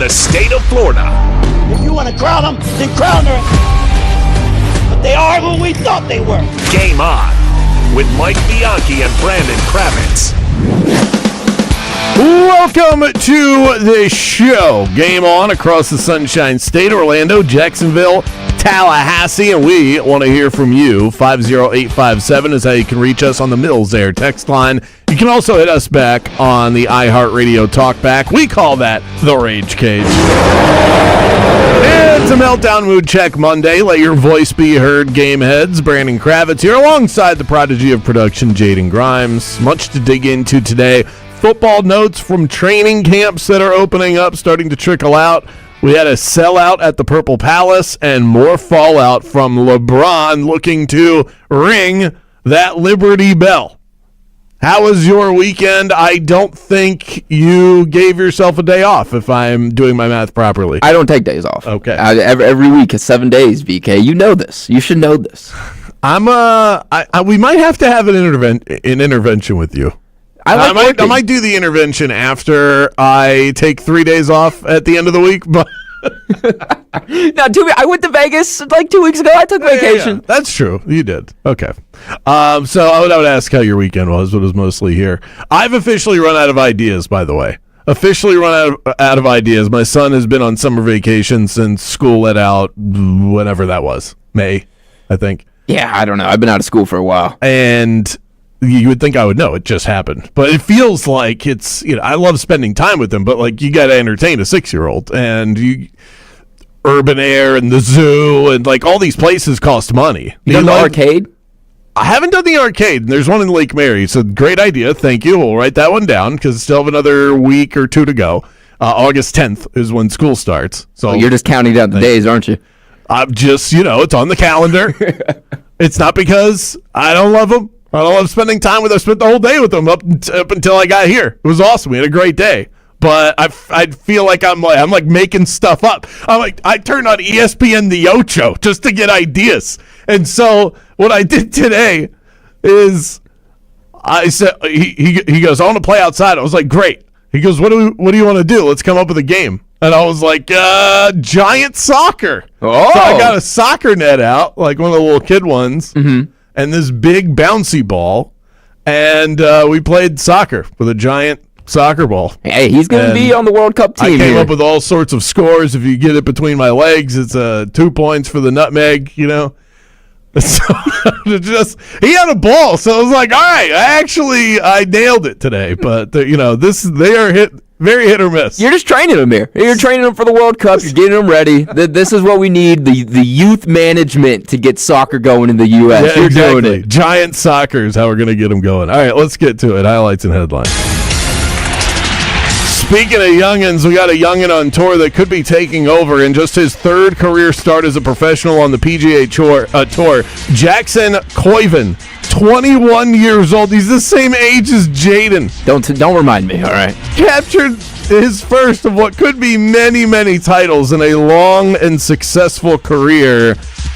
the state of Florida. If you want to crown them, then crown them. But they are who we thought they were. Game On with Mike Bianchi and Brandon Kravitz. Welcome to the show. Game On across the Sunshine State, Orlando, Jacksonville, Tallahassee, and we want to hear from you. 50857 is how you can reach us on the Mills Air text line. You can also hit us back on the iHeart Radio Talkback. We call that the Rage Cage. It's a Meltdown Mood Check Monday. Let your voice be heard, game heads. Brandon Kravitz here alongside the prodigy of production, Jaden Grimes. Much to dig into today. Football notes from training camps that are opening up, starting to trickle out. We had a sellout at the Purple Palace and more fallout from LeBron looking to ring that Liberty Bell. How was your weekend? I don't think you gave yourself a day off, if I'm doing my math properly. I don't take days off. Okay. Every week is 7 days, BK. You know this. You should know this. We might have to have an intervention with you. I might do the intervention after I take 3 days off at the end of the week. But Now, I went to Vegas like 2 weeks ago. I took vacation. Yeah. That's true. You did. Okay. So I would ask how your weekend was, but it was mostly here. I've officially run out of ideas, by the way. Officially run out of ideas. My son has been on summer vacation since school let out, whenever that was. May, I think. Yeah, I don't know. I've been out of school for a while. And you would think I would know. It just happened. But it feels like it's, I love spending time with them, but like you got to entertain a 6-year-old. And Urban Air and the zoo and like all these places cost money. You done the arcade? I haven't done the arcade. There's one in Lake Mary. It's a great idea. Thank you. We'll write that one down because still have another week or two to go. August 10th is when school starts. So you're just counting down the days, aren't you? I'm just, it's on the calendar. It's not because I don't love them. I don't love spending time with them. I spent the whole day with them up until I got here. It was awesome. We had a great day. But I feel like I'm like making stuff up. I turned on ESPN The Ocho just to get ideas. And so what I did today is I said he goes, I want to play outside. I was like, great. He goes, what do you want to do? Let's come up with a game. And I was like, giant soccer. Oh. So I got a soccer net out, like one of the little kid ones. Mm-hmm. And this big bouncy ball, and we played soccer with a giant soccer ball. Hey, he's going to be on the World Cup team. I came up with all sorts of scores. If you get it between my legs, it's 2 points for the nutmeg, So he had a ball, so I was like, all right, I nailed it today. But they are very hit or miss. You're just training them here. You're training them for the World Cup. You're getting them ready. This is what we need, the youth management to get soccer going in the U.S. Yeah, You're exactly. doing it. Giant soccer is how we're going to get them going. All right, let's get to it. Highlights and headlines. Speaking of youngins, we got a youngin on tour that could be taking over in just his third career start as a professional on the PGA Tour. Jackson Koivin, 21 years old. He's the same age as Jaden. Don't remind me, all right? Captured his first of what could be many, many titles in a long and successful career.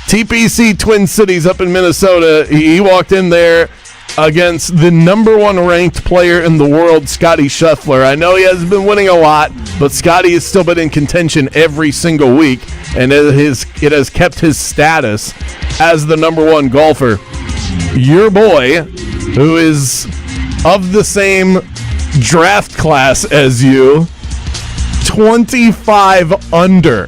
TPC Twin Cities up in Minnesota. He walked in there against the number one ranked player in the world, Scotty Scheffler. I know he hasn't been winning a lot, but Scotty has still been in contention every single week, and it has kept his status as the number one golfer. Your boy, who is of the same draft class as you, 25 under.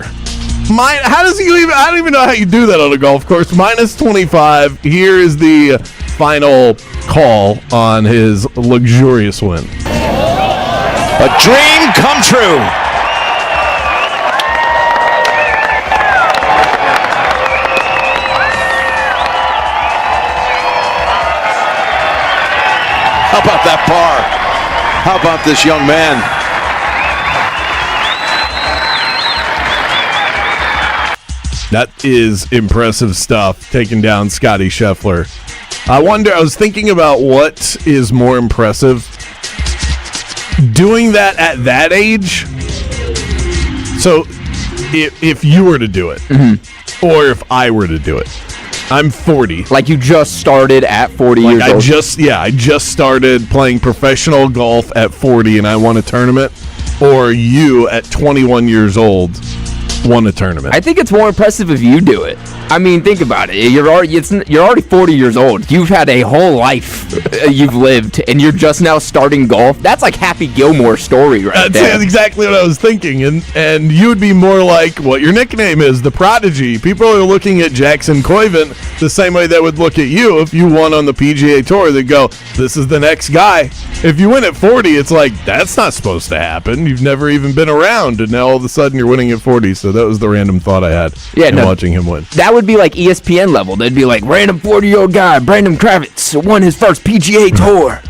How does he even? I don't even know how you do that on a golf course. Minus 25. Here is the final call on his luxurious win. A dream come true. How about that par? How about this young man? That is impressive stuff, taking down Scotty Scheffler. I was thinking about what is more impressive. Doing that at that age. So if you were to do it, or if I were to do it, I'm 40. Like you just started at 40 years old? I just started playing professional golf at 40 and I won a tournament. or you at 21 years old won a tournament. I think it's more impressive if you do it. I mean, think about it. You're already 40 years old. You've had a whole life you've lived, and you're just now starting golf. That's like Happy Gilmore's story right there. That's exactly what I was thinking. And you would be more like what your nickname is, the Prodigy. People are looking at Jackson Coivant the same way they would look at you if you won on the PGA Tour. They'd go, this is the next guy. If you win at 40, it's like, that's not supposed to happen. You've never even been around, and now all of a sudden you're winning at 40. So that was the random thought I had watching him win. That would be like ESPN level. They'd be like, random 40-year-old guy, Brandon Kravitz, won his first PGA Tour.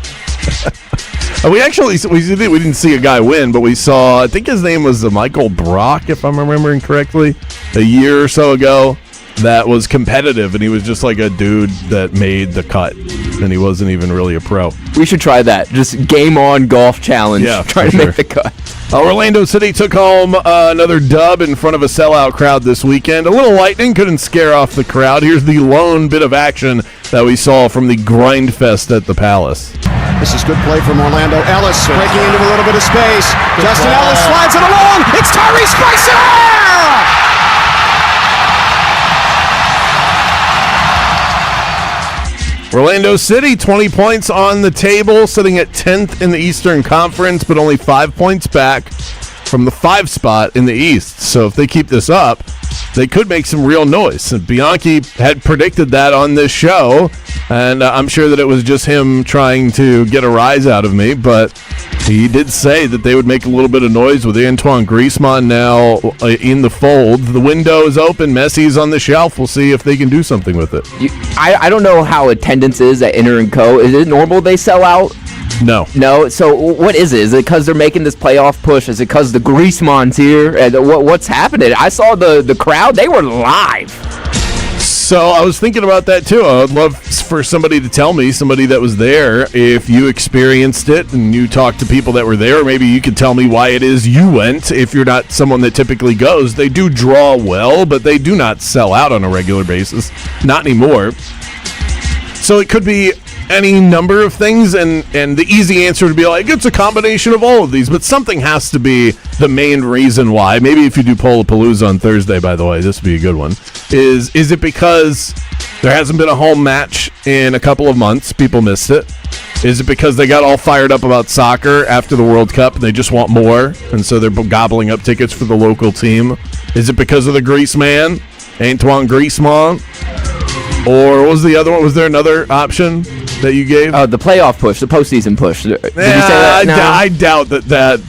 We didn't see a guy win, but we saw, I think his name was Michael Brock, if I'm remembering correctly, a year or so ago. That was competitive, and he was just like a dude that made the cut, and he wasn't even really a pro. We should try that. Just game on golf challenge. Yeah, try to make the cut. Orlando City took home another dub in front of a sellout crowd this weekend. A little lightning couldn't scare off the crowd. Here's the lone bit of action that we saw from the grind fest at the Palace. This is good play from Orlando. Ellis breaking into a little bit of space. Justin Ellis slides it along. It's Tyrese Spicer! Orlando City, 20 points on the table, sitting at 10th in the Eastern Conference, but only 5 points back from the 5 spot in the East. So if they keep this up, they could make some real noise. And Bianchi had predicted that on this show, and I'm sure that it was just him trying to get a rise out of me, but he did say that they would make a little bit of noise with Antoine Griezmann now in the fold. The window is open. Messi's on the shelf. We'll see if they can do something with it. I don't know how attendance is at Inter & Co. Is it normal they sell out? No. No? So what is it? Is it because they're making this playoff push? Is it because the Griezmann's here? And what's happening? I saw the crowd. They were live. So I was thinking about that too. I would love for somebody to tell me, somebody that was there, if you experienced it and you talked to people that were there. Or maybe you could tell me why it is you went if you're not someone that typically goes. They do draw well, but they do not sell out on a regular basis. Not anymore. So it could be any number of things, and the easy answer would be like, it's a combination of all of these, but something has to be the main reason why. Maybe if you do Polapalooza on Thursday, by the way, this would be a good one. Is it because there hasn't been a home match in a couple of months? People missed it. Is it because they got all fired up about soccer after the World Cup and they just want more, and so they're gobbling up tickets for the local team? Is it because of the Grease Man, Antoine Griezmann? Or what was the other one? Was there another option that you gave? The playoff push, the postseason push. Did you say that? No. I doubt that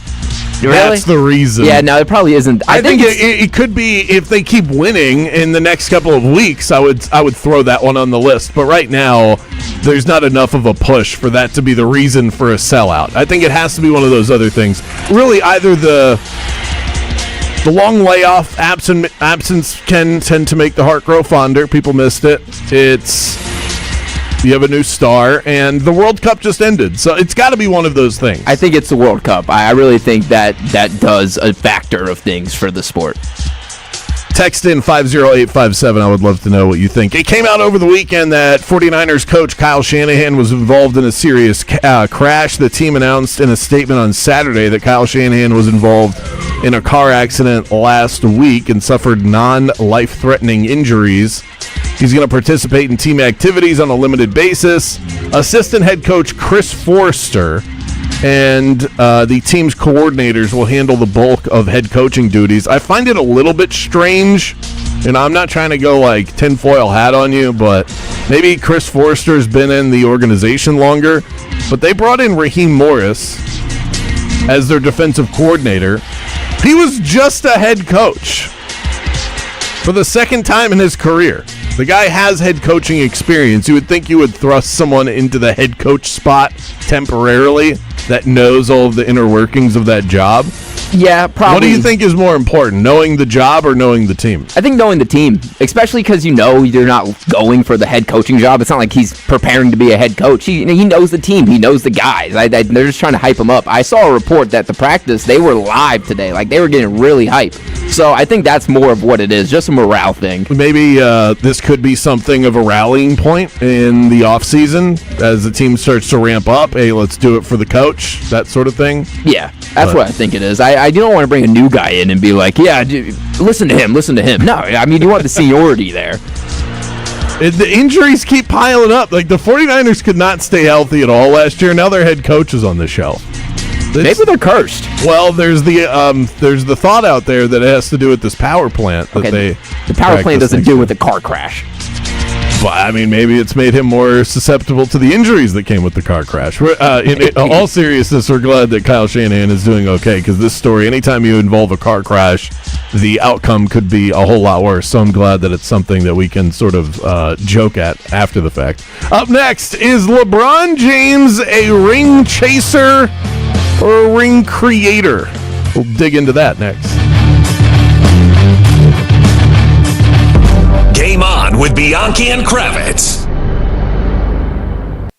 really? That's the reason. Yeah, no, it probably isn't. I think it could be if they keep winning in the next couple of weeks. I would throw that one on the list. But right now, there's not enough of a push for that to be the reason for a sellout. I think it has to be one of those other things. Really, either the long layoff absence can tend to make the heart grow fonder. People missed it. You have a new star, and the World Cup just ended. So it's got to be one of those things. I think it's the World Cup. I really think that does a factor of things for the sport. Text in 50857. I would love to know what you think. It came out over the weekend that 49ers coach Kyle Shanahan was involved in a serious crash. The team announced in a statement on Saturday that Kyle Shanahan was involved in a car accident last week and suffered non-life-threatening injuries. He's going to participate in team activities on a limited basis. Assistant head coach Chris Forrester and the team's coordinators will handle the bulk of head coaching duties. I find it a little bit strange. I'm not trying to go like tinfoil hat on you, but maybe Chris Forrester's been in the organization longer. But they brought in Raheem Morris as their defensive coordinator. He was just a head coach for the second time in his career. The guy has head coaching experience. You would think you would thrust someone into the head coach spot temporarily that knows all of the inner workings of that job. Yeah, probably. What do you think is more important, knowing the job or knowing the team? I think knowing the team, especially because you're not going for the head coaching job. It's not like he's preparing to be a head coach. He knows the team. He knows the guys. They're just trying to hype him up. I saw a report that the practice, they were live today. Like, they were getting really hyped. So I think that's more of what it is, just a morale thing. Maybe this could be something of a rallying point in the offseason as the team starts to ramp up. Hey, let's do it for the coach, that sort of thing. Yeah, that's what I think it is. I don't want to bring a new guy in and be like, yeah, dude, listen to him. No, I mean, you want the seniority there. The injuries keep piling up. Like, the 49ers could not stay healthy at all last year. Now their head coach is on the shelf. Maybe they're cursed. Well, there's the thought out there that it has to do with this power plant. The power plant doesn't do with the car crash. But, I mean, maybe it's made him more susceptible to the injuries that came with the car crash. In all seriousness, we're glad that Kyle Shanahan is doing okay, because this story, anytime you involve a car crash, the outcome could be a whole lot worse. So I'm glad that it's something that we can sort of joke at after the fact. Up next, is LeBron James a ring chaser or a ring creator? We'll dig into that next. Game On with Bianchi and Kravitz.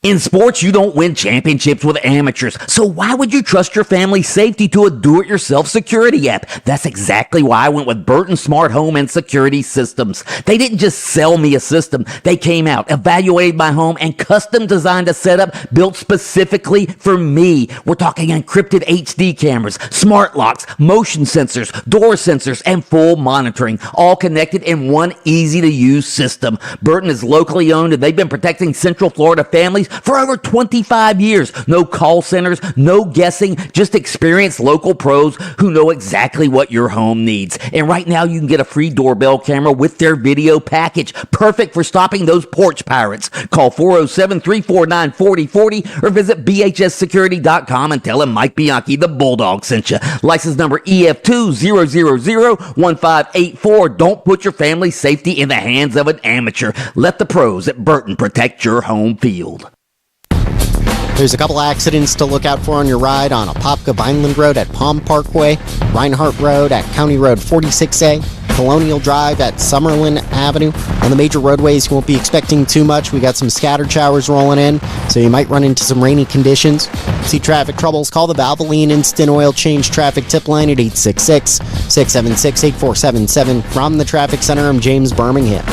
In sports, you don't win championships with amateurs, so why would you trust your family's safety to a do-it-yourself security app? That's exactly why I went with Burton Smart Home and Security Systems. They didn't just sell me a system. They came out, evaluated my home, and custom designed a setup built specifically for me. We're talking encrypted HD cameras, smart locks, motion sensors, door sensors, and full monitoring, all connected in one easy-to-use system. Burton is locally owned, and they've been protecting Central Florida families for over 25 years. No call centers, no guessing, just experienced local pros who know exactly what your home needs. And right now you can get a free doorbell camera with their video package. Perfect for stopping those porch pirates. Call 407-349-4040 or visit bhssecurity.com and tell him Mike Bianchi, the Bulldog, sent you. License number EF200001584. Don't put your family's safety in the hands of an amateur. Let the pros at Burton protect your home field. There's a couple accidents to look out for on your ride on Apopka Vineland Road at Palm Parkway, Reinhardt Road at County Road 46A, Colonial Drive at Summerlin Avenue. On the major roadways, you won't be expecting too much. We got some scattered showers rolling in, so you might run into some rainy conditions. See traffic troubles, call the Valvoline Instant Oil Change Traffic Tip Line at 866-676-8477. From the Traffic Center, I'm James Birmingham.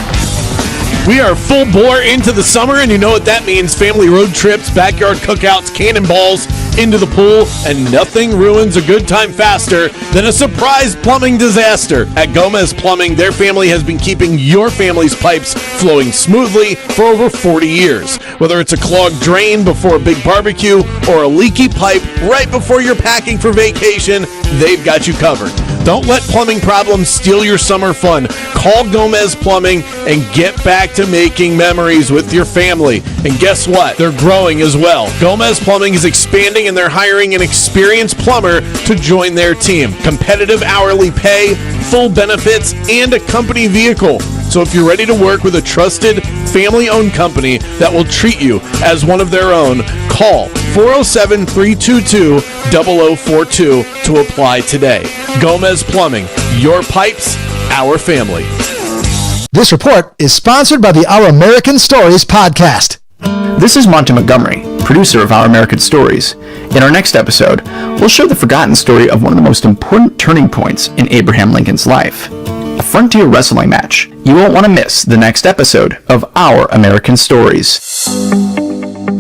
We are full bore into the summer, and you know what that means. Family road trips, backyard cookouts, cannonballs into the pool, and nothing ruins a good time faster than a surprise plumbing disaster. At Gomez Plumbing, their family has been keeping your family's pipes flowing smoothly for over 40 years. Whether it's a clogged drain before a big barbecue or a leaky pipe right before you're packing for vacation, they've got you covered. Don't let plumbing problems steal your summer fun. Call Gomez Plumbing and get back to making memories with your family. And guess what? They're growing as well. Gomez Plumbing is expanding and they're hiring an experienced plumber to join their team. Competitive hourly pay, full benefits, and a company vehicle. So if you're ready to work with a trusted, family-owned company that will treat you as one of their own, call 407-322-0042 to apply today. Gomez Plumbing, your pipes, our family. This report is sponsored by the Our American Stories podcast. This is Monty Montgomery, producer of Our American Stories. In our next episode, we'll share the forgotten story of one of the most important turning points in Abraham Lincoln's life. A frontier wrestling match. You won't want to miss the next episode of Our American Stories.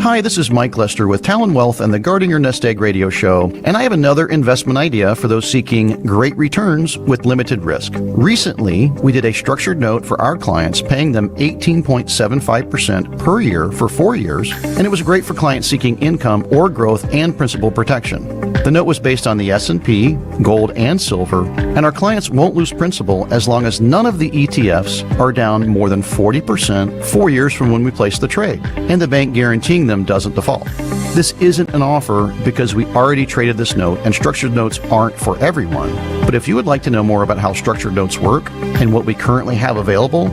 Hi, this is Mike Lester with Talon Wealth and the Guarding Your Nest Egg radio show, and I have another investment idea for those seeking great returns with limited risk. Recently, we did a structured note for our clients, paying them 18.75% per year for 4 years, and it was great for clients seeking income or growth and principal protection. The note was based on the S&P, gold, and silver, and our clients won't lose principal as long as none of the ETFs are down more than 40% 4 years from when we placed the trade, and the bank guaranteeing them doesn't default. This isn't an offer because we already traded this note, and structured notes aren't for everyone. But if you would like to know more about how structured notes work and what we currently have available,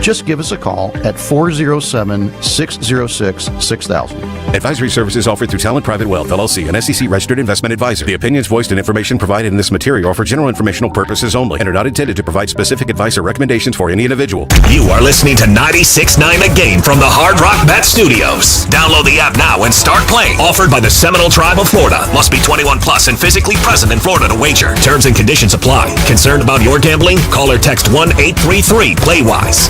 Just give us a call at 407-606-6000. Advisory services offered through Talent Private Wealth, LLC, an SEC-registered investment advisor. The opinions voiced and information provided in this material are for general informational purposes only and are not intended to provide specific advice or recommendations for any individual. You are listening to 96.9 The Game from the Hard Rock Bet Studios. Download the app now and start playing. Offered by the Seminole Tribe of Florida. Must be 21 plus and physically present in Florida to wager. Terms and conditions apply. Concerned about your gambling? Call or text 1-833-PLAY-WISE.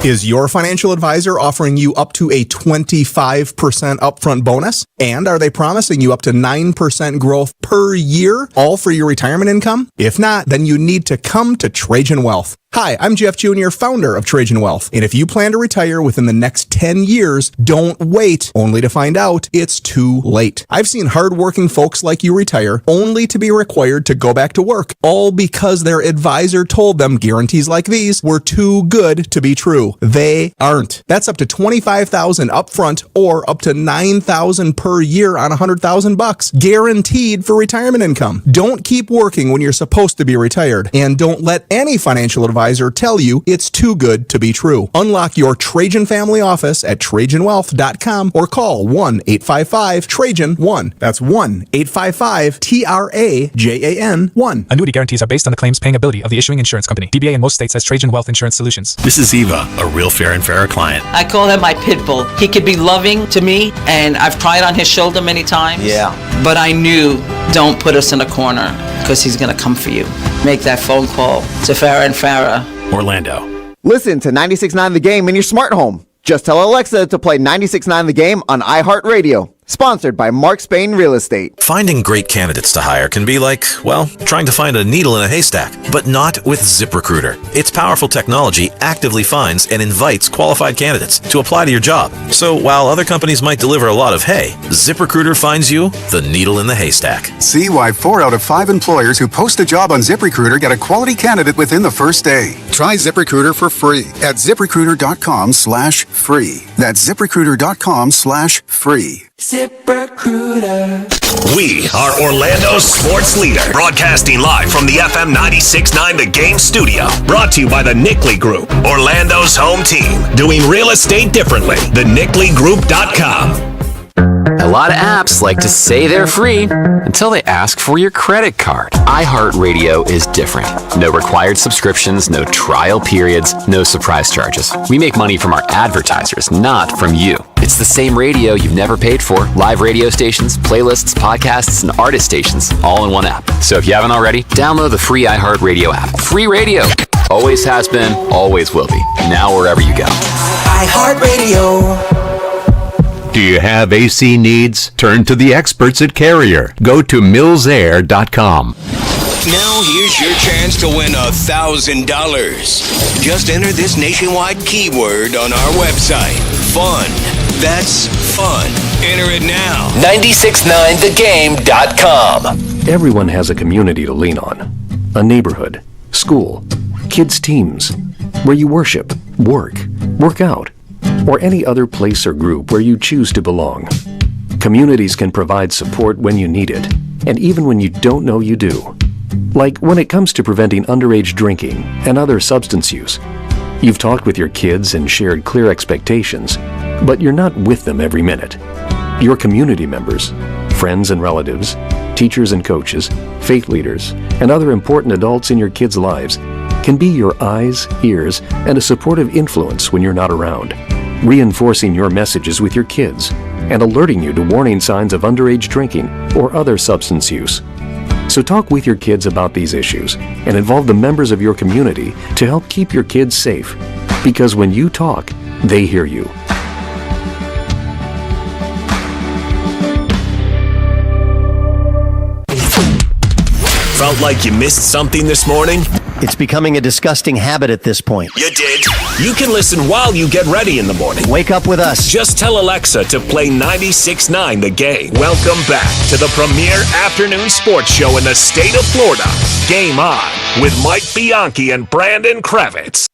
Is your financial advisor offering you up to a 25% upfront bonus? And are they promising you up to 9% growth per year, all for your retirement income? If not, then you need to come to Trajan Wealth. Hi, I'm Jeff Jr., founder of Trajan Wealth. And if you plan to retire within the next 10 years, don't wait only to find out it's too late. I've seen hardworking folks like you retire only to be required to go back to work, all because their advisor told them guarantees like these were too good to be true. They aren't. That's up to $25,000 upfront or up to $9,000 per year on $100,000, guaranteed for retirement income. Don't keep working when you're supposed to be retired, and don't let any financial advisor tell you it's too good to be true. Unlock your Trajan family office at TrajanWealth.com or call 1-855-TRAJAN-1. That's 1-855-TRAJAN-1. Annuity guarantees are based on the claims paying ability of the issuing insurance company. DBA in most states has Trajan Wealth Insurance Solutions. This is Eva, a real fair and fairer client. I call him my pit bull. He could be loving to me, and I've cried on his shoulder many times. Yeah. But I knew, don't put us in a corner, because he's going to come for you. Make that phone call to Farrah and Farrah. Orlando. Listen to 96.9 The Game in your smart home. Just tell Alexa to play 96.9 The Game on iHeart Radio. Sponsored by Mark Spain Real Estate. Finding great candidates to hire can be like, well, trying to find a needle in a haystack, but not with ZipRecruiter. Its powerful technology actively finds and invites qualified candidates to apply to your job. So while other companies might deliver a lot of hay, ZipRecruiter finds you the needle in the haystack. See why 4 out of 5 employers who post a job on ZipRecruiter get a quality candidate within the first day. Try ZipRecruiter for free at ZipRecruiter.com/free. That's ZipRecruiter.com/free. ZipRecruiter. We are Orlando's sports leader, broadcasting live from the FM 96.9 The Game studio. Brought to you by the Nickley Group, Orlando's home team, doing real estate differently. TheNickleyGroup.com. A lot of apps like to say they're free until they ask for your credit card. iHeartRadio is different. No required subscriptions, no trial periods, no surprise charges. We make money from our advertisers, not from you. It's the same radio you've never paid for. Live radio stations, playlists, podcasts, and artist stations, all in one app. So if you haven't already, download the free iHeartRadio app. Free radio. Always has been, always will be. Now wherever you go. iHeartRadio. Do you have AC needs? Turn to the experts at Carrier. Go to millsair.com. Now here's your chance to win $1,000. Just enter this nationwide keyword on our website. Fun. That's fun. Enter it now. 969thegame.com. Everyone has a community to lean on. A neighborhood, school, kids' teams, where you worship, work out, or any other place or group where you choose to belong. Communities can provide support when you need it, and even when you don't know you do. Like when it comes to preventing underage drinking and other substance use. You've talked with your kids and shared clear expectations, but you're not with them every minute. Your community members, friends and relatives, teachers and coaches, faith leaders, and other important adults in your kids' lives can be your eyes, ears, and a supportive influence when you're not around, reinforcing your messages with your kids and alerting you to warning signs of underage drinking or other substance use. So talk with your kids about these issues and involve the members of your community to help keep your kids safe. Because when you talk, they hear you. Felt like you missed something this morning? It's becoming a disgusting habit at this point. You did. You can listen while you get ready in the morning. Wake up with us. Just tell Alexa to play 96.9 The Game. Welcome back to the premier afternoon sports show in the state of Florida. Game On with Mike Bianchi and Brandon Kravitz.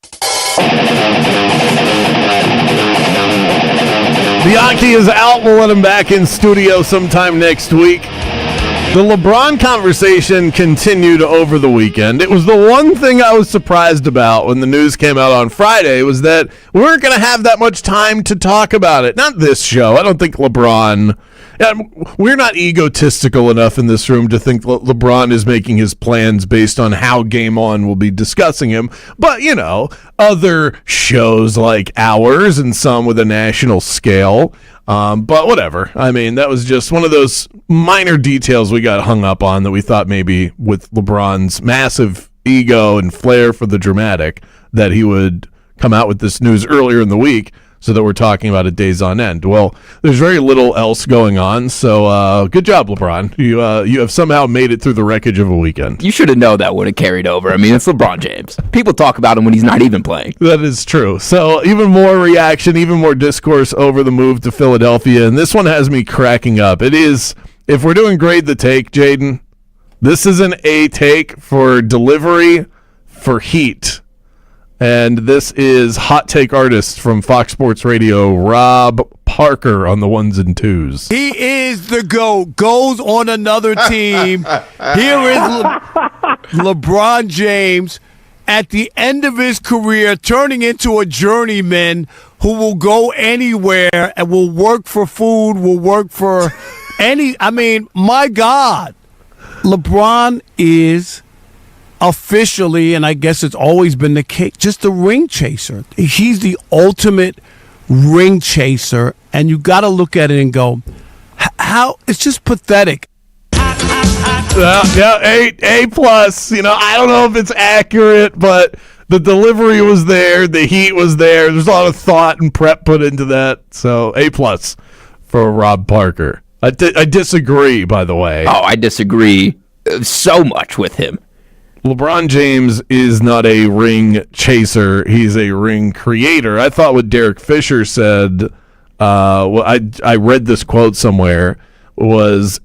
Bianchi is out. We'll let him back in studio sometime next week. The LeBron conversation continued over the weekend. It was the one thing I was surprised about when the news came out on Friday was that we weren't going to have that much time to talk about it. Not this show. I don't think LeBron... We're not egotistical enough in this room to think LeBron is making his plans based on how Game On will be discussing him. But, you know, other shows like ours and some with a national scale. But whatever. I mean, that was just one of those minor details we got hung up on that we thought maybe with LeBron's massive ego and flair for the dramatic that he would come out with this news earlier in the week so that we're talking about it days on end. Well, there's very little else going on, so good job, LeBron. You have somehow made it through the wreckage of a weekend. You should have known that would have carried over. I mean, it's LeBron James. People talk about him when he's not even playing. That is true. So even more reaction, even more discourse over the move to Philadelphia, and this one has me cracking up. It is, if we're doing grade the take, Jaden, this is an A take for delivery, for heat. And this is Hot Take Artist from Fox Sports Radio, Rob Parker on the ones and twos. He is the GOAT. Goes on another team. Here is LeBron James at the end of his career turning into a journeyman who will go anywhere and will work for food, will work for my God. LeBron is officially, and I guess it's always been the case, just a ring chaser. He's the ultimate ring chaser, and you got to look at it and go, how? It's just pathetic. Yeah, A plus. You know, I don't know if it's accurate, but the delivery was there, the heat was there. There's a lot of thought and prep put into that. So A plus for Rob Parker. I disagree, by the way. Oh, I disagree so much with him. LeBron James is not a ring chaser. He's a ring creator. I thought what Derek Fisher said, I read this quote somewhere, was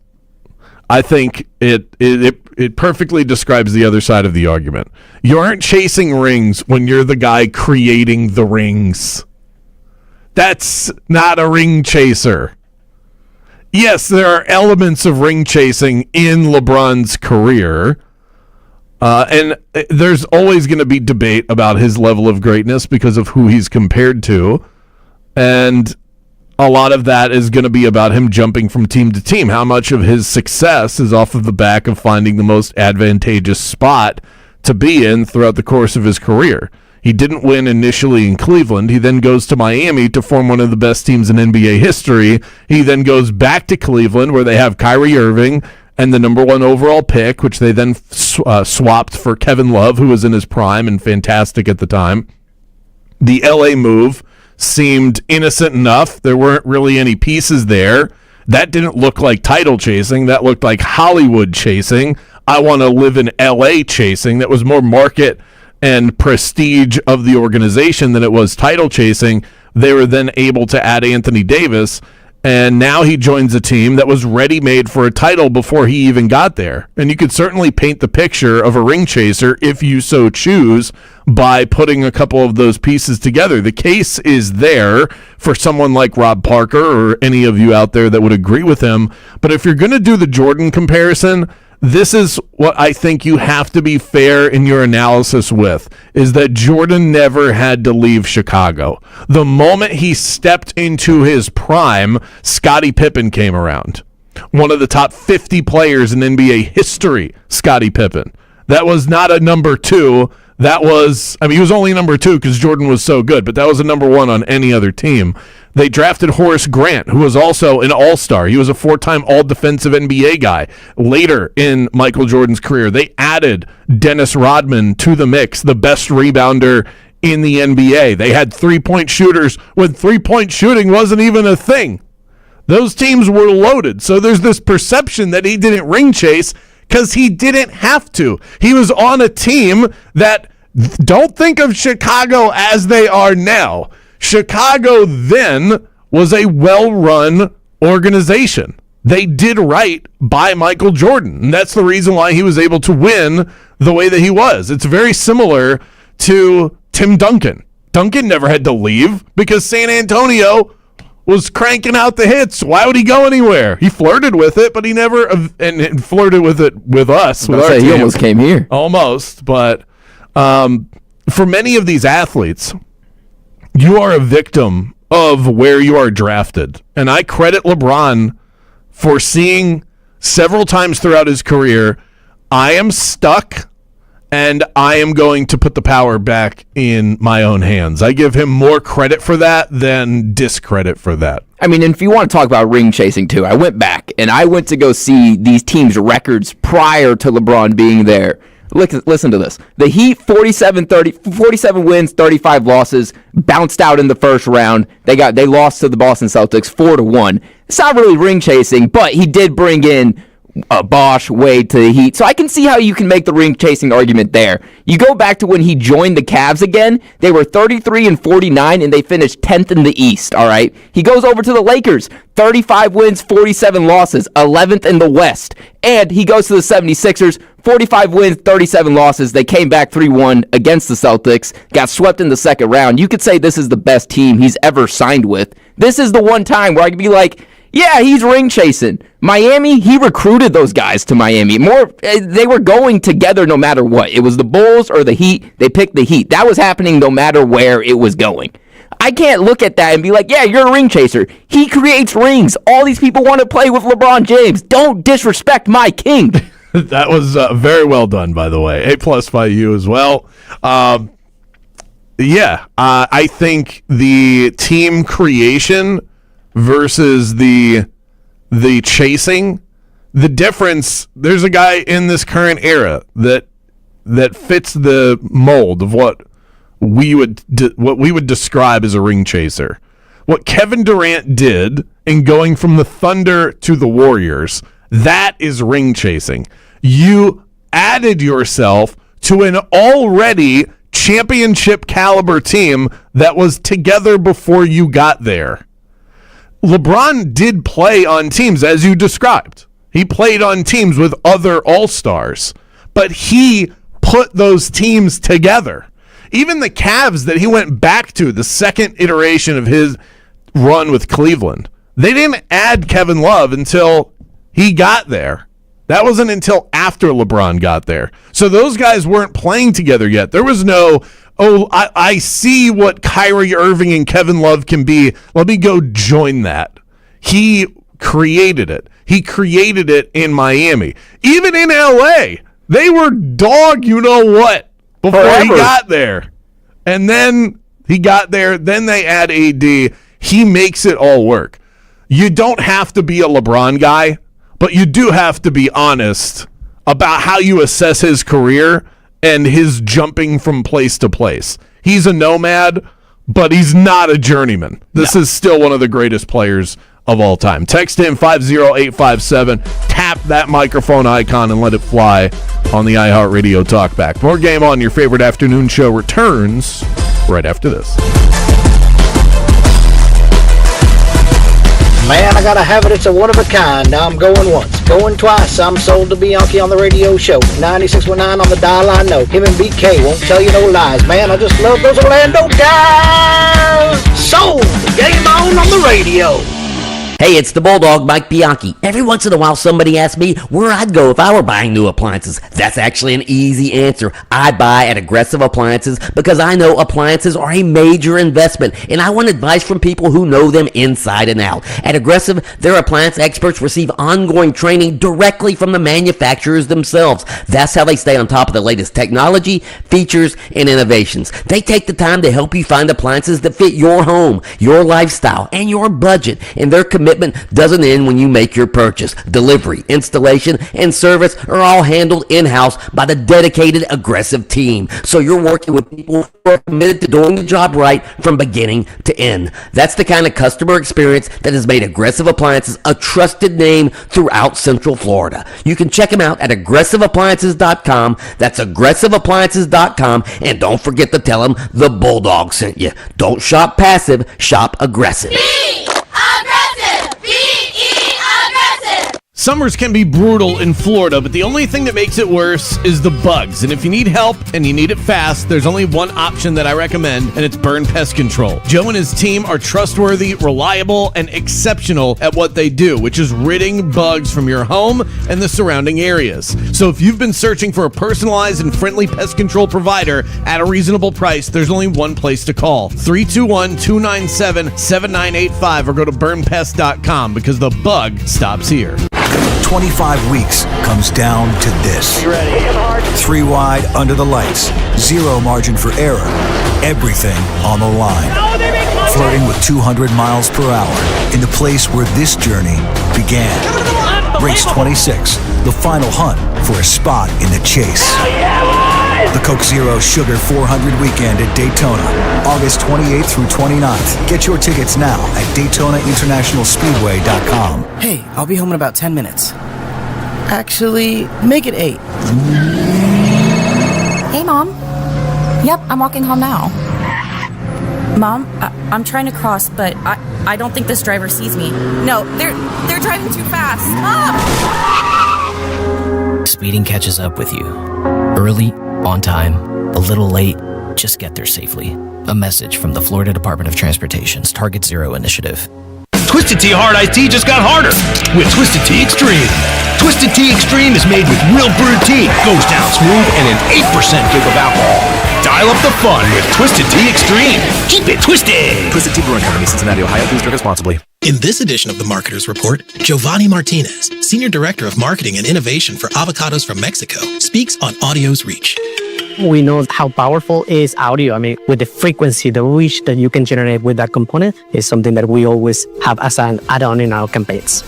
I think it perfectly describes the other side of the argument. You aren't chasing rings when you're the guy creating the rings. That's not a ring chaser. Yes, there are elements of ring chasing in LeBron's career. And there's always going to be debate about his level of greatness because of who he's compared to. And a lot of that is going to be about him jumping from team to team. How much of his success is off of the back of finding the most advantageous spot to be in throughout the course of his career. He didn't win initially in Cleveland. He then goes to Miami to form one of the best teams in NBA history. He then goes back to Cleveland where they have Kyrie Irving and the number one overall pick, which they then swapped for Kevin Love, who was in his prime and fantastic at the time. The LA move seemed innocent enough. There weren't really any pieces there. That didn't look like title chasing. That looked like Hollywood chasing. I want to live in LA chasing. That was more market and prestige of the organization than it was title chasing. They were then able to add Anthony Davis, and now he joins a team that was ready-made for a title before he even got there. And you could certainly paint the picture of a ring chaser if you so choose by putting a couple of those pieces together. The case is there for someone like Rob Parker or any of you out there that would agree with him. But if you're going to do the Jordan comparison, this is what I think you have to be fair in your analysis with, is that Jordan never had to leave Chicago. The moment he stepped into his prime, Scottie Pippen came around. One of the top 50 players in NBA history, Scottie Pippen. That was not a number two. That was, he was only number two because Jordan was so good, but that was a number one on any other team. They drafted Horace Grant, who was also an all-star. He was a four-time all-defensive NBA guy. Later in Michael Jordan's career, they added Dennis Rodman to the mix, the best rebounder in the NBA. They had three-point shooters when three-point shooting wasn't even a thing. Those teams were loaded. So there's this perception that he didn't ring chase because he didn't have to. He was on a team that, don't think of Chicago as they are now. Chicago then was a well-run organization. They did right by Michael Jordan, and that's the reason why he was able to win the way that he was. It's very similar to Tim Duncan. Duncan never had to leave because San Antonio was cranking out the hits. Why would he go anywhere? He flirted with it, but he never and flirted with it with us. With our team. He almost came here. Almost, but for many of these athletes, you are a victim of where you are drafted. And I credit LeBron for seeing several times throughout his career, I am stuck and I am going to put the power back in my own hands. I give him more credit for that than discredit for that. I mean, and if you want to talk about ring chasing too, I went back and I went to go see these teams' records prior to LeBron being there. Listen to this. The Heat, 47 wins, 35 losses, bounced out in the first round. They lost to the Boston Celtics 4-1. It's not really ring chasing, but he did bring in Bosch, Wade to the Heat. So I can see how you can make the ring chasing argument there. You go back to when he joined the Cavs again, they were 33-49 and they finished 10th in the East, all right? He goes over to the Lakers, 35 wins, 47 losses, 11th in the West. And he goes to the 76ers, 45 wins, 37 losses. They came back 3-1 against the Celtics, got swept in the second round. You could say this is the best team he's ever signed with. This is the one time where I could be like, yeah, he's ring chasing. Miami, he recruited those guys to Miami. They were going together no matter what. It was the Bulls or the Heat. They picked the Heat. That was happening no matter where it was going. I can't look at that and be like, yeah, you're a ring chaser. He creates rings. All these people want to play with LeBron James. Don't disrespect my king. That was very well done, by the way. A+ by you as well. I think the team creation versus the chasing, the difference, there's a guy in this current era that fits the mold of what we would describe as a ring chaser. What Kevin Durant did in going from the Thunder to the Warriors, that is ring chasing. You added yourself to an already championship caliber team that was together before you got there. LeBron did play on teams, as you described. He played on teams with other all-stars, but he put those teams together. Even the Cavs that he went back to, the second iteration of his run with Cleveland, they didn't add Kevin Love until he got there. That wasn't until after LeBron got there. So those guys weren't playing together yet. There was no, I see what Kyrie Irving and Kevin Love can be. Let me go join that. He created it. He created it in Miami. Even in LA, they were dog you-know-what before he got there. And then he got there. Then they add AD. He makes it all work. You don't have to be a LeBron guy, but you do have to be honest about how you assess his career and his jumping from place to place. He's a nomad, but he's not a journeyman. This is still one of the greatest players of all time. Text in 50857. Tap that microphone icon and let it fly on the iHeart Radio Talkback. More Game On, your favorite afternoon show, returns right after this. Man, I gotta have it. It's a one of a kind. Now I'm going once, going twice. I'm sold to Bianchi on the radio show. 96.9 on the dial, I know. Him and BK won't tell you no lies. Man, I just love those Orlando guys. Sold. Game on the radio. Hey, it's the Bulldog, Mike Bianchi. Every once in a while, somebody asks me where I'd go if I were buying new appliances. That's actually an easy answer. I buy at Aggressive Appliances because I know appliances are a major investment, and I want advice from people who know them inside and out. At Aggressive, their appliance experts receive ongoing training directly from the manufacturers themselves. That's how they stay on top of the latest technology, features, and innovations. They take the time to help you find appliances that fit your home, your lifestyle, and your budget, and their commitment doesn't end when you make your purchase. Delivery, installation, and service are all handled in-house by the dedicated Aggressive team. So you're working with people who are committed to doing the job right from beginning to end. That's the kind of customer experience that has made Aggressive Appliances a trusted name throughout Central Florida. You can check them out at aggressiveappliances.com. That's aggressiveappliances.com. And don't forget to tell them the Bulldog sent you. Don't shop passive, shop aggressive. Summers can be brutal in Florida, but the only thing that makes it worse is the bugs. And if you need help and you need it fast, there's only one option that I recommend, and it's Burn Pest Control. Joe and his team are trustworthy, reliable, and exceptional at what they do, which is ridding bugs from your home and the surrounding areas. So if you've been searching for a personalized and friendly pest control provider at a reasonable price, there's only one place to call. 321-297-7985 or go to burnpest.com because the bug stops here. 25 weeks comes down to this. You ready? 3 wide under the lights. 0 margin for error. Everything on the line. Flirting with 200 miles per hour in the place where this journey began. Race 26, the final hunt for a spot in the chase. The Coke Zero Sugar 400 weekend at Daytona, August 28th through 29th. Get your tickets now at DaytonaInternationalSpeedway.com. Hey, I'll be home in about 10 minutes. Actually, make it 8. Hey, Mom. Yep, I'm walking home now. Mom, I'm trying to cross, but I don't think this driver sees me. No, they're driving too fast. Mom! Speeding catches up with you. Early, on time, a little late, just get there safely. A message from the Florida Department of Transportation's Target Zero initiative. Twisted Tea Hard Iced Tea just got harder with Twisted Tea Extreme. Twisted Tea Extreme is made with real brewed tea, goes down smooth, and an 8% gig of alcohol. Dial up the fun with Twisted Tea Extreme. Keep it twisted. Twisted Tea Brewing Company, Cincinnati, Ohio. Please drink responsibly. In this edition of the Marketer's Report, Giovanni Martinez, Senior Director of Marketing and Innovation for Avocados from Mexico, speaks on audio's reach. We know how powerful is audio. I mean, with the frequency, the reach that you can generate with that component is something that we always have as an add-on in our campaigns.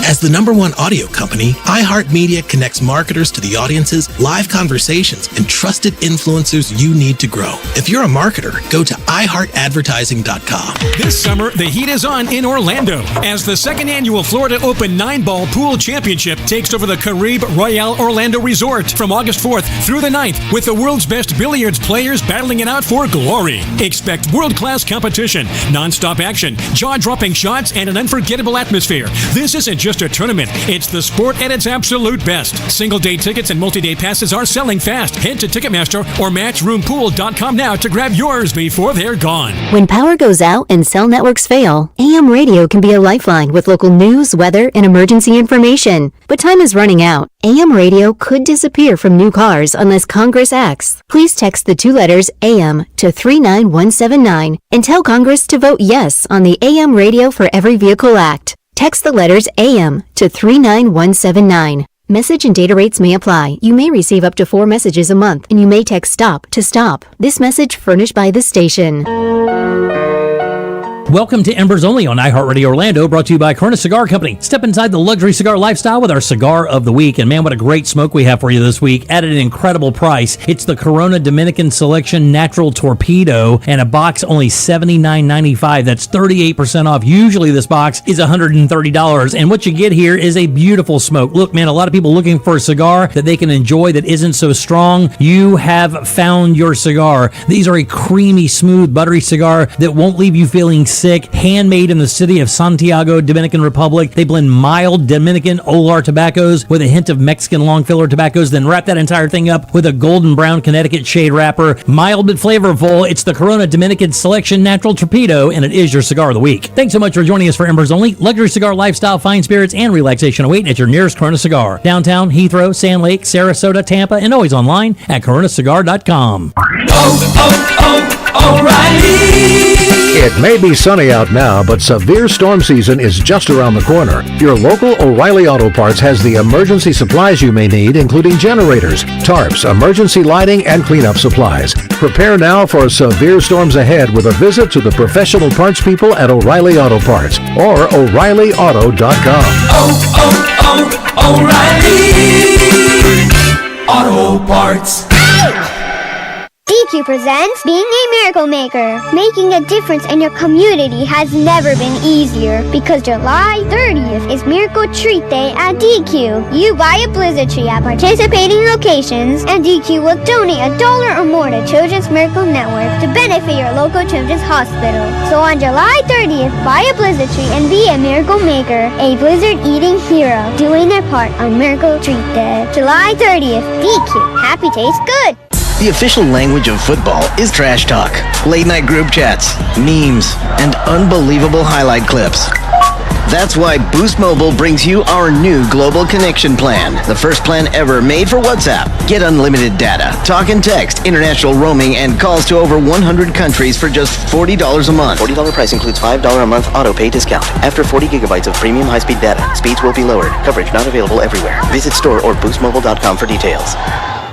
As the #1 audio company, iHeart Media connects marketers to the audiences, live conversations, and trusted influencers you need to grow. If you're a marketer, go to iHeartAdvertising.com. This summer, the heat is on in Orlando as the 2nd annual Florida Open 9-Ball Pool Championship takes over the Caribe Royale Orlando Resort from August 4th through the 9th with the world's best billiards players battling it out for glory. Expect world-class competition, non-stop action, jaw-dropping shots, and an unforgettable atmosphere. This isn't just a tournament, it's the sport at its absolute best. Single-day tickets and multi-day passes are selling fast. Head to Ticketmaster or MatchroomPool.com now to grab yours before they're gone. When power goes out and cell networks fail, AM radio can be a lifeline with local news, weather, and emergency information. But time is running out. AM radio could disappear from new cars unless Congress acts. Please text the 2 letters AM to 39179 and tell Congress to vote yes on the AM Radio for Every Vehicle Act. Text the letters AM to 39179. Message and data rates may apply. You may receive up to 4 messages a month, and you may text STOP to stop. This message furnished by the station. Welcome to Embers Only on iHeartRadio Orlando, brought to you by Corona Cigar Company. Step inside the luxury cigar lifestyle with our cigar of the week. And man, what a great smoke we have for you this week at an incredible price. It's the Corona Dominican Selection Natural Torpedo, and a box only $79.95. That's 38% off. Usually this box is $130. And what you get here is a beautiful smoke. Look, man, a lot of people looking for a cigar that they can enjoy that isn't so strong. You have found your cigar. These are a creamy, smooth, buttery cigar that won't leave you feeling sick. Handmade in the city of Santiago, Dominican Republic. They blend mild Dominican Olar tobaccos with a hint of Mexican long filler tobaccos, then wrap that entire thing up with a golden brown Connecticut shade wrapper. Mild but flavorful. It's the Corona Dominican Selection Natural Torpedo, and it is your cigar of the week. Thanks so much for joining us for Embers Only. Luxury cigar lifestyle, fine spirits, and relaxation await at your nearest Corona Cigar. Downtown, Heathrow, Sand Lake, Sarasota, Tampa, and always online at coronacigar.com. O'Reilly. It may be sunny out now, but severe storm season is just around the corner. Your local O'Reilly Auto Parts has the emergency supplies you may need, including generators, tarps, emergency lighting, and cleanup supplies. Prepare now for severe storms ahead with a visit to the professional parts people at O'Reilly Auto Parts or O'ReillyAuto.com. O'Reilly Auto Parts. DQ presents Being a Miracle Maker. Making a difference in your community has never been easier because July 30th is Miracle Treat Day at DQ. You buy a blizzard tree at participating locations and DQ will donate $1 or more to Children's Miracle Network to benefit your local children's hospital. So on July 30th, buy a blizzard tree and be a miracle maker, a blizzard eating hero, doing their part on Miracle Treat Day. July 30th, DQ. Happy tastes good. The official language of football is trash talk, late-night group chats, memes, and unbelievable highlight clips. That's why Boost Mobile brings you our new Global Connection Plan, the first plan ever made for WhatsApp. Get unlimited data, talk and text, international roaming, and calls to over 100 countries for just $40 a month. $40 price includes $5 a month auto-pay discount. After 40 gigabytes of premium high-speed data, speeds will be lowered. Coverage not available everywhere. Visit store or boostmobile.com for details.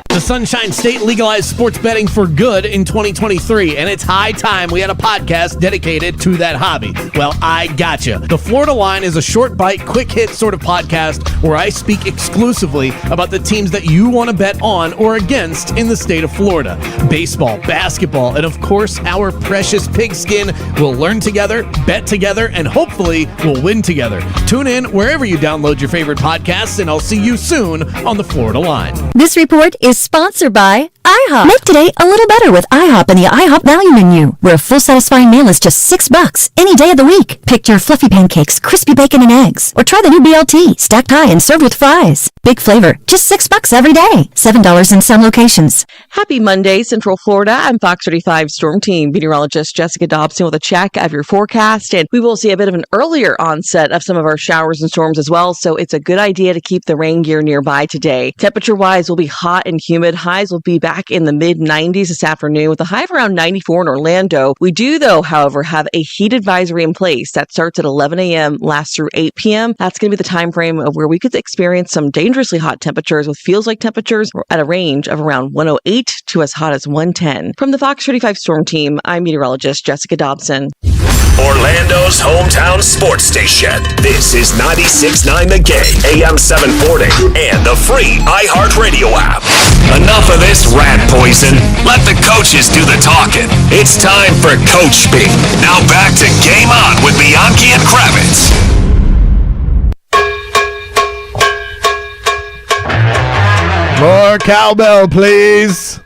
The Sunshine State legalized sports betting for good in 2023, and it's high time we had a podcast dedicated to that hobby. Well, I gotcha. The Florida Line is a short bite, quick hit sort of podcast where I speak exclusively about the teams that you want to bet on or against in the state of Florida. Baseball, basketball, and of course, our precious pigskin. We'll learn together, bet together, and hopefully we'll win together. Tune in wherever you download your favorite podcasts, and I'll see you soon on the Florida Line. This report is sponsored by iHop. Make today a little better with iHop and the iHop value menu, where a full satisfying meal is just $6 any day of the week. Pick your fluffy pancakes, crispy bacon and eggs, or try the new BLT, stacked high and served with fries. Big flavor, just $6 every day. $7 in some locations. Happy Monday, Central Florida. I'm Fox 35 Storm Team meteorologist Jessica Dobson with a check of your forecast, and we will see a bit of an earlier onset of some of our showers and storms as well, so it's a good idea to keep the rain gear nearby today. Temperature-wise, we'll be hot and humid. Highs will be back in the mid-90s this afternoon with a high of around 94 in Orlando. We do, though, however, have a heat advisory in place that starts at 11 a.m., lasts through 8 p.m. That's going to be the time frame of where we could experience some dangerously hot temperatures with feels-like temperatures at a range of around 108 to as hot as 110. From the Fox 35 Storm Team, I'm meteorologist Jessica Dobson. Orlando's hometown sports station. This is 96.9 The Game, AM 740, and the free iHeart Radio app. Enough of this rat poison. Let the coaches do the talking. It's time for Coach Speak. Now back to Game On with Bianchi and Kravitz. More cowbell, please.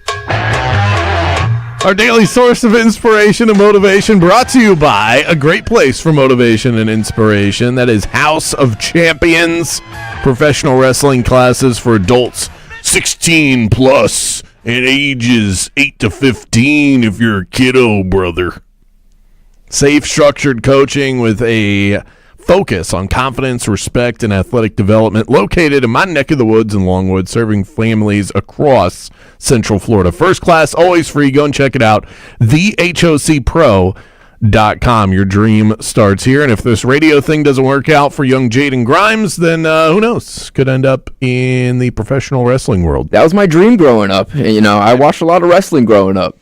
Our daily source of inspiration and motivation brought to you by a great place for motivation and inspiration. That is House of Champions, professional wrestling classes for adults 16 plus and ages 8 to 15 if you're a kiddo, brother. Safe, structured coaching with a focus on confidence, respect, and athletic development, located in my neck of the woods in Longwood, serving families across Central Florida. First class, always free. Go and check it out. TheHOCPro.com. Your dream starts here. And if this radio thing doesn't work out for young Jaden Grimes, then who knows? Could end up in the professional wrestling world. That was my dream growing up. You know, I watched a lot of wrestling growing up.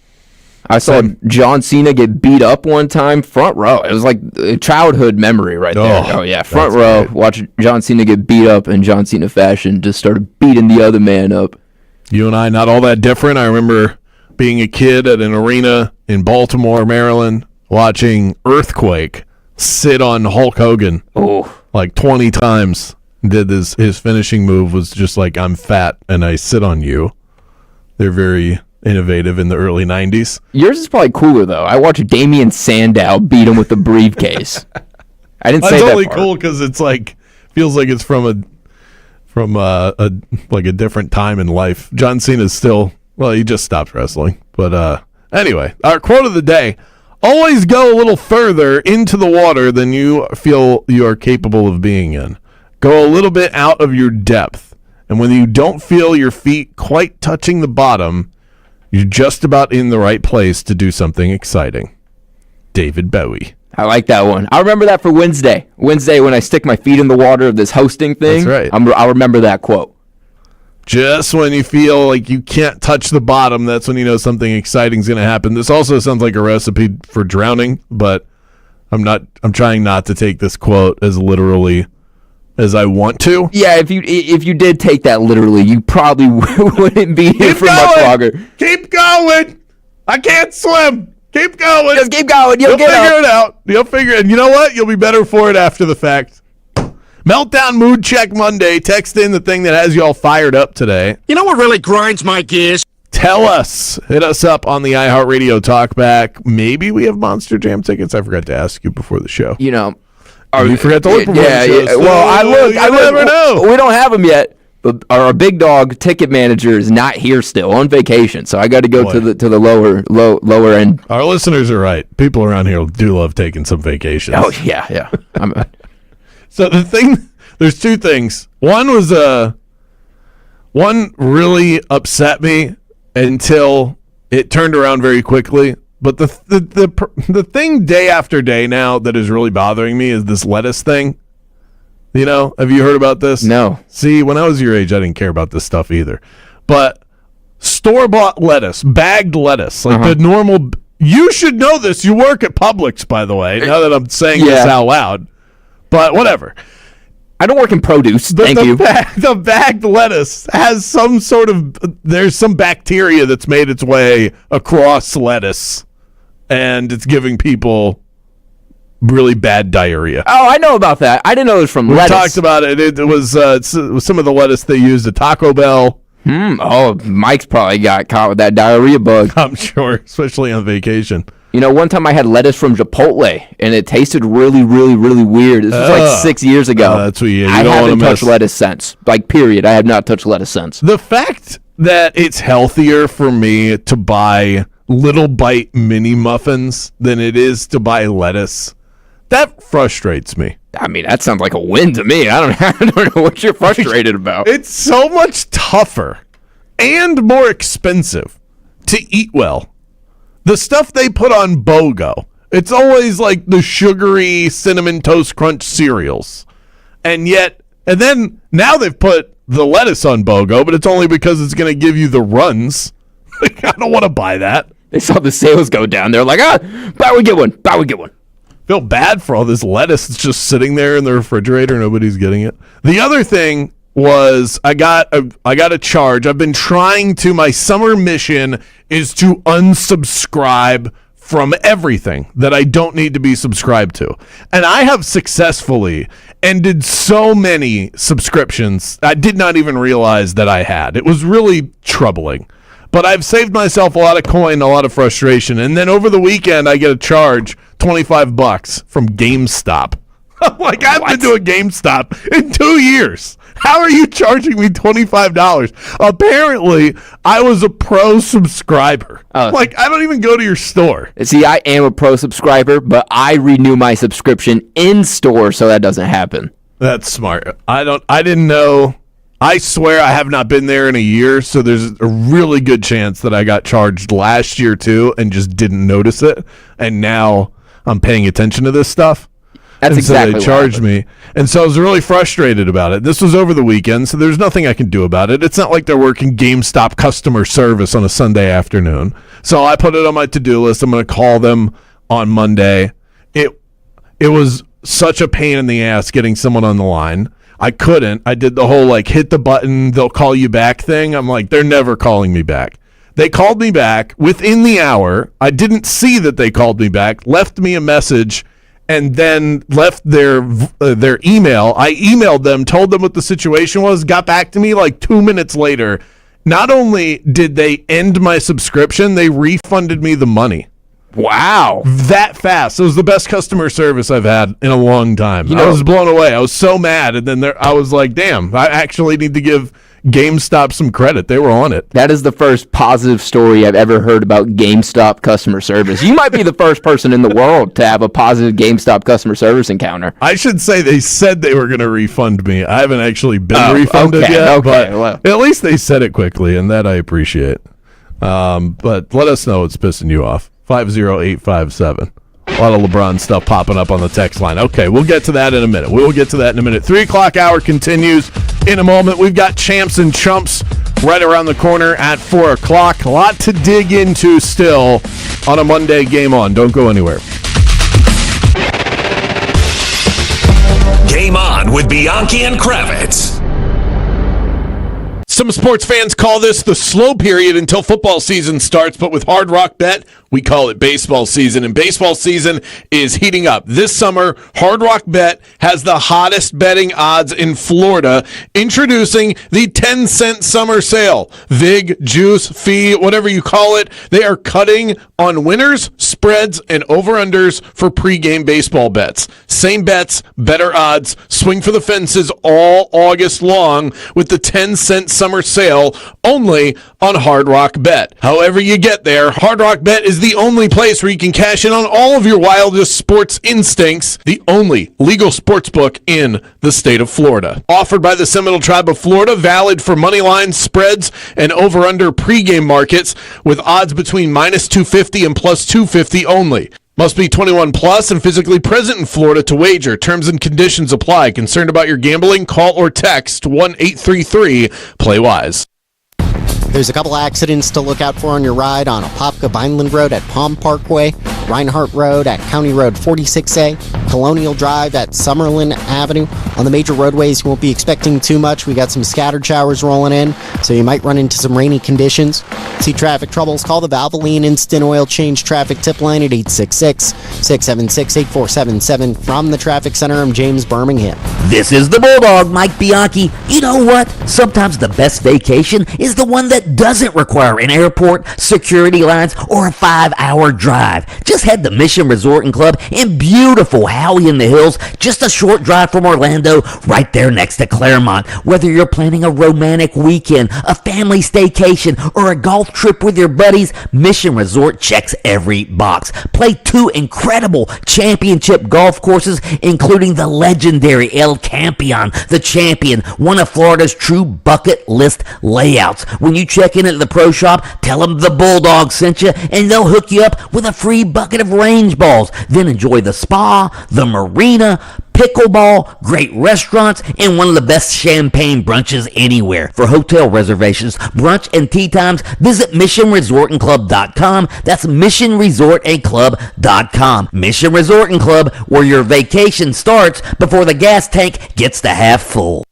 I saw John Cena get beat up one time, front row. It was like a childhood memory right there. Oh yeah, front row, great. Watch John Cena get beat up in John Cena fashion, just started beating the other man up. You and I, not all that different. I remember being a kid at an arena in Baltimore, Maryland, watching Earthquake sit on Hulk Hogan like 20 times. Did his finishing move was just like, I'm fat and I sit on you. They're very innovative in the early 90s. Yours is probably cooler, though. I watched Damian Sandow beat him with the briefcase. I didn't say that. That's only cool because it's like, feels like it's from a different time in life. John Cena's still, well, he just stopped wrestling. But anyway, our quote of the day: always go a little further into the water than you feel you are capable of being in. Go a little bit out of your depth. And when you don't feel your feet quite touching the bottom, you're just about in the right place to do something exciting. David Bowie. I like that one. I remember that for Wednesday. Wednesday when I stick my feet in the water of this hosting thing. That's right. I'll remember that quote. Just when you feel like you can't touch the bottom, that's when you know something exciting is going to happen. This also sounds like a recipe for drowning, but I'm trying not to take this quote as literally as I want to. Yeah, if you did take that literally, you probably wouldn't be here for much longer. Keep going. I can't swim. Keep going. Just keep going. You'll figure it out. You'll figure it. And you know what? You'll be better for it after the fact. Meltdown Mood Check Monday. Text in the thing that has you all fired up today. You know what really grinds my gears? Tell us. Hit us up on the iHeartRadio Talkback. Maybe we have Monster Jam tickets. I forgot to ask you before the show. You know. You forgot to look before the show. Yeah. Well, I looked. You never know. We don't have them yet. But our big dog ticket manager is not here still, on vacation. So I got to go to the lower end. Our listeners are right. People around here do love taking some vacations. Oh, yeah. So there's two things. One was one really upset me until it turned around very quickly. But the thing day after day now that is really bothering me is this lettuce thing. You know, have you heard about this? No. See, when I was your age, I didn't care about this stuff either. But store-bought lettuce, bagged lettuce, like the normal. You should know this. You work at Publix, by the way. Now that I'm saying this out loud, but whatever. I don't work in produce. Thank you. The bagged lettuce has some sort of. There's some bacteria that's made its way across lettuce, and it's giving people really bad diarrhea. Oh, I know about that. I didn't know it was from lettuce. We talked about it. It was some of the lettuce they used at Taco Bell. Oh, Mike's probably got caught with that diarrhea bug. I'm sure, especially on vacation. You know, one time I had lettuce from Chipotle, and it tasted really, really, really weird. This was like 6 years ago. That's what you I don't haven't want to touched lettuce since. Like, period. I have not touched lettuce since. The fact that it's healthier for me to buy Little Bite mini muffins than it is to buy lettuce, that frustrates me. I mean, that sounds like a win to me. I don't know what you're frustrated about. It's so much tougher and more expensive to eat well. The stuff they put on BOGO, it's always like the sugary Cinnamon Toast Crunch cereals. And then now they've put the lettuce on BOGO, but it's only because it's going to give you the runs. Like, I don't want to buy that. They saw the sales go down. They're like, buy one, get one. Feel bad for all this lettuce that's just sitting there in the refrigerator. Nobody's getting it. The other thing was I got a charge. I've been trying to. My summer mission is to unsubscribe from everything that I don't need to be subscribed to, and I have successfully ended so many subscriptions I did not even realize that I had. It was really troubling. But I've saved myself a lot of coin, a lot of frustration. And then over the weekend, I get a charge, $25 from GameStop. I'm like, I've been to a GameStop in 2 years. How are you charging me $25? Apparently, I was a pro subscriber. Like, I don't even go to your store. See, I am a pro subscriber, but I renew my subscription in store so that doesn't happen. That's smart. I didn't know. I swear I have not been there in a year, so there's a really good chance that I got charged last year too and just didn't notice it. And now I'm paying attention to this stuff. That's exactly so what they charged happened. me. And so I was really frustrated about it. This was over the weekend, so there's nothing I can do about it. It's not like they're working GameStop customer service on a Sunday afternoon. So I put it on my to-do list. I'm going to call them on Monday. It was such a pain in the ass getting someone on the line. I couldn't. I did the whole, like, hit the button, they'll call you back thing. I'm like, they're never calling me back. They called me back within the hour. I didn't see that they called me back, left me a message, and then left their email. I emailed them, told them what the situation was, got back to me like 2 minutes later. Not only did they end my subscription, they refunded me the money. Wow. That fast. It was the best customer service I've had in a long time. I was blown away. I was so mad. And then I was like, damn, I actually need to give GameStop some credit. They were on it. That is the first positive story I've ever heard about GameStop customer service. You might be the first person in the world to have a positive GameStop customer service encounter. I should say they said they were going to refund me. I haven't actually been refunded yet, but at least they said it quickly, and that I appreciate. But let us know what's pissing you off. 50857. A lot of LeBron stuff popping up on the text line. Okay, we'll get to that in a minute. We will get to that in a minute. 3 o'clock hour continues in a moment. We've got Champs and Chumps right around the corner at 4 o'clock. A lot to dig into still on a Monday Game On. Don't go anywhere. Game On with Bianchi and Kravitz. Some sports fans call this the slow period until football season starts, but with Hard Rock Bet, we call it baseball season, and baseball season is heating up. This summer, Hard Rock Bet has the hottest betting odds in Florida, introducing the 10-cent summer sale. Vig, juice, fee, whatever you call it, they are cutting on winners, spreads, and over-unders for pregame baseball bets. Same bets, better odds, swing for the fences all August long with the 10-cent summer sale only on Hard Rock Bet. However you get there, Hard Rock Bet is the only place where you can cash in on all of your wildest sports instincts, the only legal sports book in the state of Florida. Offered by the Seminole Tribe of Florida, valid for money lines, spreads, and over-under pregame markets with odds between minus 250 and plus 250 only. Must be 21 plus and physically present in Florida to wager. Terms and conditions apply. Concerned about your gambling? Call or text 1-833-PLAY-WISE. There's a couple accidents to look out for on your ride on Apopka Vineland Road at Palm Parkway, Reinhardt Road at County Road 46A, Colonial Drive at Summerlin Avenue. On the major roadways, you won't be expecting too much. We got some scattered showers rolling in, so you might run into some rainy conditions. See traffic troubles? Call the Valvoline Instant Oil Change Traffic Tip Line at 866-676-8477. From the Traffic Center, I'm James Birmingham. This is the Bulldog, Mike Bianchi. You know what? Sometimes the best vacation is the one that doesn't require an airport, security lines, or a 5-hour drive. Just head to Mission Resort and Club in beautiful Howey in the Hills, just a short drive from Orlando, right there next to Claremont. Whether you're planning a romantic weekend, a family staycation, or a golf trip with your buddies, Mission Resort checks every box. Play 2 incredible championship golf courses, including the legendary El Campeon, the Champion, one of Florida's true bucket list layouts. When you check in at the pro shop, tell them the Bulldog sent you, and they'll hook you up with a free bucket of range balls. Then enjoy the spa, the marina, pickleball, great restaurants, and one of the best champagne brunches anywhere. For hotel reservations, brunch, and tea times, visit missionresortandclub.com. That's missionresortandclub.com. Mission Resort and Club, where your vacation starts before the gas tank gets to half full.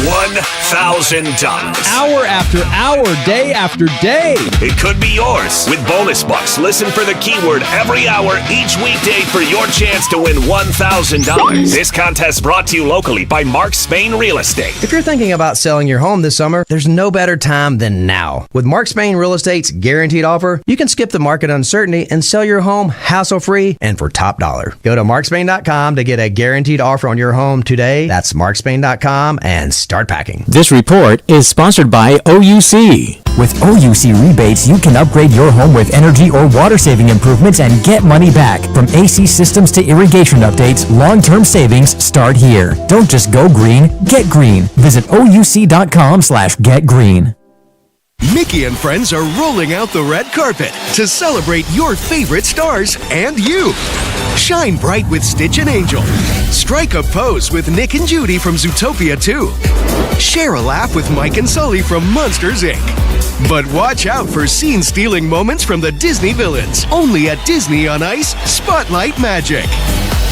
$1,000. Hour after hour, day after day. It could be yours with bonus bucks. Listen for the keyword every hour each weekday for your chance to win $1,000. This contest brought to you locally by Mark Spain Real Estate. If you're thinking about selling your home this summer, there's no better time than now. With Mark Spain Real Estate's guaranteed offer, you can skip the market uncertainty and sell your home hassle-free and for top dollar. Go to markspain.com to get a guaranteed offer on your home today. That's markspain.com and start packing. This report is sponsored by OUC. With OUC rebates, you can upgrade your home with energy or water-saving improvements and get money back. From AC systems to irrigation updates, long-term savings start here. Don't just go green, get green. Visit OUC.com/getgreen. Mickey and friends are rolling out the red carpet to celebrate your favorite stars and you. Shine bright with Stitch and Angel. Strike a pose with Nick and Judy from Zootopia 2. Share a laugh with Mike and Sully from Monsters, Inc. But watch out for scene-stealing moments from the Disney villains. Only at Disney on Ice Spotlight Magic.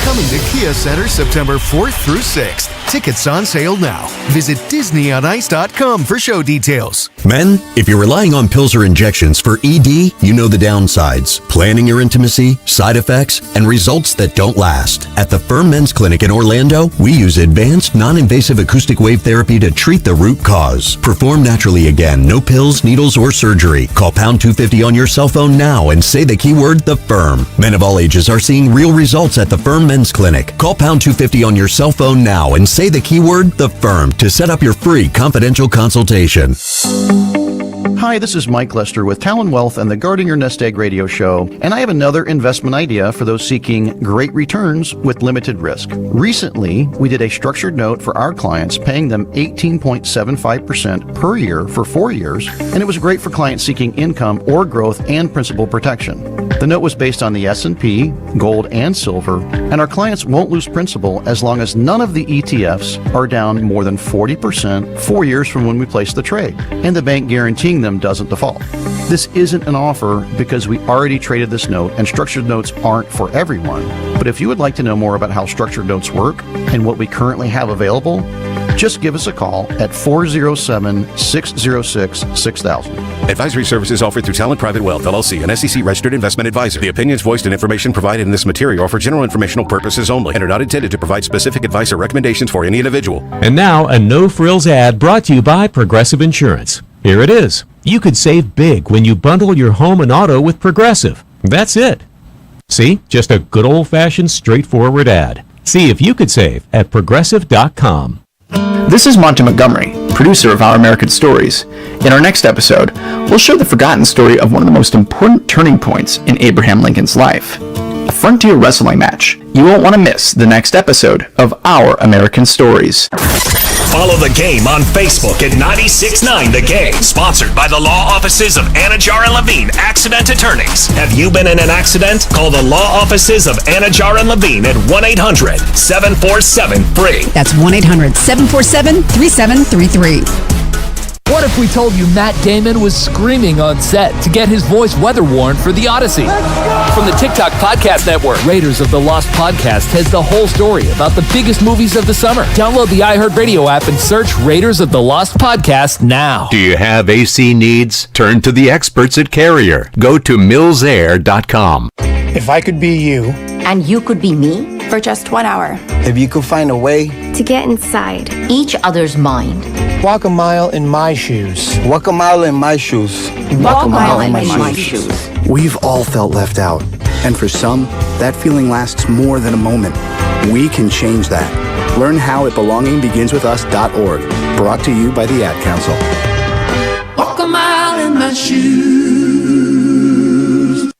Coming to Kia Center September 4th through 6th. Tickets on sale now. Visit DisneyOnIce.com for show details. Men, if you're relying on pills or injections for ED, you know the downsides. Planning your intimacy, side effects, and results that don't last. At the Firm Men's Clinic in Orlando, we use advanced, non-invasive acoustic wave therapy to treat the root cause. Perform naturally again. No pills, needles, or surgery. Call pound 250 on your cell phone now and say the keyword, The Firm. Men of all ages are seeing real results at the Firm Men's Clinic. Call pound 250 on your cell phone now and say the keyword, The Firm, to set up your free confidential consultation. Hi, this is Mike Lester with Talon Wealth and the Guarding Your Nest Egg radio show, and I have another investment idea for those seeking great returns with limited risk. Recently, we did a structured note for our clients, paying them 18.75% per year for 4 years, and it was great for clients seeking income or growth and principal protection. The note was based on the S&P, gold, and silver, and our clients won't lose principal as long as none of the ETFs are down more than 40% 4 years from when we placed the trade, and the bank guaranteeing them doesn't default. This isn't an offer because we already traded this note, and structured notes aren't for everyone. But if you would like to know more about how structured notes work and what we currently have available, Just give us a call at 407-606-6000. Advisory services offered through Talent Private Wealth, LLC, an SEC-registered investment advisor. The opinions voiced and information provided in this material are for general informational purposes only and are not intended to provide specific advice or recommendations for any individual. And now, a no-frills ad brought to you by Progressive Insurance. Here it is. You could save big when you bundle your home and auto with Progressive. That's it. See? Just a good old-fashioned, straightforward ad. See if you could save at Progressive.com. This is Monty Montgomery, producer of Our American Stories. In our next episode, we'll show the forgotten story of one of the most important turning points in Abraham Lincoln's life, a frontier wrestling match. You won't want to miss the next episode of Our American Stories. Follow the game on Facebook at 96.9 The Game. Sponsored by the law offices of Anajar and Levine, accident attorneys. Have you been in an accident? Call the law offices of Anajar and Levine at 1-800-747-FREE. That's 1-800-747-3733. What if we told you Matt Damon was screaming on set to get his voice weather warned for The Odyssey? From the TikTok Podcast Network, Raiders of the Lost Podcast has the whole story about the biggest movies of the summer. Download the iHeart Radio app and search Raiders of the Lost Podcast now. Do you have AC needs? Turn to the experts at Carrier. Go to millsair.com. If I could be you, and you could be me for just 1 hour. If you could find a way to get inside each other's mind. Walk a mile in my shoes. Walk a mile in my shoes. Walk a mile in my shoes. We've all felt left out. And for some, that feeling lasts more than a moment. We can change that. Learn how at belongingbeginswithus.org. Brought to you by the Ad Council. Walk a mile in my shoes.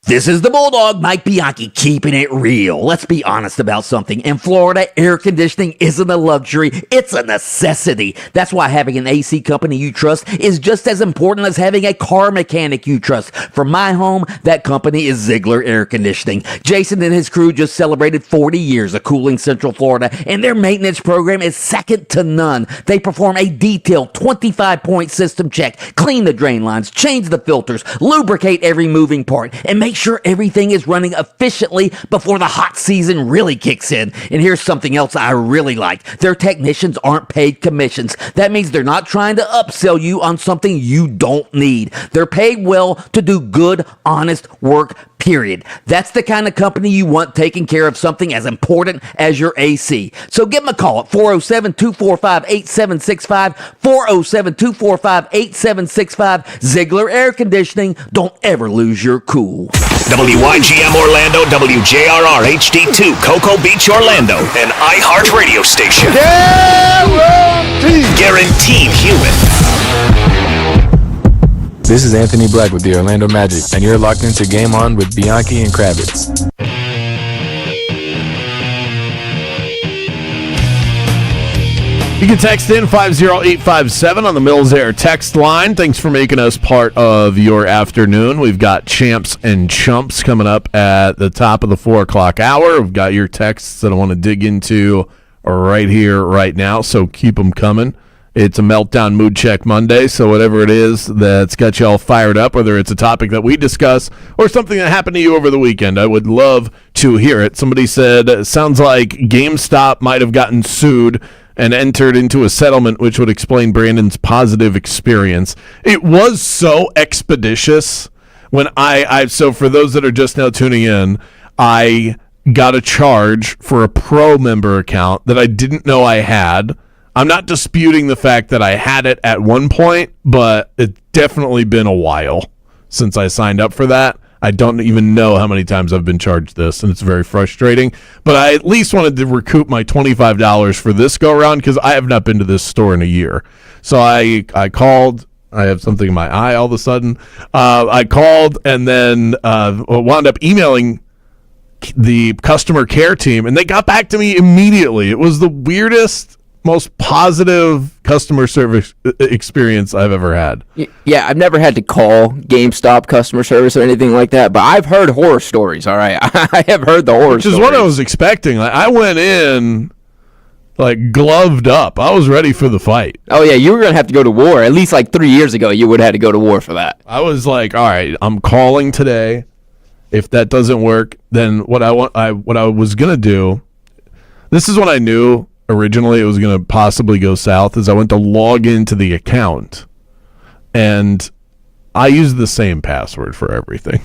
This is the Bulldog, Mike Bianchi, keeping it real. Let's be honest about something. In Florida, air conditioning isn't a luxury, it's a necessity. That's why having an AC company you trust is just as important as having a car mechanic you trust. For my home, that company is Ziegler Air Conditioning. Jason and his crew just celebrated 40 years of cooling Central Florida, and their maintenance program is second to none. They perform a detailed 25-point system check, clean the drain lines, change the filters, lubricate every moving part, and make sure everything is running efficiently before the hot season really kicks in. And here's something else I really like. Their technicians aren't paid commissions. That means they're not trying to upsell you on something you don't need. They're paid well to do good, honest work, period. That's the kind of company you want taking care of something as important as your AC. So give them a call at 407-245-8765, 407-245-8765. Ziegler Air Conditioning. Don't ever lose your cool. WYGM Orlando, WJRR HD2, Cocoa Beach, Orlando, an iHeart radio station. Guaranteed human. This is Anthony Black with the Orlando Magic, and you're locked into Game On with Bianchi and Kravitz. You can text in 50857 on the Mills Air text line. Thanks for making us part of your afternoon. We've got Champs and Chumps coming up at the top of the 4 o'clock hour. We've got your texts that I want to dig into right here, right now, so keep them coming. It's a Meltdown Mood Check Monday, so whatever it is that's got you all fired up, whether it's a topic that we discuss or something that happened to you over the weekend, I would love to hear it. Somebody said, sounds like GameStop might have gotten sued and entered into a settlement, which would explain Brandon's positive experience. It was so expeditious when so for those that are just now tuning in, I got a charge for a pro member account that I didn't know I had. I'm not disputing the fact that I had it at one point, but it's definitely been a while since I signed up for that. I don't even know how many times I've been charged this, and it's very frustrating. But I at least wanted to recoup my $25 for this go-around because I have not been to this store in a year. So I called. I have something in my eye all of a sudden. I called and then wound up emailing the customer care team, and they got back to me immediately. It was the weirdest, most positive customer service experience I've ever had. Yeah, I've never had to call GameStop customer service or anything like that, but I've heard horror stories, all right? I have heard the horror stories. Which is what I was expecting. Like, I went in, like, gloved up. I was ready for the fight. Oh, yeah, you were going to have to go to war. At least, like, 3 years ago, you would have had to go to war for that. I was like, all right, I'm calling today. If that doesn't work, then what I was going to do, this is when I knew originally it was going to possibly go south is I went to log into the account, and I use the same password for everything,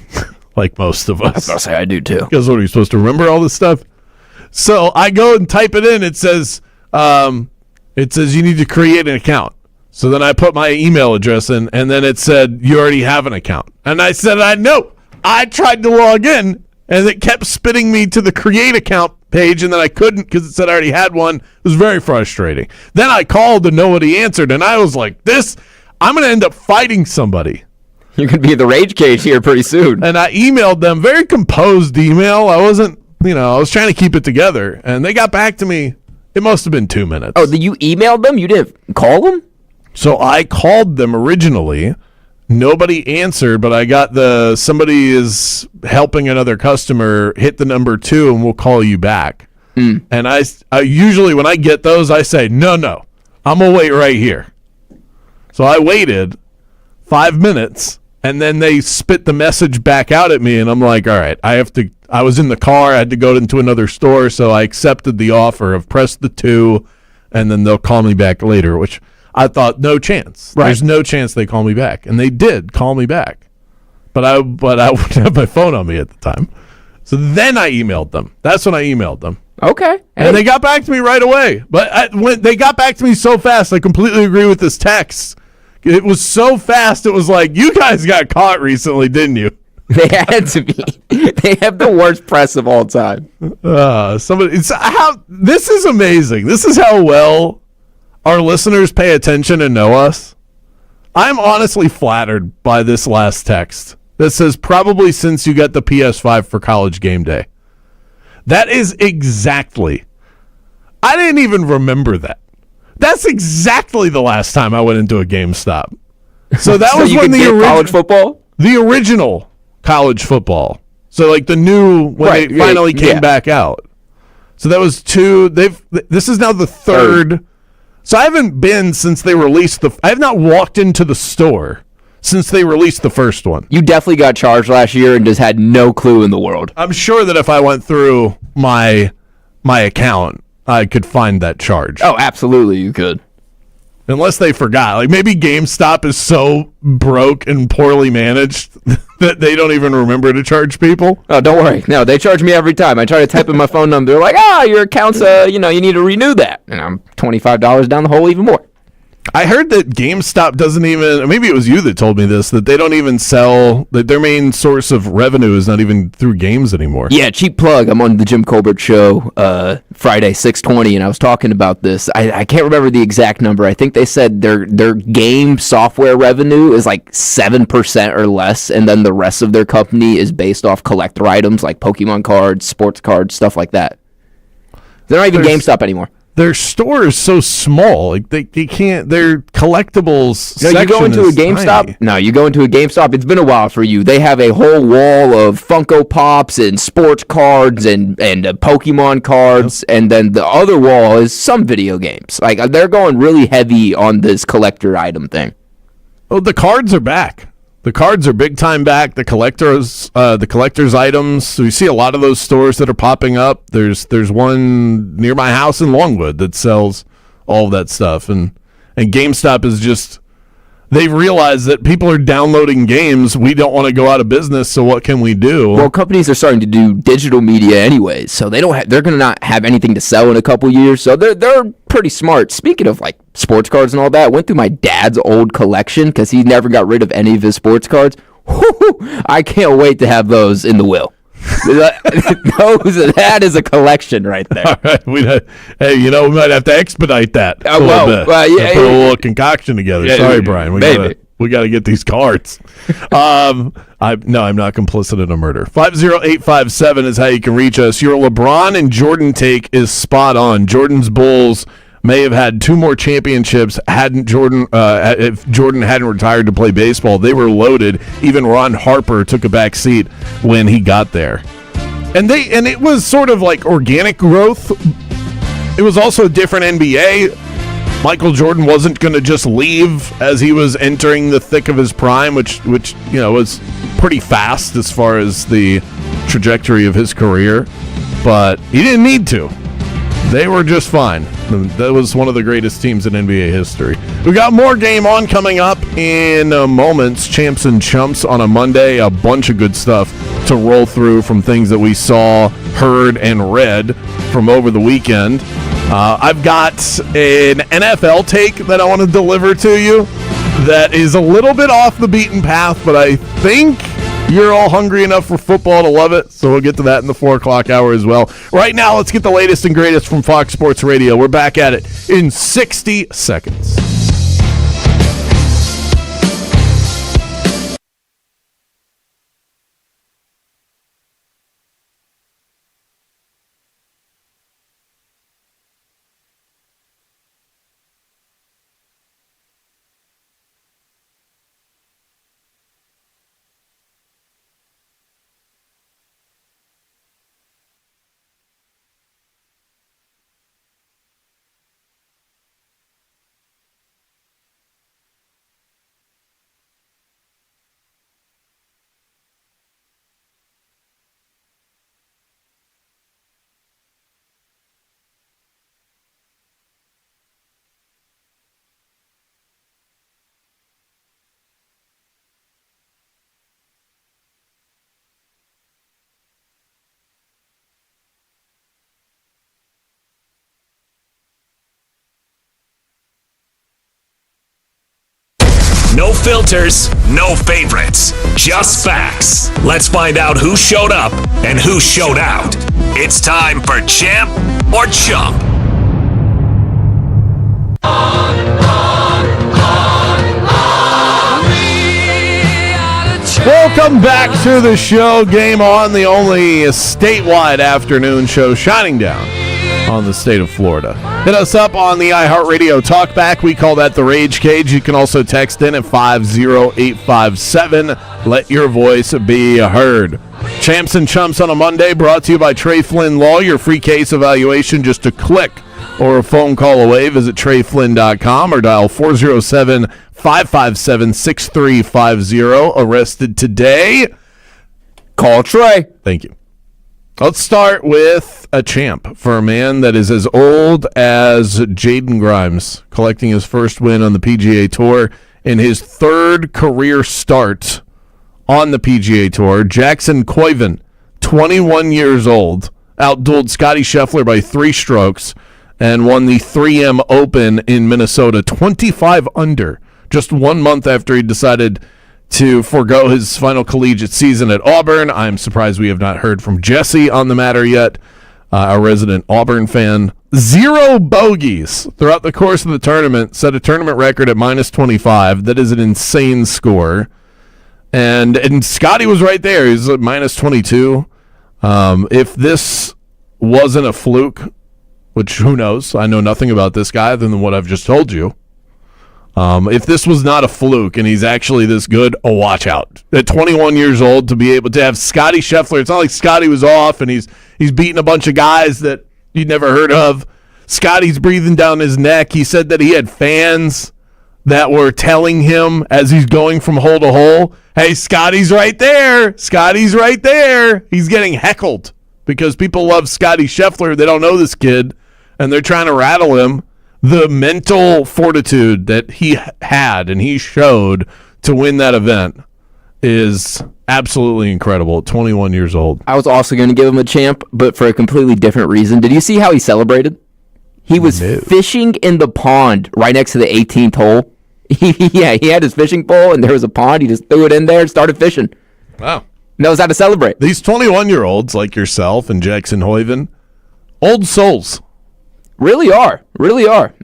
like most of us. I was going to say I do too. Because what are you supposed to remember all this stuff? So I go and type it in. It says you need to create an account. So then I put my email address in, and then it said you already have an account. And I said I tried to log in, and it kept spitting me to the create account page, and then I couldn't because it said I already had one. It was very frustrating. Then I called and nobody answered, and I was like, I'm going to end up fighting somebody. You're going to be in the rage cage here pretty soon. And I emailed them, very composed email. I wasn't, I was trying to keep it together, and they got back to me. It must have been 2 minutes. Oh, you emailed them? You didn't call them? So I called them originally. Nobody answered, but I got somebody is helping another customer, hit the number 2 and we'll call you back. And I usually when I get those, I say, no, I'm going to wait right here. So I waited 5 minutes, and then they spit the message back out at me, and I'm like, all right, I was in the car, I had to go into another store, so I accepted the offer of press the 2, and then they'll call me back later, which I thought, no chance. Right. There's no chance they call me back. And they did call me back. But I wouldn't have my phone on me at the time. So then I emailed them. That's when I emailed them. Okay. And they got back to me right away. But when they got back to me so fast, I completely agree with this text. It was so fast, it was like, you guys got caught recently, didn't you? They had to be. They have the worst press of all time. This is amazing. This is how well our listeners pay attention and know us. I'm honestly flattered by this last text that says, probably since you got the PS5 for college game day. That is exactly. I didn't even remember that. That's exactly the last time I went into a GameStop. So that was when college football? The original college football. So like the new, when they finally came back out. So that was 2. This is now the 3rd. So I haven't been since they released I have not walked into the store since they released the first one. You definitely got charged last year and just had no clue in the world. I'm sure that if I went through my account, I could find that charge. Oh, absolutely you could. Unless they forgot. Like maybe GameStop is so broke and poorly managed that they don't even remember to charge people. Oh, don't worry. No, they charge me every time. I try to type in my phone number. They're like, your account's, you need to renew that. And I'm $25 down the hole even more. I heard that GameStop doesn't even, maybe it was you that told me this, that they don't even sell, that their main source of revenue is not even through games anymore. Yeah, cheap plug. I'm on the Jim Colbert show Friday, 6:20, and I was talking about this. I can't remember the exact number. I think they said their game software revenue is like 7% or less, and then the rest of their company is based off collector items like Pokemon cards, sports cards, stuff like that. They're not even GameStop anymore. Their store is so small, like they can't. Their collectibles. No, you go into a GameStop. Tiny. No, you go into a GameStop. It's been a while for you. They have a whole wall of Funko Pops and sports cards and Pokemon cards, and then the other wall is some video games. Like they're going really heavy on this collector item thing. Oh, the cards are back. The cards are big time back. The collector's items. So you see a lot of those stores that are popping up. There's one near my house in Longwood that sells all of that stuff. And GameStop is just, they've realized that people are downloading games. We don't want to go out of business. So what can we do? Well, companies are starting to do digital media anyways. So they're going to not have anything to sell in a couple years. So they're pretty smart. Speaking of like sports cards and all that, I went through my dad's old collection because he never got rid of any of his sports cards. I can't wait to have those in the will. That is a collection right there. All right, we might have to expedite that a little bit. Put a little concoction together. Yeah, sorry, Brian. We got to get these cards. I'm not complicit in a murder. 50857 is how you can reach us. Your LeBron and Jordan take is spot on. Jordan's Bulls may have had 2 more championships if Jordan hadn't retired to play baseball. They were loaded. Even Ron Harper took a back seat when he got there. And it was sort of like organic growth. It was also a different NBA. Michael Jordan wasn't going to just leave as he was entering the thick of his prime, which was pretty fast as far as the trajectory of his career. But he didn't need to. They were just fine. That was one of the greatest teams in NBA history. We got more Game On coming up in moments. Champs and Chumps on a Monday. A bunch of good stuff to roll through from things that we saw, heard, and read from over the weekend. I've got an NFL take that I want to deliver to you that is a little bit off the beaten path, but I think you're all hungry enough for football to love it, so we'll get to that in the 4 o'clock hour as well. Right now, let's get the latest and greatest from Fox Sports Radio. We're back at it in 60 seconds. No filters, no favorites, just facts. Let's find out who showed up and who showed out. It's time for Champ or Chump. Welcome back to the show. Game On, the only statewide afternoon show shining down on the state of Florida. Hit us up on the iHeart Radio Talkback. We call that the Rage Cage. You can also text in at 50857. Let your voice be heard. Champs and Chumps on a Monday, brought to you by Trey Flynn Law. Your free case evaluation, just a click or a phone call away. Visit TreyFlynn.com or dial 407-557-6350. Arrested today. Call Trey. Thank you. Let's start with a champ for a man that is as old as Jaden Grimes, collecting his first win on the PGA Tour in his third career start on the PGA Tour. Jackson Koivin, 21 years old, outdueled Scottie Scheffler by 3 strokes and won the 3M Open in Minnesota 25 under, just 1 month after he decided to forego his final collegiate season at Auburn. I'm surprised we have not heard from Jesse on the matter yet, a resident Auburn fan. 0 bogeys throughout the course of the tournament, set a tournament record at minus 25. That is an insane score. And Scotty was right there. He was at minus 22. If this wasn't a fluke, which who knows, I know nothing about this guy other than what I've just told you. If this was not a fluke and he's actually this good, watch out. At 21 years old, to be able to have Scottie Scheffler, it's not like Scotty was off and he's beating a bunch of guys that you'd never heard of. Scotty's breathing down his neck. He said that he had fans that were telling him as he's going from hole to hole, hey, Scotty's right there. Scotty's right there. He's getting heckled because people love Scottie Scheffler. They don't know this kid, and they're trying to rattle him. The mental fortitude that he had and he showed to win that event is absolutely incredible at 21 years old. I was also going to give him a champ, but for a completely different reason. Did you see how he celebrated? He was fishing in the pond right next to the 18th hole. He had his fishing pole, and there was a pond. He just threw it in there and started fishing. Wow. Knows how to celebrate. These 21-year-olds like yourself and Jackson Hoyven, old souls. Really are.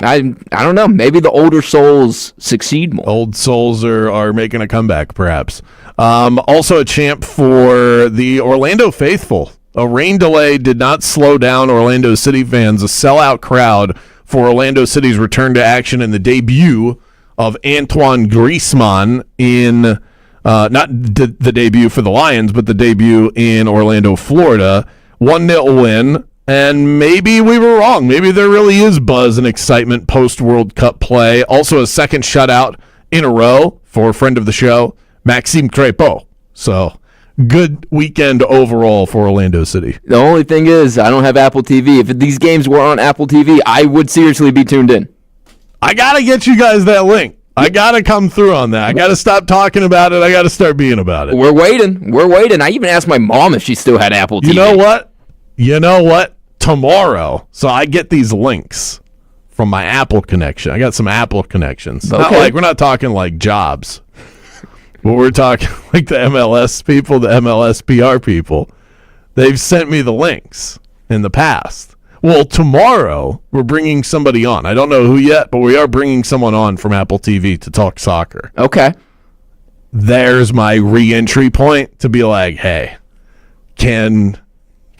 I don't know. Maybe the older souls succeed more. Old souls are making a comeback, perhaps. Also a champ for the Orlando faithful. A rain delay did not slow down Orlando City fans. A sellout crowd for Orlando City's return to action in the debut of Antoine Griezmann in, not the debut for the Lions, but the debut in Orlando, Florida. 1-0 win. And maybe we were wrong. Maybe there really is buzz and excitement post-World Cup play. Also a second shutout in a row for a friend of the show, Maxime Crépeau. So good weekend overall for Orlando City. The only thing is, I don't have Apple TV. If these games were on Apple TV, I would seriously be tuned in. I got to get you guys that link. I got to come through on that. I got to stop talking about it. I got to start being about it. We're waiting. I even asked my mom if she still had Apple TV. You know what? Tomorrow, so I get these links from my Apple connection. I got some Apple connections. Okay. We're not talking like jobs. But we're talking like the MLS people, the MLS PR people. They've sent me the links in the past. Well, tomorrow, we're bringing somebody on. I don't know who yet, but we are bringing someone on from Apple TV to talk soccer. Okay. There's my re-entry point to be like, hey, can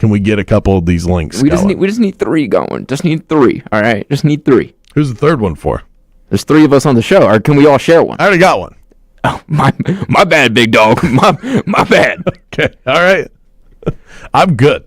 we get a couple of these links going? We just need 3 going. Just need 3, all right? Just need 3. Who's the third one for? There's 3 of us on the show, or can we all share one? I already got one. Oh, my bad, big dog. My bad. Okay, all right. I'm good.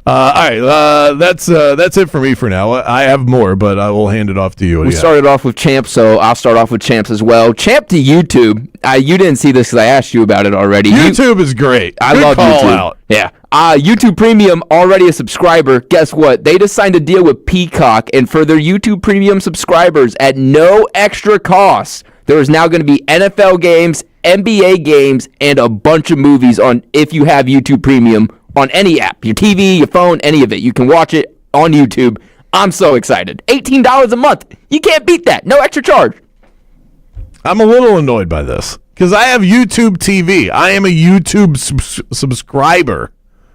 All right, that's it for me for now. I have more, but I will hand it off to you. We started off with Champ, so I'll start off with Champs as well. Champ to YouTube. You didn't see this because I asked you about it already. YouTube is great. I love YouTube. Yeah. YouTube Premium, already a subscriber. Guess what? They just signed a deal with Peacock, and for their YouTube Premium subscribers, at no extra cost, there is now going to be NFL games, NBA games, and a bunch of movies on if you have YouTube Premium on any app, your TV, your phone, any of it. You can watch it on YouTube. I'm so excited. $18 a month. You can't beat that. No extra charge. I'm a little annoyed by this because I have YouTube TV. I am a YouTube subscriber.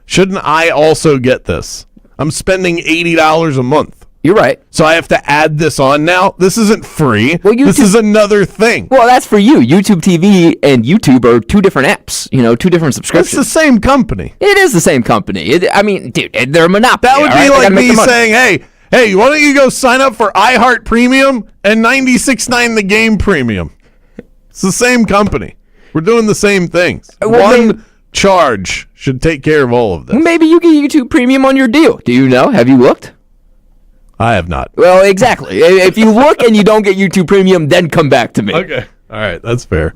Shouldn't I also get this? I'm spending $80 a month. You're right. So I have to add this on now? This isn't free. Well, this is another thing. Well, that's for you. YouTube TV and YouTube are 2 different apps, 2 different subscriptions. It's the same company. It is the same company. Dude, they're a monopoly. That would be like me saying, hey, why don't you go sign up for iHeart Premium and $96.9 the Game Premium? It's the same company. We're doing the same things. One charge should take care of all of this. Maybe you get YouTube Premium on your deal. Do you know? Have you looked? I have not. Well, exactly. If you look and you don't get YouTube Premium, then come back to me. Okay. All right. That's fair.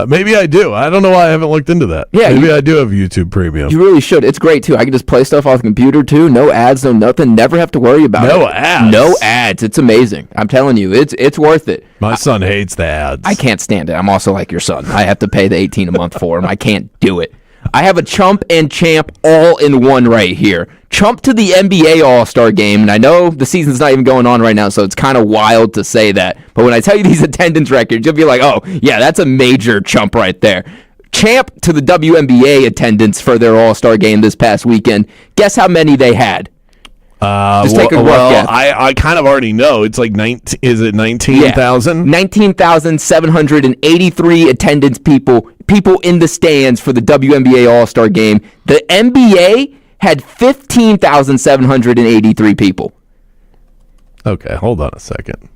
Maybe I do. I don't know why I haven't looked into that. Yeah, maybe I do have YouTube Premium. You really should. It's great, too. I can just play stuff off the computer, too. No ads, no nothing. Never have to worry about it. No ads? No ads. It's amazing. I'm telling you, it's worth it. My son hates the ads. I can't stand it. I'm also like your son. I have to pay the $18 a month for him. I can't do it. I have a Chump and Champ all in one right here. Chump to the NBA All-Star Game, and I know the season's not even going on right now, so it's kind of wild to say that. But when I tell you these attendance records, you'll be like, oh, yeah, that's a major chump right there. Champ to the WNBA attendance for their All-Star Game this past weekend. Guess how many they had? Just take a rough guess. I kind of already know. It's like 19. Is it 19,000? Yeah. 19,783 attendance people in the stands for the WNBA All-Star Game. The NBA had 15,783 people. Okay, hold on a second.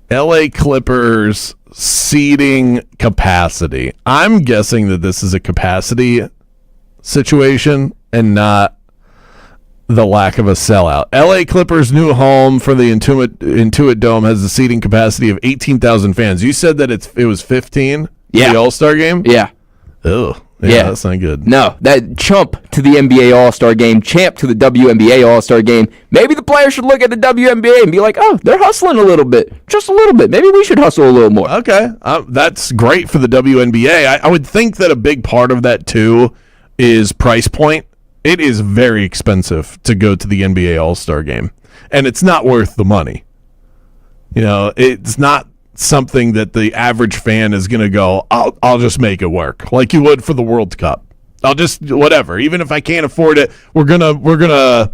LA Clippers seating capacity. I'm guessing that this is a capacity situation and not the lack of a sellout. LA Clippers' new home for the Intuit Dome has a seating capacity of 18,000 fans. You said that it was 15? Yeah. The All-Star Game? Yeah. Oh, yeah, that's not good. No, that chump to the NBA All-Star Game, champ to the WNBA All-Star Game. Maybe the players should look at the WNBA and be like, oh, they're hustling a little bit. Just a little bit. Maybe we should hustle a little more. Okay. That's great for the WNBA. I would think that a big part of that, too, is price point. It is very expensive to go to the NBA All-Star Game, and it's not worth the money. It's not something that the average fan is going to go, I'll just make it work, like you would for the World Cup. I'll just, whatever. Even if I can't afford it, we're gonna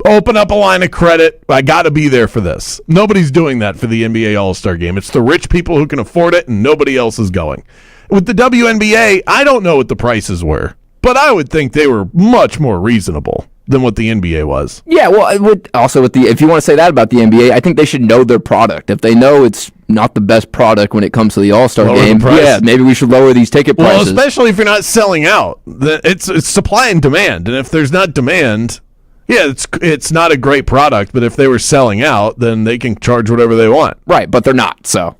open up a line of credit. I got to be there for this. Nobody's doing that for the NBA All-Star Game. It's the rich people who can afford it, and nobody else is going. With the WNBA, I don't know what the prices were, but I would think they were much more reasonable than what the NBA was. Yeah, well, if you want to say that about the NBA, I think they should know their product. If they know it's not the best product when it comes to the All-Star Game, yeah, maybe we should lower these ticket prices. Well, especially if you're not selling out. It's supply and demand, and if there's not demand, yeah, it's not a great product, but if they were selling out, then they can charge whatever they want. Right, but they're not, so.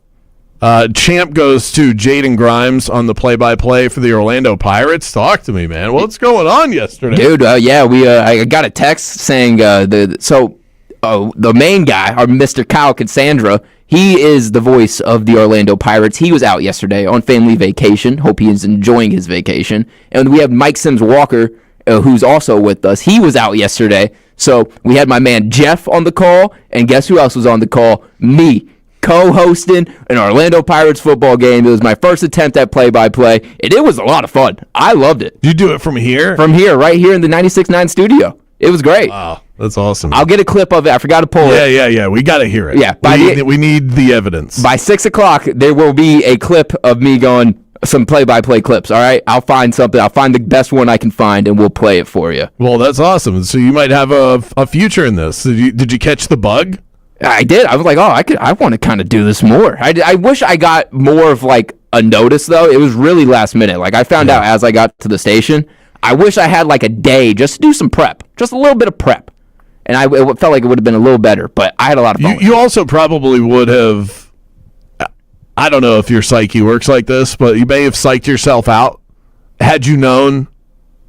Champ goes to Jaden Grimes on the play-by-play for the Orlando Pirates. Talk to me, man. What's going on yesterday? Dude, I got a text saying the main guy, our Mr. Kyle Cassandra, he is the voice of the Orlando Pirates. He was out yesterday on family vacation. Hope he is enjoying his vacation. And we have Mike Sims-Walker, who's also with us. He was out yesterday. So we had my man Jeff on the call, and guess who else was on the call? Me, co-hosting an Orlando Pirates football game. It was my first attempt at play-by-play, and it was a lot of fun. I loved it. Did you do it from here? From here, right here in the 96.9 studio. It was great. Wow, that's awesome. I'll get a clip of it. I forgot to pull it. Yeah. We got to hear it. Yeah. We need the evidence. By 6 o'clock, there will be a clip of me going, some play-by-play clips, all right? I'll find something. I'll find the best one I can find, and we'll play it for you. Well, that's awesome. So you might have a future in this. Did you catch the bug? I did. I was like, I want to kind of do this more. I wish I got more of like a notice, though. It was really last minute. Like I found out as I got to the station. I wish I had like a day just to do some prep, just a little bit of prep. And it felt like it would have been a little better, but I had a lot of fun. You also probably would have, I don't know if your psyche works like this, but you may have psyched yourself out. Had you known,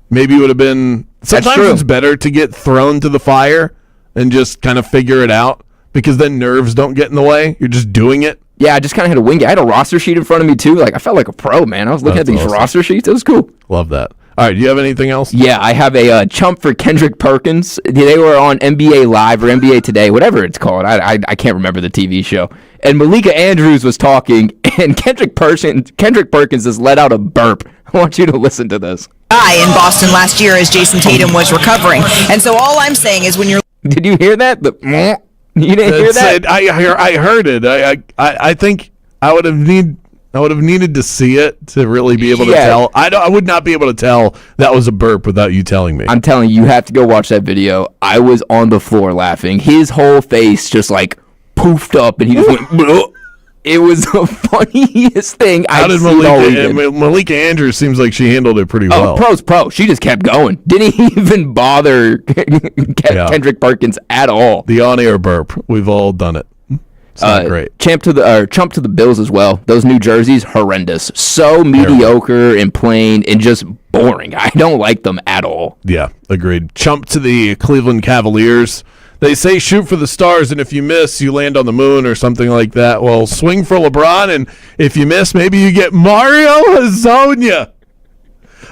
maybe it would have been, sometimes it's better to get thrown to the fire and just kind of figure it out, because then nerves don't get in the way. You're just doing it. Yeah, I just kind of had to wing it. I had a roster sheet in front of me, too. Like, I felt like a pro, man. I was looking at these roster sheets. It was cool. Love that. All right, do you have anything else? Yeah, I have a chump for Kendrick Perkins. They were on NBA Live or NBA Today, whatever it's called. I can't remember the TV show. And Malika Andrews was talking, and Kendrick Perkins just let out a burp. I want you to listen to this. In Boston last year as Jason Tatum was recovering. And so all I'm saying is when you're... Did you hear that? You didn't hear that? I heard it. I think I would have needed to see it to really be able to tell. I would not be able to tell that was a burp without you telling me. I'm telling you, you have to go watch that video. I was on the floor laughing. His whole face just like poofed up, and he just went. Bleh. It was the funniest thing I've seen all weekend. Malika Andrews seems like she handled it pretty well. Pro's pro. She just kept going. Didn't even bother Kendrick Perkins at all. The on-air burp. We've all done it. It's not great. Chump to the Bills as well. Those New Jerseys, horrendous. So mediocre and plain and just boring. I don't like them at all. Yeah, agreed. Chump to the Cleveland Cavaliers. They say shoot for the stars, and if you miss, you land on the moon or something like that. Well, swing for LeBron, and if you miss, maybe you get Mario Hezonja.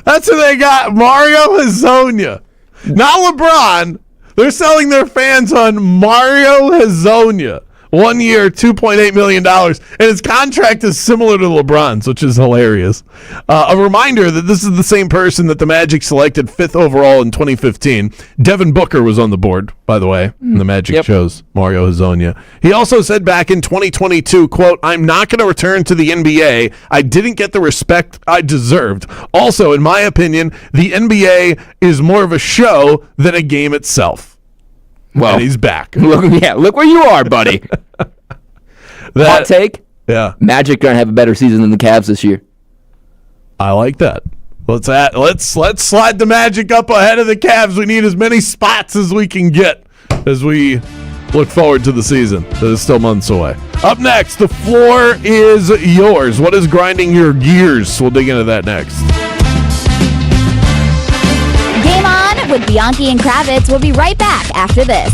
That's who they got, Mario Hezonja. Not LeBron. They're selling their fans on Mario Hezonja. 1 year, $2.8 million. And his contract is similar to LeBron's, which is hilarious. A reminder that this is the same person that the Magic selected 5th overall in 2015. Devin Booker was on the board, by the way, and the Magic chose Mario Hezonja. He also said back in 2022, quote, "I'm not going to return to the NBA. I didn't get the respect I deserved. Also, in my opinion, the NBA is more of a show than a game itself." Well, and he's back. Look where you are, buddy. Hot take? Yeah. Magic gonna have a better season than the Cavs this year. I like that. Let's slide the Magic up ahead of the Cavs. We need as many spots as we can get as we look forward to the season that is still months away. Up next, the floor is yours. What is grinding your gears? We'll dig into that next. Game on with Bianchi and Kravitz. We'll be right back after this.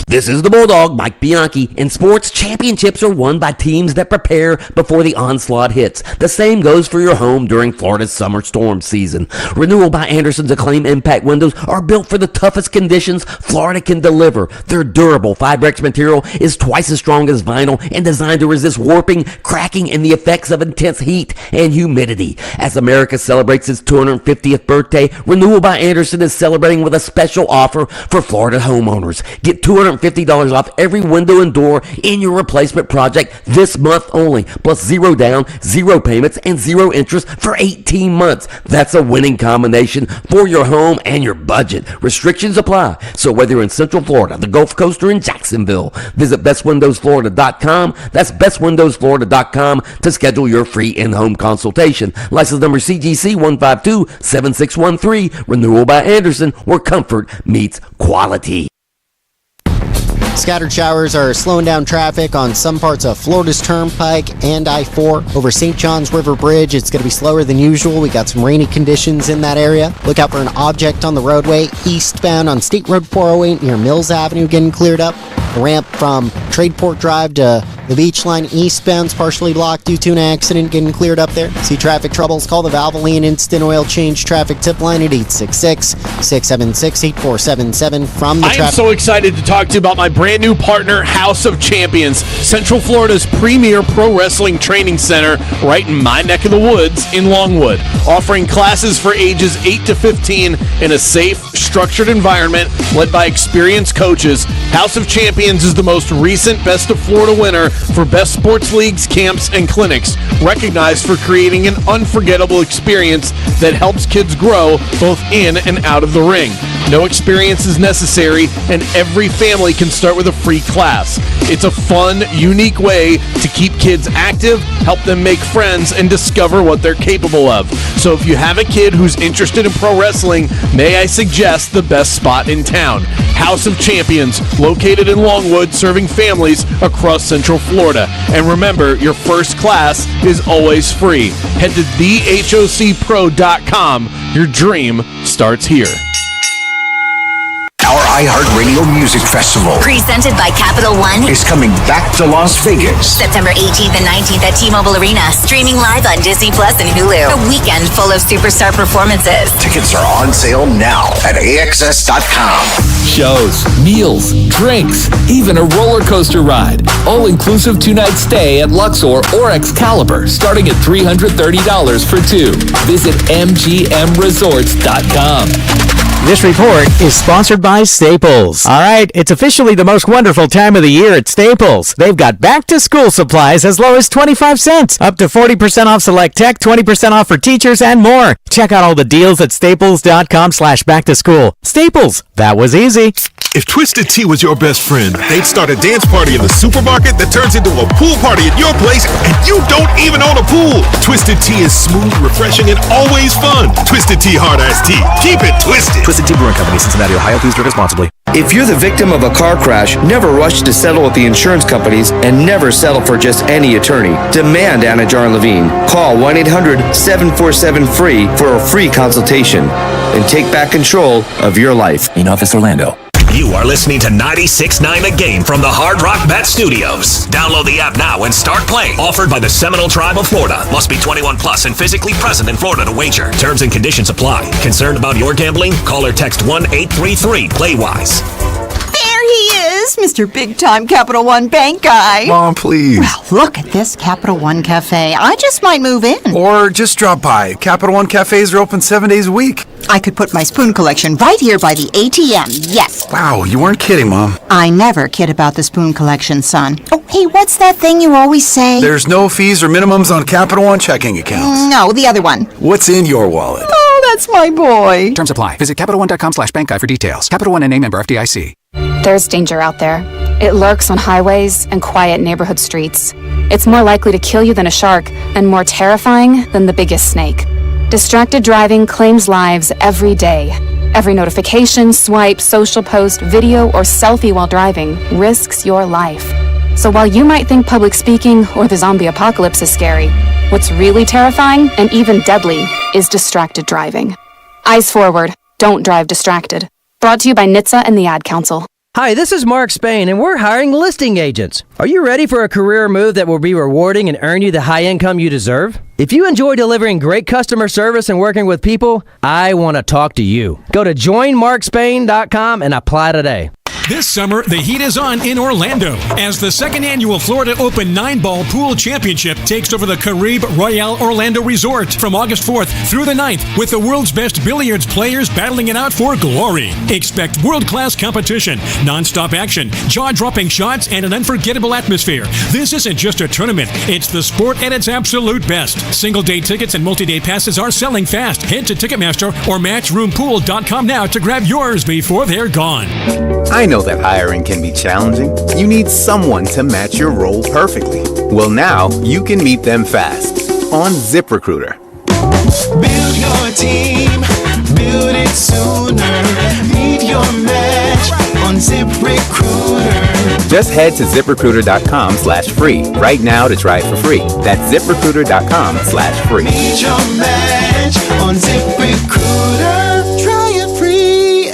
This is the Bulldog, Mike Bianchi, and sports championships are won by teams that prepare before the onslaught hits. The same goes for your home during Florida's summer storm season. Renewal by Anderson's Acclaim Impact Windows are built for the toughest conditions Florida can deliver. Their durable Fibrex material is twice as strong as vinyl and designed to resist warping, cracking, and the effects of intense heat and humidity. As America celebrates its 250th birthday, Renewal by Anderson is celebrating with a special offer for Florida homeowners. Get $250 off every window and door in your replacement project this month only, plus 0 down, 0 payments, and 0 interest for 18 months. That's a winning combination for your home and your budget. Restrictions apply. So whether you're in Central Florida, the Gulf Coast, or in Jacksonville, visit bestwindowsflorida.com. That's bestwindowsflorida.com to schedule your free in-home consultation. License number CGC 1527613. Renewal by Anderson, where comfort meets quality. Scattered showers are slowing down traffic on some parts of Florida's Turnpike and I-4. Over St. John's River Bridge, it's going to be slower than usual. We got some rainy conditions in that area. Look out for an object on the roadway eastbound on State Road 408 near Mills Avenue getting cleared up. The ramp from Tradeport Drive to the Beach Line eastbound is partially blocked due to an accident getting cleared up there. See traffic troubles? Call the Valvoline Instant Oil Change traffic tip line at 866-676-8477 from the traffic. I am so excited to talk to you about my brand new partner, House of Champions, Central Florida's premier pro wrestling training center right in my neck of the woods in Longwood. Offering classes for ages 8 to 15 in a safe, structured environment led by experienced coaches. House of Champions is the most recent Best of Florida winner for Best Sports Leagues, Camps, and Clinics, recognized for creating an unforgettable experience that helps kids grow both in and out of the ring. No experience is necessary, and every family can start with a free class. It's a fun, unique way to keep kids active, help them make friends, and discover what they're capable of. So if you have a kid who's interested in pro wrestling, may I suggest the best spot in town, House of Champions, located in Longwood, serving families across Central Florida. And remember, your first class is always free. Head to thehocpro.com. Your dream starts here. Our iHeart Radio Music Festival, presented by Capital One, is coming back to Las Vegas. September 18th and 19th at T-Mobile Arena, streaming live on Disney Plus and Hulu. A weekend full of superstar performances. Tickets are on sale now at AXS.com. Shows, meals, drinks, even a roller coaster ride. All-inclusive 2-night stay at Luxor or Excalibur, starting at $330 for two. Visit MGMResorts.com. This report is sponsored by Staples. All right, it's officially the most wonderful time of the year at Staples. They've got back-to-school supplies as low as 25 cents, up to 40% off select tech, 20% off for teachers, and more. Check out all the deals at staples.com/back-to-school. Staples, that was easy. If Twisted Tea was your best friend, they'd start a dance party in the supermarket that turns into a pool party at your place, and you don't even own a pool. Twisted Tea is smooth, refreshing, and always fun. Twisted Tea Hard Iced Tea. Keep it twisted. Twisted Tea Brewing Company, Cincinnati, Ohio. Please drink responsibly. If you're the victim of a car crash, never rush to settle with the insurance companies and never settle for just any attorney. Demand Anna Jar Levine. Call 1-800-747-FREE for a free consultation and take back control of your life. In Office, Orlando. You are listening to 96.9 The Game from the Hard Rock Bet Studios. Download the app now and start playing. Offered by the Seminole Tribe of Florida. Must be 21 plus and physically present in Florida to wager. Terms and conditions apply. Concerned about your gambling? Call or text 1-833-PLAY-WISE. There he is, Mr. Big Time Capital One Bank guy. Mom, please. Well, look at this Capital One Cafe. I just might move in. Or just drop by. Capital One cafes are open 7 days a week. I could put my spoon collection right here by the ATM, yes. Wow, you weren't kidding, Mom. I never kid about the spoon collection, son. Oh, hey, what's that thing you always say? There's no fees or minimums on Capital One checking accounts. No, the other one. What's in your wallet? Oh, that's my boy. Terms apply. Visit CapitalOne.com/bankguy for details. Capital One and a member FDIC. There's danger out there. It lurks on highways and quiet neighborhood streets. It's more likely to kill you than a shark, and more terrifying than the biggest snake. Distracted driving claims lives every day. Every notification, swipe, social post, video, or selfie while driving risks your life. So while you might think public speaking or the zombie apocalypse is scary, what's really terrifying and even deadly is distracted driving. Eyes forward. Don't drive distracted. Brought to you by NHTSA and the Ad Council. Hi, this is Mark Spain, and we're hiring listing agents. Are you ready for a career move that will be rewarding and earn you the high income you deserve? If you enjoy delivering great customer service and working with people, I want to talk to you. Go to joinmarkspain.com and apply today. This summer, the heat is on in Orlando as the second annual Florida Open 9-Ball Pool Championship takes over the Caribe Royale Orlando Resort from August 4th through the 9th with the world's best billiards players battling it out for glory. Expect world-class competition, non-stop action, jaw-dropping shots, and an unforgettable atmosphere. This isn't just a tournament, it's the sport at its absolute best. Single-day tickets and multi-day passes are selling fast. Head to Ticketmaster or MatchRoomPool.com now to grab yours before they're gone. I know that hiring can be challenging. You need someone to match your role perfectly. Well, now you can meet them fast on ZipRecruiter. Build your team, build it sooner. Meet your match on ZipRecruiter. Just head to ZipRecruiter.com/free right now to try it for free. That's ZipRecruiter.com/free. Need your match on ZipRecruiter. Try it free.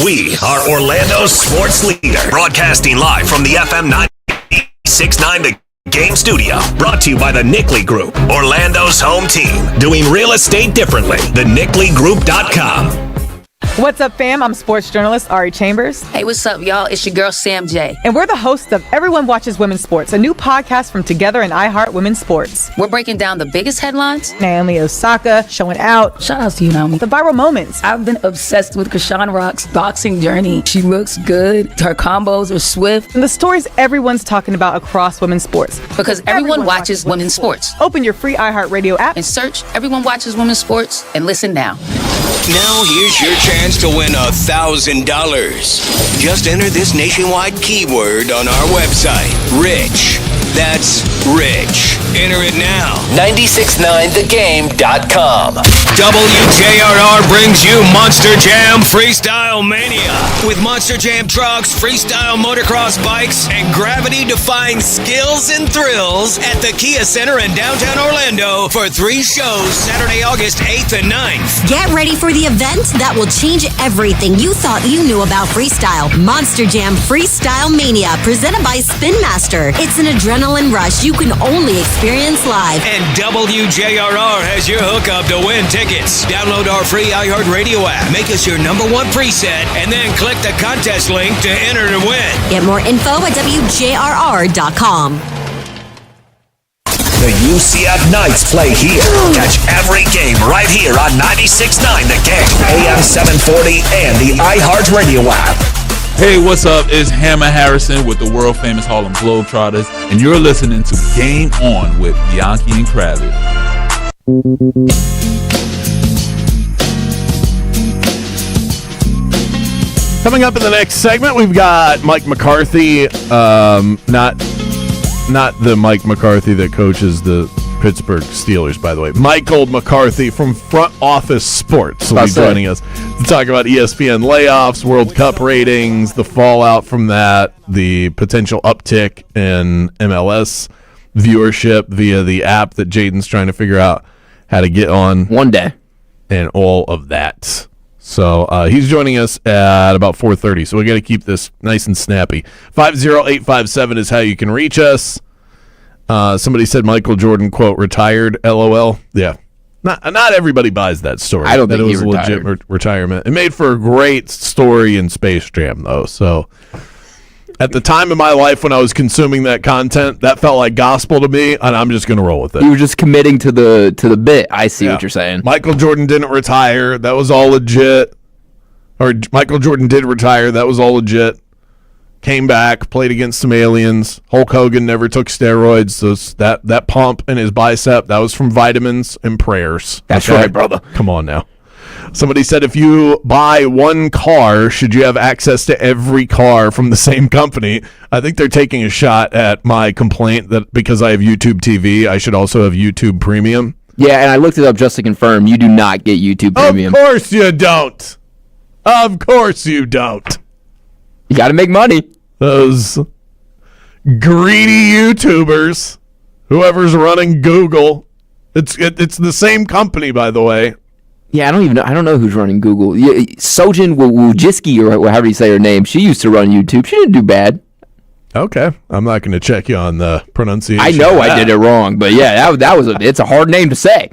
We are Orlando's sports leader, broadcasting live from the FM 96.9 The Game Studio. Brought to you by the Nickley Group, Orlando's home team. Doing real estate differently. TheNickleyGroup.com. What's up, fam? I'm sports journalist Ari Chambers. Hey, what's up, y'all? It's your girl, Sam J. And we're the hosts of Everyone Watches Women's Sports, a new podcast from Together and iHeart Women's Sports. We're breaking down the biggest headlines. Naomi Osaka showing out. Shout out to you, Naomi. The viral moments. I've been obsessed with Kashawn Rock's boxing journey. She looks good. Her combos are swift. And the stories everyone's talking about across women's sports. Because everyone watches women's sports. Open your free iHeart Radio app and search Everyone Watches Women's Sports and listen now. Now here's your chance to win $1,000. Just enter this nationwide keyword on our website, Rich. That's Rich. Enter it now. 969thegame.com. WJRR brings you Monster Jam Freestyle Mania. With Monster Jam trucks, freestyle motocross bikes, and gravity-defying skills and thrills at the Kia Center in downtown Orlando for 3 shows Saturday, August 8th and 9th. Get ready for the event that will change everything you thought you knew about freestyle. Monster Jam Freestyle Mania, presented by Spin Master. It's an adrenaline rush you can only experience live. And WJRR has your hookup to win tickets. Download our free iHeart Radio app. Make us your #1 preset, and then click the contest link to enter to win. Get more info at WJRR.com. The UCF Knights play here. Catch every game right here on 96.9 The Game, AM 740, and the iHeart Radio app. Hey, what's up? It's Hammer Harrison with the world-famous Harlem Globetrotters, and you're listening to Game On with Bianchi and Kravitz. Coming up in the next segment, we've got Mike McCarthy, not the Mike McCarthy that coaches the Pittsburgh Steelers, by the way. Michael McCarthy from Front Office Sports will be joining us to talk about ESPN layoffs, World Cup ratings, the fallout from that, the potential uptick in MLS viewership via the app that Jaden's trying to figure out how to get on one day, and all of that. So he's joining us at about 4:30, so we got to keep this nice and snappy. 50857 is how you can reach us. Somebody said Michael Jordan, quote, retired, LOL. Yeah. Not everybody buys that story. I don't think it he was retired. a legit retirement. It made for a great story in Space Jam, though. So at the time of my life when I was consuming that content, that felt like gospel to me, and I'm just going to roll with it. You were just committing to the bit. I see what you're saying. Michael Jordan didn't retire. That was all legit. Or Michael Jordan did retire. That was all legit. Came back, played against some aliens. Hulk Hogan never took steroids. So that pump in his bicep, that was from vitamins and prayers. That's right, brother. Come on now. Somebody said if you buy one car, should you have access to every car from the same company? I think they're taking a shot at my complaint that because I have YouTube TV, I should also have YouTube Premium. Yeah, and I looked it up just to confirm. You do not get YouTube Premium. Of course you don't. Of course you don't. You got to make money. Those greedy YouTubers, whoever's running Google, it's the same company, by the way. Yeah, I don't even know. I don't know who's running Google. Sojin Wojcicki, or however you say her name, she used to run YouTube. She didn't do bad. Okay, I'm not going to check you on the pronunciation. I know I did it wrong, but yeah, it's a hard name to say.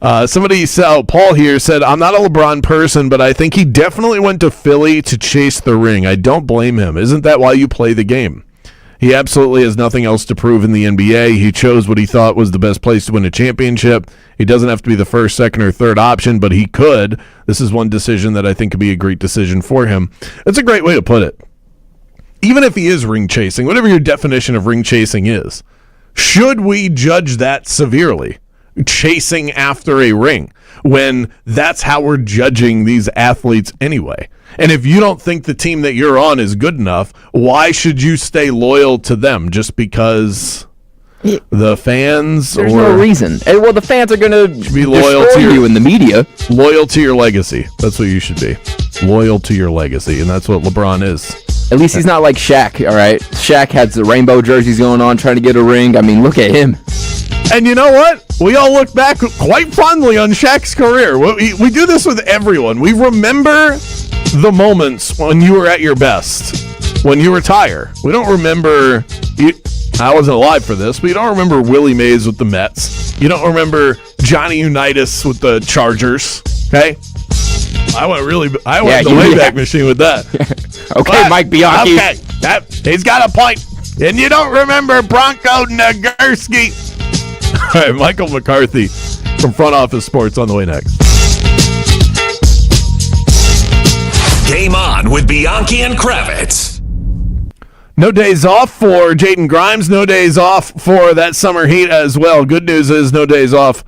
Paul here said, I'm not a LeBron person, but I think he definitely went to Philly to chase the ring. I don't blame him. Isn't that why you play the game? He absolutely has nothing else to prove in the NBA. He chose what he thought was the best place to win a championship. He doesn't have to be the first, second, or third option, but he could. This is one decision that I think could be a great decision for him. That's a great way to put it. Even if he is ring chasing, whatever your definition of ring chasing is, should we judge that severely? Chasing after a ring, when that's how we're judging these athletes anyway. And if you don't think the team that you're on is good enough, why should you stay loyal to them? Just because the fans? There's no reason. Well, the fans are going to be loyal to you in the media. Loyal to your legacy. That's what you should be. Loyal to your legacy, and that's what LeBron is. At least he's not like Shaq, all right? Shaq had the rainbow jerseys going on, trying to get a ring. I mean, look at him. And you know what? We all look back quite fondly on Shaq's career. We do this with everyone. We remember the moments when you were at your best, when you retire. We don't remember... I wasn't alive for this, but you don't remember Willie Mays with the Mets. You don't remember Johnny Unitas with the Chargers, okay? I went the Wayback Machine with that. Okay, Mike Bianchi. Okay, he's got a point. And you don't remember Bronco Nagurski. All right, Michael McCarthy from Front Office Sports on the way next. Game on with Bianchi and Kravitz. No days off for Jaden Grimes. No days off for that summer heat as well. Good news is no days off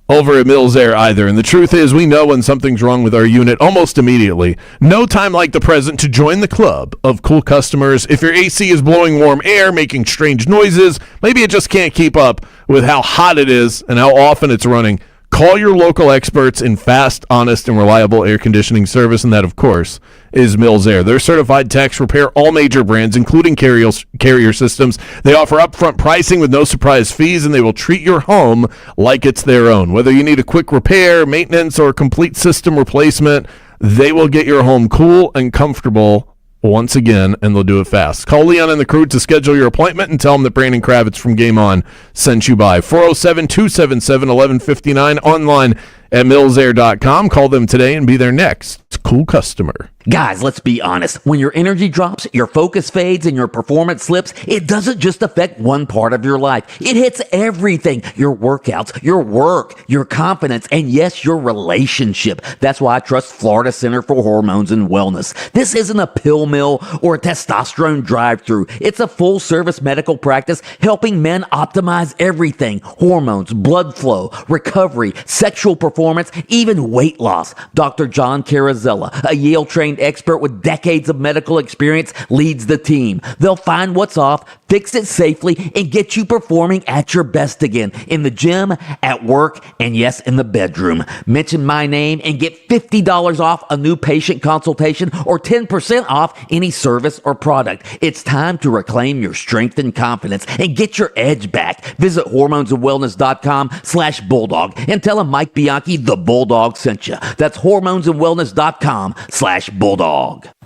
over at Mills Air either. And the truth is, we know when something's wrong with our unit almost immediately. No time like the present to join the club of cool customers. If your AC is blowing warm air, making strange noises, maybe it just can't keep up with how hot it is and how often it's running, call your local experts in fast, honest, and reliable air conditioning service, and that, of course, is Mills Air. They're certified techs repair all major brands, including carrier systems. They offer upfront pricing with no surprise fees, and they will treat your home like it's their own. Whether you need a quick repair, maintenance, or complete system replacement, they will get your home cool and comfortable once again, and they'll do it fast. Call Leon and the crew to schedule your appointment and tell them that Brandon Kravitz from Game On sent you by. 407-277-1159, online at millsair.com. Call them today and be their next cool customer. Guys, let's be honest. When your energy drops, your focus fades, and your performance slips, it doesn't just affect one part of your life. It hits everything. Your workouts, your work, your confidence, and yes, your relationship. That's why I trust Florida Center for Hormones and Wellness. This isn't a pill mill or a testosterone drive-through. It's a full-service medical practice helping men optimize everything. Hormones, blood flow, recovery, sexual performance, even weight loss. Dr. John Carrazella, a Yale-trained expert with decades of medical experience, leads the team. They'll find what's off, fix it safely, and get you performing at your best again in the gym, at work, and yes, in the bedroom. Mention my name and get $50 off a new patient consultation or 10% off any service or product. It's time to reclaim your strength and confidence and get your edge back. Visit hormonesandwellness.com/bulldog and tell them Mike Bianchi, the Bulldog, sent you. That's hormonesandwellness.com/bulldog.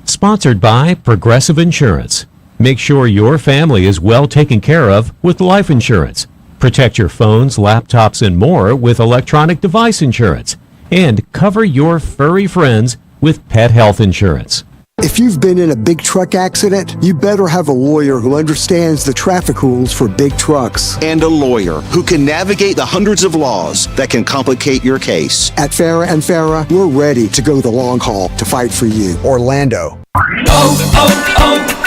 Sponsored by Progressive Insurance. Make sure your family is well taken care of with life insurance. Protect your phones, laptops, and more with electronic device insurance. And cover your furry friends with pet health insurance. If you've been in a big truck accident, you better have a lawyer who understands the traffic rules for big trucks. And a lawyer who can navigate the hundreds of laws that can complicate your case. At Farah and Farah, we're ready to go the long haul to fight for you. Orlando.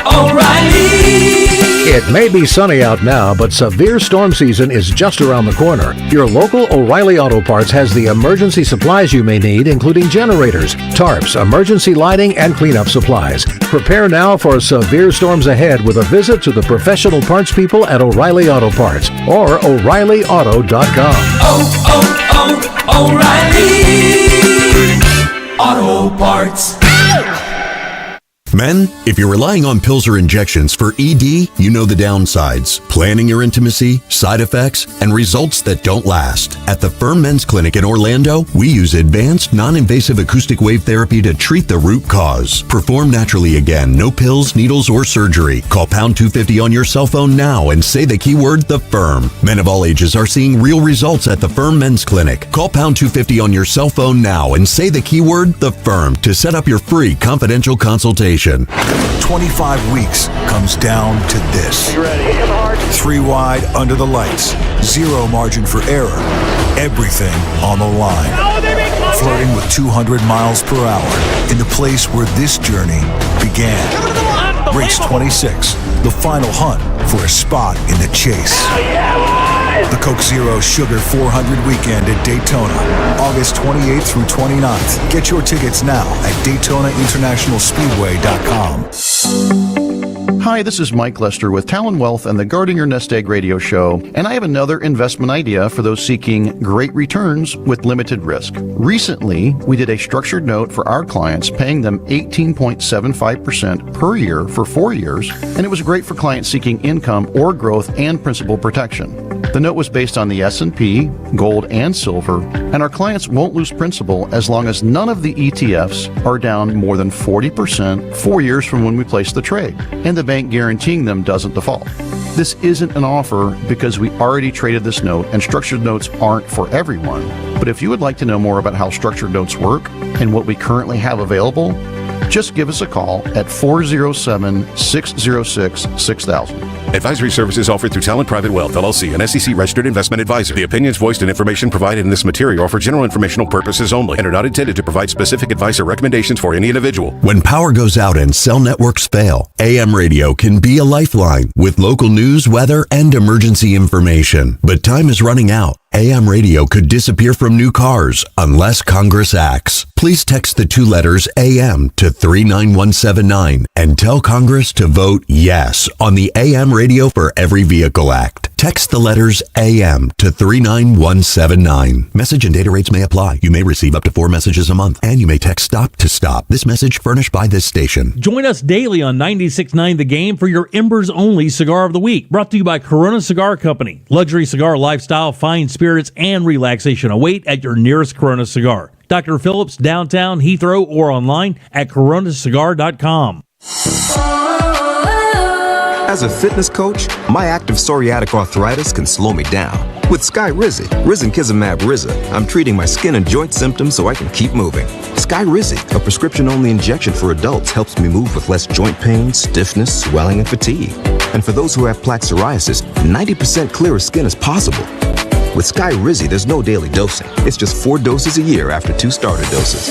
O'Reilly. It may be sunny out now, but severe storm season is just around the corner. Your local O'Reilly Auto Parts has the emergency supplies you may need, including generators, tarps, emergency lighting, and cleanup supplies. Prepare now for severe storms ahead with a visit to the professional parts people at O'Reilly Auto Parts or O'ReillyAuto.com. O'Reilly Auto Parts. Men, if you're relying on pills or injections for ED, you know the downsides. Planning your intimacy, side effects, and results that don't last. At the Firm Men's Clinic in Orlando, we use advanced, non-invasive acoustic wave therapy to treat the root cause. Perform naturally again. No pills, needles, or surgery. Call pound 250 on your cell phone now and say the keyword, The Firm. Men of all ages are seeing real results at the Firm Men's Clinic. Call pound 250 on your cell phone now and say the keyword, The Firm, to set up your free confidential consultation. 25 weeks comes down to this. 3 wide under the lights. 0 margin for error. Everything on the line. Flirting with 200 miles per hour in the place where this journey began. Race 26, the final hunt for a spot in the chase. The Coke Zero Sugar 400 Weekend at Daytona, August 28th through 29th. Get your tickets now at DaytonaInternationalSpeedway.com. Hi, this is Mike Lester with Talon Wealth and the Guarding Your Nest Egg radio show, and I have another investment idea for those seeking great returns with limited risk. Recently, we did a structured note for our clients, paying them 18.75% per year for 4 years, and it was great for clients seeking income or growth and principal protection. The note was based on the S&P, gold, and silver, and our clients won't lose principal as long as none of the ETFs are down more than 40% 4 years from when we placed the trade, and the bank guaranteeing them doesn't default. This isn't an offer because we already traded this note, and structured notes aren't for everyone. But if you would like to know more about how structured notes work and what we currently have available, just give us a call at 407-606-6000. Advisory services offered through Talent Private Wealth, LLC, an SEC-registered investment advisor. The opinions voiced and information provided in this material are for general informational purposes only and are not intended to provide specific advice or recommendations for any individual. When power goes out and cell networks fail, AM radio can be a lifeline with local news, weather, and emergency information. But time is running out. AM radio could disappear from new cars unless Congress acts. Please text the 2 letters AM to 39179 and tell Congress to vote yes on the AM Radio for Every Vehicle Act. Text the letters AM to 39179. Message and data rates may apply. You may receive up to 4 messages a month, and you may text STOP to STOP. This message furnished by this station. Join us daily on 96.9 The Game for your Embers Only Cigar of the Week. Brought to you by Corona Cigar Company. Luxury cigar lifestyle, fine spirits, and relaxation await at your nearest Corona Cigar. Dr. Phillips, downtown, Heathrow, or online at coronacigar.com. As a fitness coach, my active psoriatic arthritis can slow me down. With Skyrizi, Risankizumab Riza, I'm treating my skin and joint symptoms so I can keep moving. Skyrizi, a prescription-only injection for adults, helps me move with less joint pain, stiffness, swelling, and fatigue. And for those who have plaque psoriasis, 90% clearer skin is possible. With Skyrizi, there's no daily dosing. It's just 4 doses a year after 2 starter doses.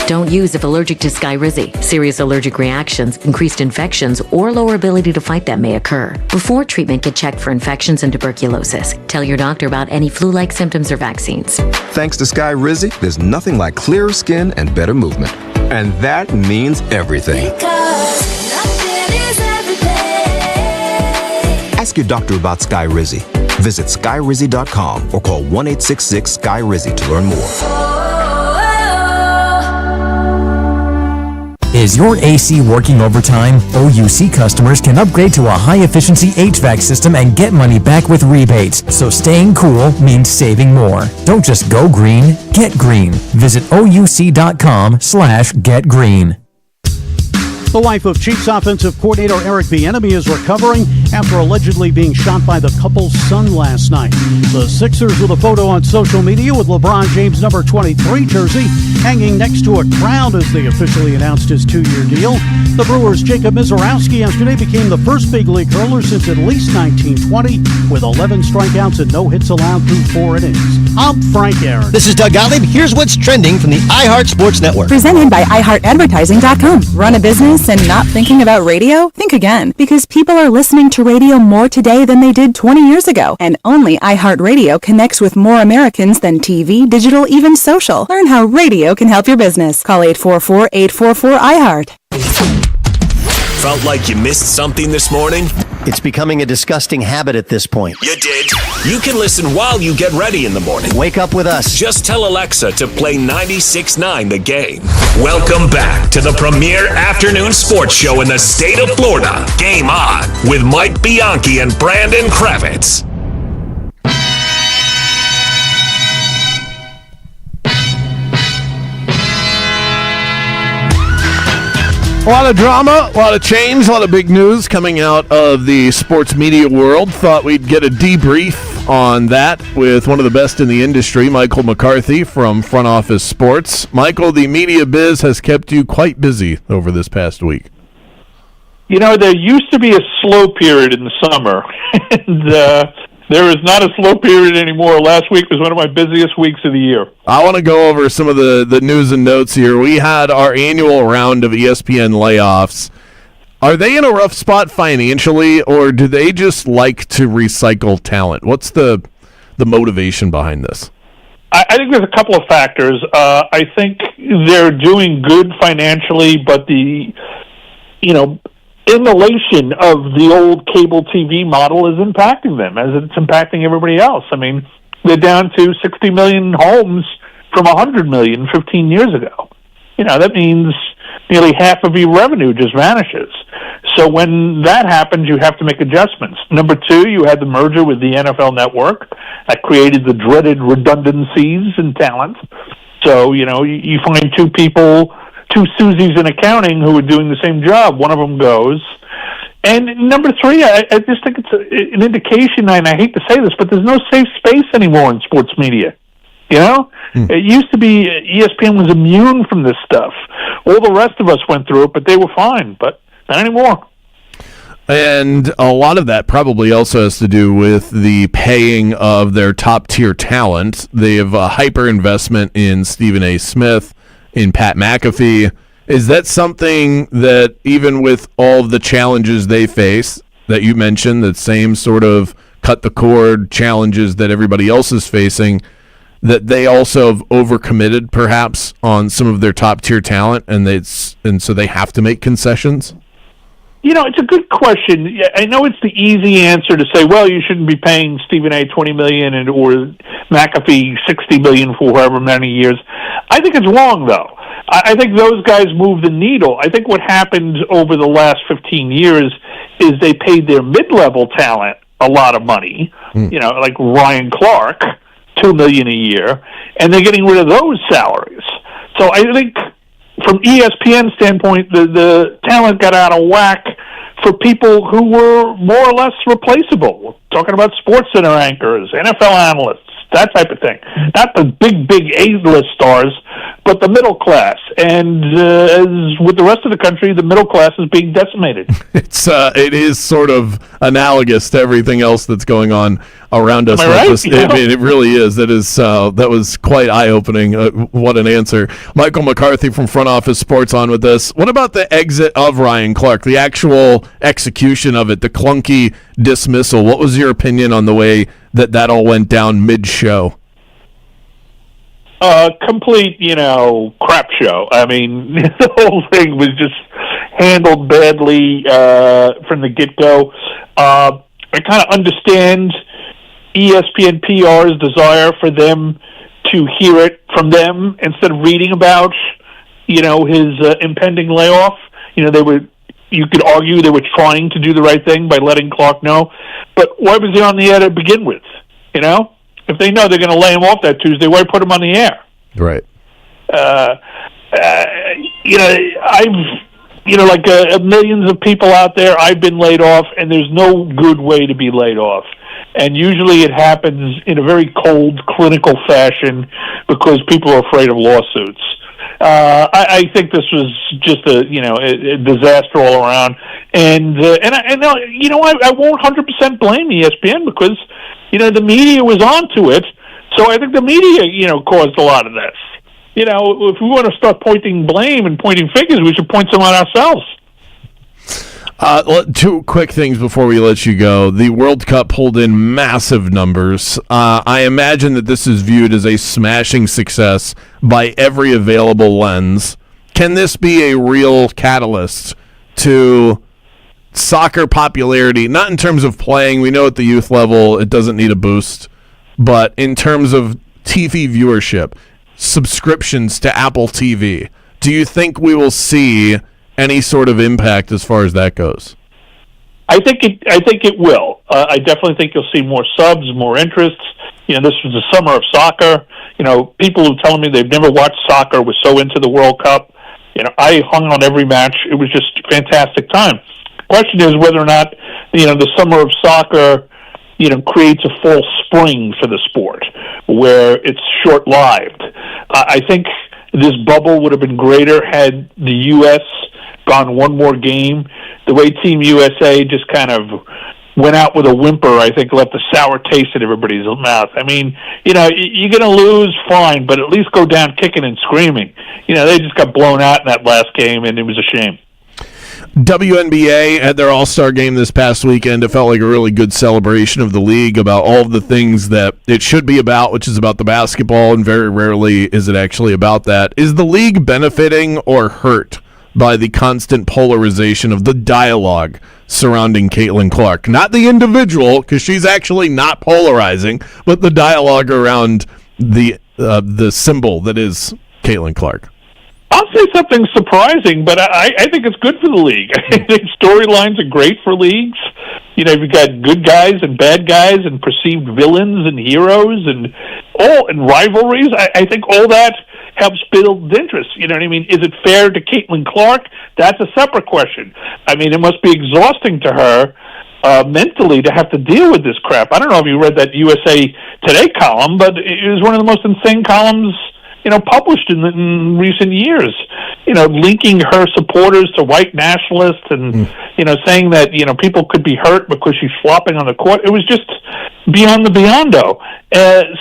Don't use if allergic to Skyrizi. Serious allergic reactions, increased infections, or lower ability to fight them may occur. Before treatment, get checked for infections and tuberculosis. Tell your doctor about any flu-like symptoms or vaccines. Thanks to Skyrizi, there's nothing like clearer skin and better movement. And that means everything. Ask your doctor about Skyrizi. Visit Skyrizi.com or call 1-866-SKY-RIZI to learn more. Is your AC working overtime? OUC customers can upgrade to a high-efficiency HVAC system and get money back with rebates. So staying cool means saving more. Don't just go green, get green. Visit ouc.com/getgreen. The wife of Chiefs offensive coordinator Eric Bieniemy is recovering after allegedly being shot by the couple's son last night. The Sixers with a photo on social media with LeBron James' number 23 jersey hanging next to a crowd as they officially announced his 2-year deal. The Brewers' Jacob Mizorowski yesterday became the first big league hurler since at least 1920 with 11 strikeouts and no hits allowed through 4 innings. I'm Frank Aaron. This is Doug Gottlieb. Here's what's trending from the iHeart Sports Network. Presented by iHeartAdvertising.com. Run a business and not thinking about radio? Think again, because people are listening to radio more today than they did 20 years ago. And only iHeartRadio connects with more Americans than TV, digital, even social. Learn how radio can help your business. Call 844-844-iHeart. Felt like you missed something this morning? It's becoming a disgusting habit at this point. You did. You can listen while you get ready in the morning. Wake up with us. Just tell Alexa to play 96.9 The Game. Welcome back to the premier afternoon sports show in the state of Florida. Game On with Mike Bianchi and Brandon Kravitz. A lot of drama, a lot of change, a lot of big news coming out of the sports media world. Thought we'd get a debrief on that with one of the best in the industry, Michael McCarthy from Front Office Sports. Michael, the media biz has kept you quite busy over this past week. You know, there used to be a slow period in the summer, and there is not a slow period anymore. Last week was one of my busiest weeks of the year. I want to go over some of the news and notes here. We had our annual round of ESPN layoffs. Are they in a rough spot financially, or do they just like to recycle talent? What's the motivation behind this? I think there's a couple of factors. I think they're doing good financially, but the immolation of the old cable TV model is impacting them as it's impacting everybody else. I mean, they're down to 60 million homes from 100 million 15 years ago. That means nearly half of your revenue just vanishes. So when that happens, you have to make adjustments. Number two, you had the merger with the NFL Network. That created the dreaded redundancies in talent. So, you find two Susies in accounting who are doing the same job. One of them goes. And number three, I just think it's an indication, and I hate to say this, but there's no safe space anymore in sports media. It used to be ESPN was immune from this stuff. All the rest of us went through it, but they were fine, but not anymore. And a lot of that probably also has to do with the paying of their top-tier talent. They have a hyper-investment in Stephen A. Smith, in Pat McAfee. Is that something that, even with all of the challenges they face, that you mentioned, the same sort of cut-the-cord challenges that everybody else is facing, that they also have overcommitted perhaps on some of their top-tier talent, and so they have to make concessions? It's a good question. I know it's the easy answer to say, well, you shouldn't be paying Stephen A. $20 million or McAfee $60 million for however many years. I think it's wrong, though. I think those guys move the needle. I think what happened over the last 15 years is they paid their mid-level talent a lot of money, like Ryan Clark, $2 million a year, and they're getting rid of those salaries. So I think from ESPN standpoint, the talent got out of whack for people who were more or less replaceable. Talking about SportsCenter anchors, NFL analysts, that type of thing. Not the big A-list stars, but the middle class. And as with the rest of the country, the middle class is being decimated. It is sort of analogous to everything else that's going on around us. Am I right? It really is. That was quite eye-opening. What an answer. Michael McCarthy from Front Office Sports on with us. What about the exit of Ryan Clark, the actual execution of it, the clunky dismissal? What was your opinion on the way that all went down mid-show? Complete, crap show. I mean, the whole thing was just handled badly from the get-go. I kind of understand ESPN PR's desire for them to hear it from them instead of reading about, his impending layoff. You could argue they were trying to do the right thing by letting Clark know, but why was he on the air to begin with? If they know they're going to lay him off that Tuesday, why put him on the air? Right. I've millions of people out there, I've been laid off, and there's no good way to be laid off. And usually it happens in a very cold, clinical fashion because people are afraid of lawsuits. I think this was just a disaster all around, and I won't 100% blame ESPN because the media was onto it, so I think the media caused a lot of this. If we want to start pointing blame and pointing fingers, we should point some on ourselves. Two quick things before we let you go. The World Cup pulled in massive numbers. I imagine that this is viewed as a smashing success by every available lens. Can this be a real catalyst to soccer popularity? Not in terms of playing. We know at the youth level it doesn't need a boost. But in terms of TV viewership, subscriptions to Apple TV, do you think we will see any sort of impact as far as that goes? I think it will. I definitely think you'll see more subs, more interests. This was the summer of soccer. People who tell me they've never watched soccer were so into the World Cup. I hung on every match. It was just a fantastic time. The question is whether or not, the summer of soccer, creates a false spring for the sport where it's short-lived. I think this bubble would have been greater had the U.S. gone one more game. The way Team USA just kind of went out with a whimper, I think left a sour taste in everybody's mouth. I mean, you're going to lose, fine, but at least go down kicking and screaming. They just got blown out in that last game, and it was a shame. WNBA had their All-Star game this past weekend. It felt like a really good celebration of the league about all of the things that it should be about, which is about the basketball, and very rarely is it actually about that. Is the league benefiting or hurt by the constant polarization of the dialogue surrounding Caitlin Clark. Not the individual, because she's actually not polarizing, but the dialogue around the symbol that is Caitlin Clark. I'll say something surprising, but I think it's good for the league. I think storylines are great for leagues. You know, you've got good guys and bad guys and perceived villains and heroes and rivalries. I think all that helps build interest. You know what I mean? Is it fair to Caitlin Clark? That's a separate question. I mean, it must be exhausting to her mentally to have to deal with this crap. I don't know if you read that USA Today column, but it was one of the most insane columns, you know, published in recent years, you know, linking her supporters to white nationalists and, you know, saying that, you know, people could be hurt because she's flopping on the court. It was just beyond the beyond-o.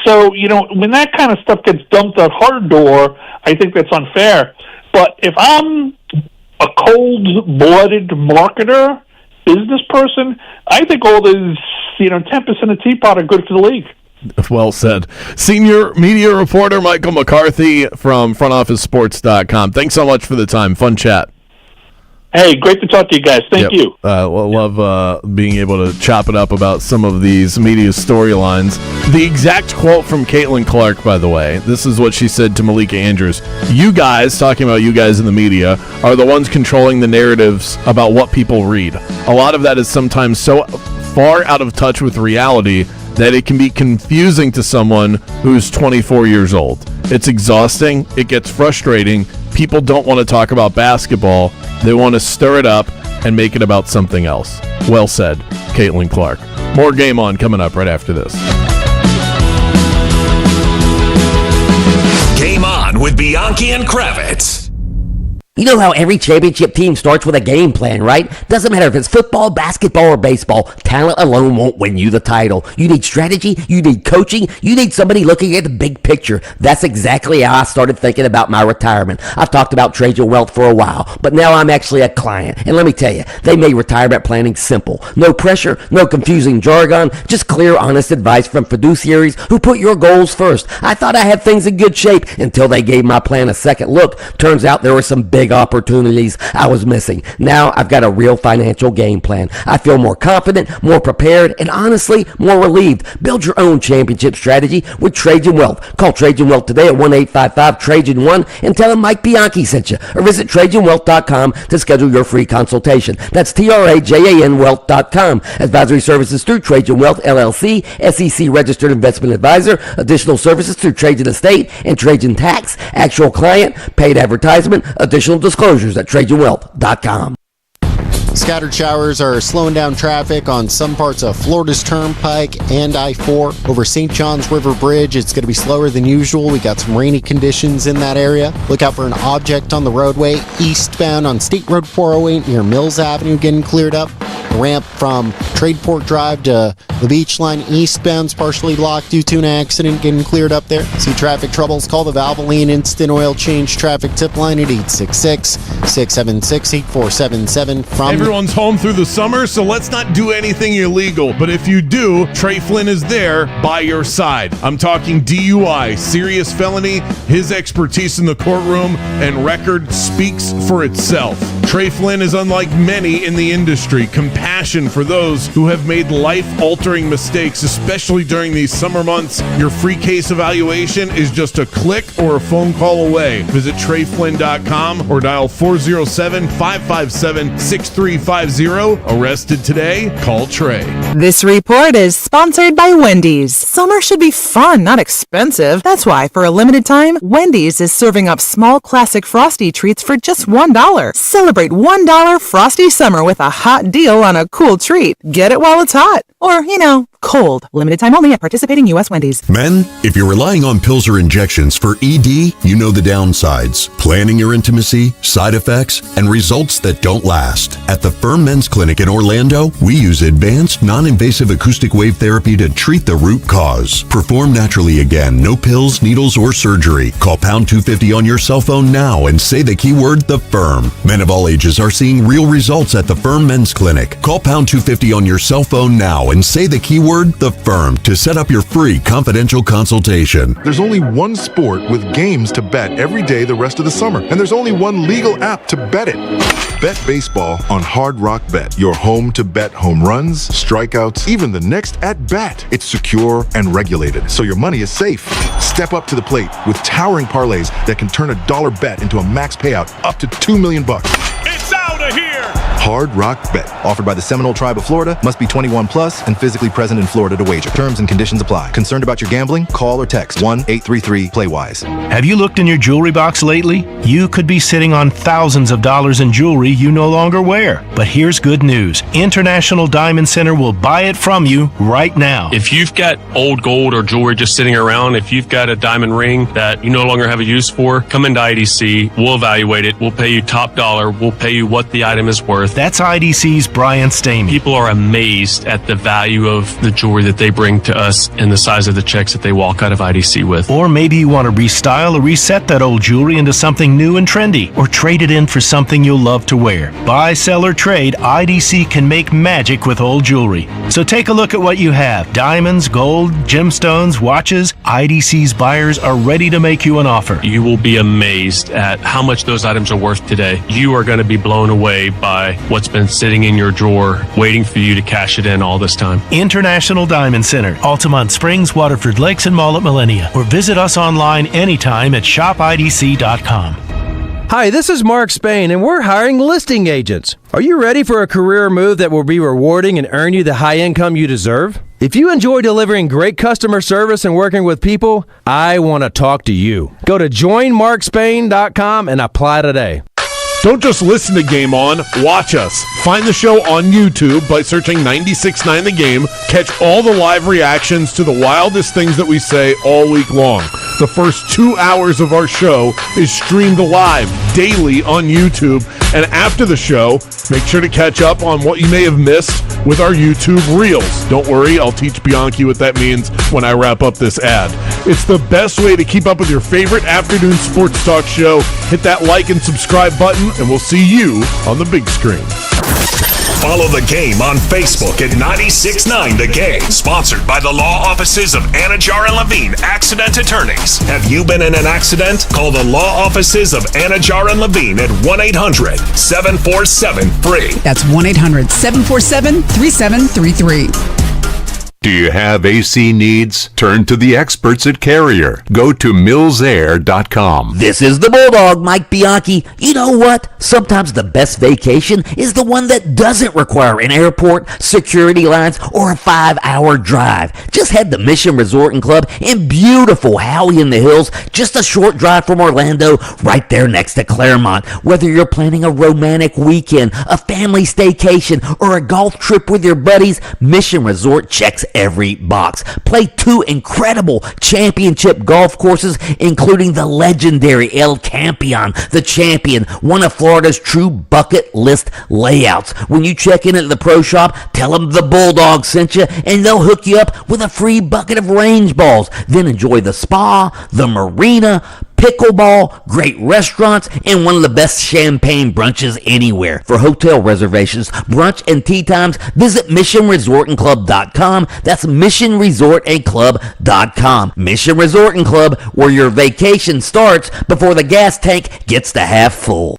So, you know, when that kind of stuff gets dumped out her door, I think that's unfair. But if I'm a cold-blooded marketer, business person, I think all those, you know, 10% of teapot are good for the league. Well said. Senior media reporter Michael McCarthy from frontofficesports.com. Thanks so much for the time. Fun chat. Hey, great to talk to you guys. Thank you. Love being able to chop it up about some of these media storylines. The exact quote from Caitlin Clark, by the way, this is what she said to Malika Andrews. You guys, talking about you guys in the media, are the ones controlling the narratives about what people read. A lot of that is sometimes so far out of touch with reality that it can be confusing to someone who's 24 years old. It's exhausting. It gets frustrating. People don't want to talk about basketball. They want to stir it up and make it about something else. Well said, Caitlin Clark. More Game On coming up right after this. Game On with Bianchi and Kravitz. You know how every championship team starts with a game plan, right? Doesn't matter if it's football, basketball, or baseball. Talent alone won't win you the title. You need strategy, you need coaching, you need somebody looking at the big picture. That's exactly how I started thinking about my retirement. I've talked about Trajan Wealth for a while, but now I'm actually a client. And let me tell you, they made retirement planning simple. No pressure, no confusing jargon, just clear, honest advice from fiduciaries who put your goals first. I thought I had things in good shape until they gave my plan a second look. Turns out there were some big opportunities I was missing. Now I've got a real financial game plan. I feel more confident, more prepared, and honestly, more relieved. Build your own championship strategy with Trajan Wealth. Call Trajan Wealth today at 1-855-TRAJAN1 and tell them Mike Bianchi sent you. Or visit TrajanWealth.com to schedule your free consultation. That's TRAJAN Wealth.com. Advisory services through Trajan Wealth, LLC, SEC registered investment advisor. Additional services through Trajan Estate and Trajan Tax. Actual client, paid advertisement, additional disclosures at TrajanWealth.com. Scattered showers are slowing down traffic on some parts of Florida's Turnpike and I-4. Over St. John's River Bridge, it's going to be slower than usual. We got some rainy conditions in that area. Look out for an object on the roadway. Eastbound on State Road 408 near Mills Avenue getting cleared up. The ramp from Tradeport Drive to the Beach Line eastbound's partially blocked due to an accident getting cleared up there. See traffic troubles? Call the Valvoline Instant Oil Change Traffic Tip Line at 866-676-8477 from... Everyone's home through the summer, so let's not do anything illegal. But if you do, Trey Flynn is there by your side. I'm talking DUI, serious felony. His expertise in the courtroom and record speaks for itself. Trey Flynn is unlike many in the industry. Compassion for those who have made life-altering mistakes, especially during these summer months. Your free case evaluation is just a click or a phone call away. Visit TreyFlynn.com or dial 407-557-6350. Arrested today? Call Trey. This report is sponsored by Wendy's. Summer should be fun, not expensive. That's why, for a limited time, Wendy's is serving up small classic Frosty treats for just $1. Celebrate $1 Frosty Summer with a hot deal on a cool treat. Get it while it's hot. Or, cold. Limited time only at participating U.S. Wendy's. Men, if you're relying on pills or injections for ED, you know the downsides. Planning your intimacy, side effects, and results that don't last. At the Firm Men's Clinic in Orlando, we use advanced, non-invasive acoustic wave therapy to treat the root cause. Perform naturally again. No pills, needles, or surgery. Call pound 250 on your cell phone now and say the keyword, The Firm. Men of all ages are seeing real results at the Firm Men's Clinic. Call pound 250 on your cell phone now now and say the keyword The Firm to set up your free confidential consultation. There's only one sport with games to bet every day the rest of the summer, and there's only one legal app to bet it. Bet baseball on Hard Rock Bet, your home to bet home runs, strikeouts, even the next at-bat. It's secure and regulated, so your money is safe. Step up to the plate with towering parlays that can turn a dollar bet into a max payout up to $2 million. It's out of here! Hard Rock Bet. Offered by the Seminole Tribe of Florida. Must be 21 plus and physically present in Florida to wager. Terms and conditions apply. Concerned about your gambling? Call or text 1-833-PLAY-WISE. Have you looked in your jewelry box lately? You could be sitting on thousands of dollars in jewelry you no longer wear. But here's good news. International Diamond Center will buy it from you right now. If you've got old gold or jewelry just sitting around, if you've got a diamond ring that you no longer have a use for, come into IDC. We'll evaluate it. We'll pay you top dollar. We'll pay you what the item is worth. That's IDC's Brian Stamey. People are amazed at the value of the jewelry that they bring to us and the size of the checks that they walk out of IDC with. Or maybe you want to restyle or reset that old jewelry into something new and trendy, or trade it in for something you'll love to wear. Buy, sell, or trade, IDC can make magic with old jewelry. So take a look at what you have. Diamonds, gold, gemstones, watches. IDC's buyers are ready to make you an offer. You will be amazed at how much those items are worth today. You are going to be blown away by what's been sitting in your drawer waiting for you to cash it in all this time. International Diamond Center, Altamont Springs, Waterford Lakes, and Mall at Millennia. Or visit us online anytime at shopidc.com. Hi, this is Mark Spain, and we're hiring listing agents. Are you ready for a career move that will be rewarding and earn you the high income you deserve? If you enjoy delivering great customer service and working with people, I want to talk to you. Go to joinmarkspain.com and apply today. Don't just listen to Game On, watch us. Find the show on YouTube by searching 96.9 The Game. Catch all the live reactions to the wildest things that we say all week long. The first 2 hours of our show is streamed live daily on YouTube. And after the show, make sure to catch up on what you may have missed with our YouTube Reels. Don't worry, I'll teach Bianchi what that means when I wrap up this ad. It's the best way to keep up with your favorite afternoon sports talk show. Hit that like and subscribe button, and we'll see you on the big screen. Follow The Game on Facebook at 96.9 The Game. Sponsored by the law offices of Anajar and Levine, accident attorneys. Have you been in an accident? Call the law offices of Anajar and Levine at 1-800-747-FREE. That's 1-800-747-3733. Do you have AC needs? Turn to the experts at Carrier. Go to millsair.com. This is the Bulldog, Mike Bianchi. You know what? Sometimes the best vacation is the one that doesn't require an airport, security lines, or a 5-hour drive. Just head to Mission Resort and Club in beautiful Howey in the Hills, just a short drive from Orlando, right there next to Claremont. Whether you're planning a romantic weekend, a family staycation, or a golf trip with your buddies, Mission Resort checks every box. Play 2 incredible championship golf courses, including the legendary El Campeon, the Champion, one of Florida's true bucket list layouts. When you check in at the pro shop, tell them the Bulldog sent you, and they'll hook you up with a free bucket of range balls. Then enjoy the spa, the marina, pickleball, great restaurants, and one of the best champagne brunches anywhere. For hotel reservations, brunch, and tea times, visit missionresortandclub.com. That's missionresortandclub.com. Mission Resort and Club, where your vacation starts before the gas tank gets to half full.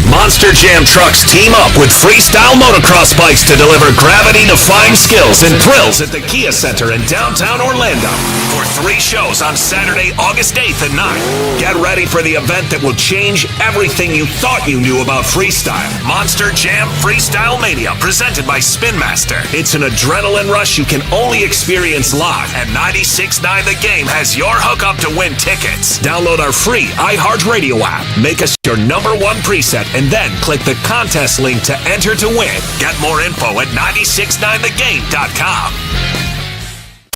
Monster Jam trucks team up with freestyle motocross bikes to deliver gravity-defying skills and thrills at the Kia Center in downtown Orlando. For 3 shows on Saturday, August 8th and 9th. Get ready for the event that will change everything you thought you knew about freestyle. Monster Jam Freestyle Mania, presented by Spin Master. It's an adrenaline rush you can only experience live, and 96.9 The Game has your hookup to win tickets. Download our free iHeart Radio app. Make us your #1 preset, and then click the contest link to enter to win. Get more info at 969thegame.com.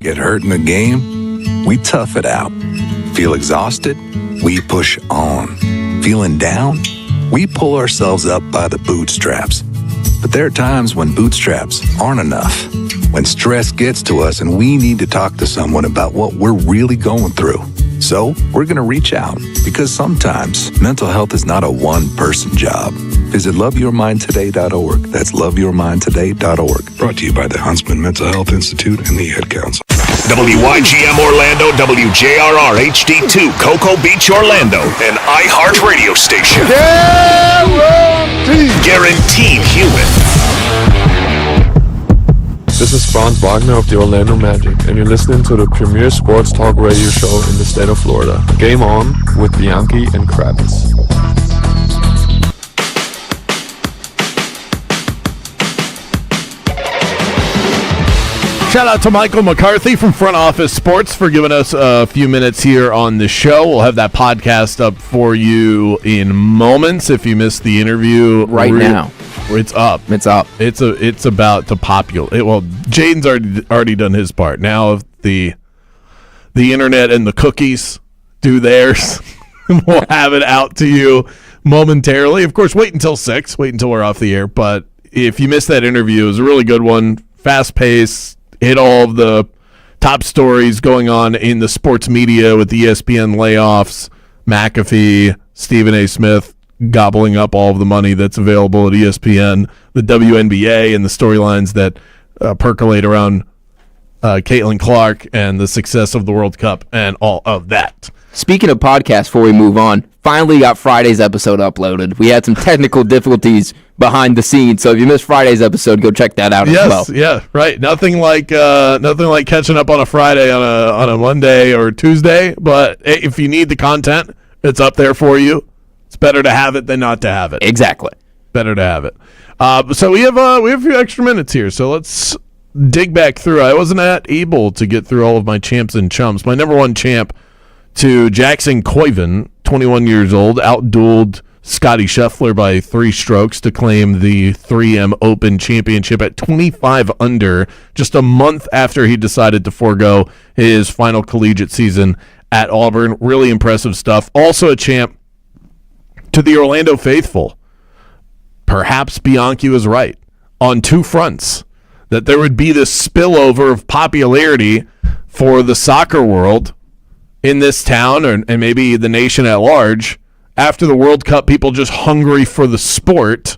Get hurt in the game? We tough it out. Feel exhausted? We push on. Feeling down? We pull ourselves up by the bootstraps. But there are times when bootstraps aren't enough. When stress gets to us and we need to talk to someone about what we're really going through. So we're going to reach out because sometimes mental health is not a one-person job. Visit loveyourmindtoday.org. That's loveyourmindtoday.org. Brought to you by the Huntsman Mental Health Institute and the Ad Council. WYGM Orlando, WJRR HD2, Cocoa Beach, Orlando, an iHeart radio station. Guaranteed human. This is Franz Wagner of the Orlando Magic, and you're listening to the premier sports talk radio show in the state of Florida. Game On with Bianchi and Kravitz. Shout out to Michael McCarthy from Front Office Sports for giving us a few minutes here on the show. We'll have that podcast up for you in moments. If you missed the interview now, it's up. It's up. It's about to populate. Well, Jaden's already done his part. Now the internet and the cookies do theirs. We'll have it out to you momentarily. Of course, wait until 6. Wait until we're off the air. But if you missed that interview, it was a really good one. Fast paced. Hit all of the top stories going on in the sports media with the ESPN layoffs, McAfee, Stephen A. Smith gobbling up all of the money that's available at ESPN, the WNBA, and the storylines that percolate around Caitlin Clark and the success of the World Cup and all of that. Speaking of podcasts, before we move on, finally got Friday's episode uploaded. We had some technical difficulties behind the scenes, so if you missed Friday's episode, go check that out as well. Yeah, right. Nothing like catching up on a Friday on a Monday or Tuesday, but if you need the content, it's up there for you. It's better to have it than not to have it. Exactly. Better to have it. So we have a few extra minutes here, so let's dig back through. I wasn't able to get through all of my champs and chumps. My number one champ to Jackson Koiven, 21 years old, outdueled Scotty Scheffler by 3 strokes to claim the 3M Open Championship at 25 under, just a month after he decided to forego his final collegiate season at Auburn. Really impressive stuff. Also a champ to the Orlando faithful. Perhaps Bianchi was right on 2 fronts, that there would be this spillover of popularity for the soccer world in this town and maybe the nation at large. After the World Cup, people just hungry for the sport.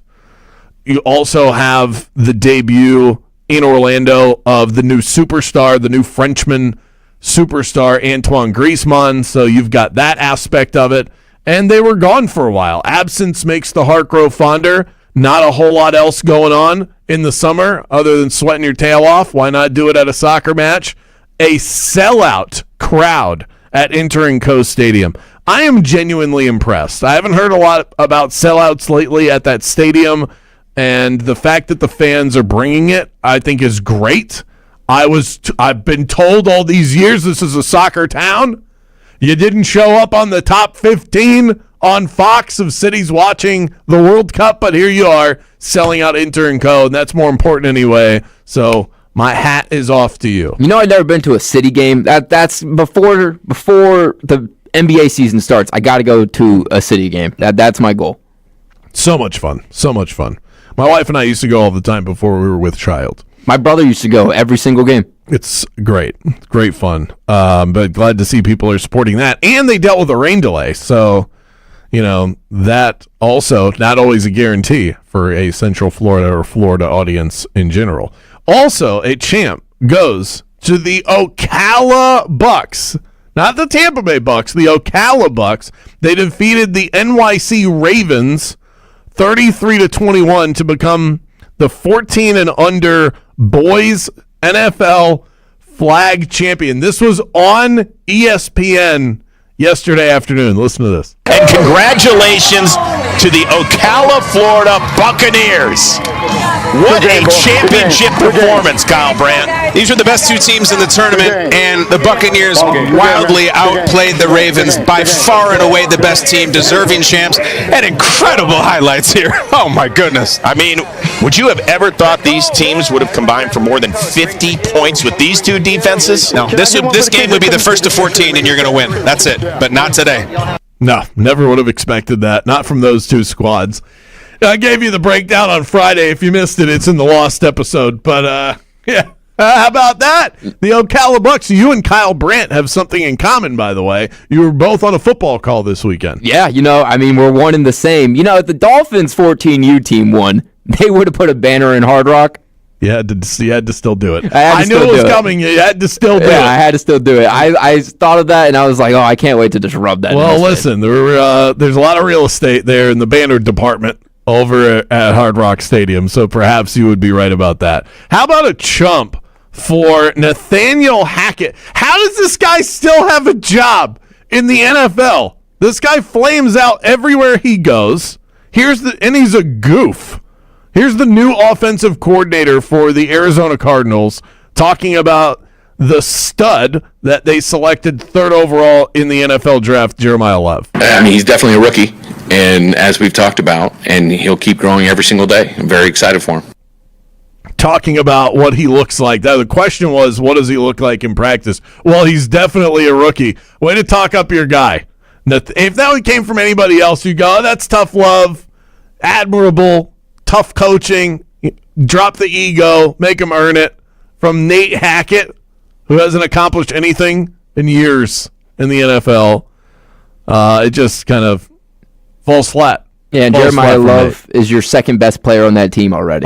You also have the debut in Orlando of the new superstar, the new Frenchman superstar, Antoine Griezmann. So you've got that aspect of it. And they were gone for a while. Absence makes the heart grow fonder. Not a whole lot else going on in the summer other than sweating your tail off. Why not do it at a soccer match? A sellout crowd at Entering Co Stadium. I am genuinely impressed. I haven't heard a lot about sellouts lately at that stadium, and the fact that the fans are bringing it, I think, is great. I've been told all these years this is a soccer town. You didn't show up on the top 15 on Fox of cities watching the World Cup, but here you are selling out Entering Co, and that's more important anyway. So my hat is off to you. You know, I've never been to a city game. That's before the NBA season starts. I got to go to a city game. That's my goal. So much fun. So much fun. My wife and I used to go all the time before we were with child. My brother used to go every single game. It's great. Great fun. But glad to see people are supporting that. And they dealt with a rain delay. So, you know, that also not always a guarantee for a Central Florida or Florida audience in general. Also, a champ goes to the Ocala Bucks. Not the Tampa Bay Bucks, the Ocala Bucks. They defeated the NYC Ravens 33-21 to become the 14 and under boys NFL flag champion. This was on ESPN yesterday afternoon. Listen to this. And congratulations to the Ocala, Florida Buccaneers. What a championship performance, Kyle Brandt. These are the best 2 teams in the tournament, and the Buccaneers wildly outplayed the Ravens, by far and away the best team, deserving champs, and incredible highlights here. Oh, my goodness. I mean, would you have ever thought these teams would have combined for more than 50 points with these 2 defenses? No, this game would be the first to 14, and you're going to win. That's it, but not today. No, never would have expected that. Not from those 2 squads. I gave you the breakdown on Friday. If you missed it, it's in the lost episode. But, yeah, How about that? The Ocala Bucks. You and Kyle Brandt have something in common, by the way. You were both on a football call this weekend. Yeah, we're one and the same. If the Dolphins 14U team won, they would have put a banner in Hard Rock. You had to still do it. I knew it was coming. You had to still do it. I had to still do it. I thought of that, and I was like, I can't wait to just rub that in. Well, listen, there's a lot of real estate there in the banner department over at Hard Rock Stadium, so perhaps you would be right about that. How about a chump for Nathaniel Hackett? How does this guy still have a job in the NFL? This guy flames out everywhere he goes. And he's a goof. Here's the new offensive coordinator for the Arizona Cardinals talking about the stud that they selected 3rd overall in the NFL draft, Jeremiah Love. He's definitely a rookie, and as we've talked about, and he'll keep growing every single day. I'm very excited for him. Talking about what he looks like. The question was, what does he look like in practice? Well, he's definitely a rookie. Way to talk up your guy. If that came from anybody else, you'd go, that's tough love, admirable, tough coaching, drop the ego, make him earn it. From Nate Hackett, who hasn't accomplished anything in years in the NFL. It just kind of falls flat. Yeah, and Jeremiah Love is your second best player on that team already.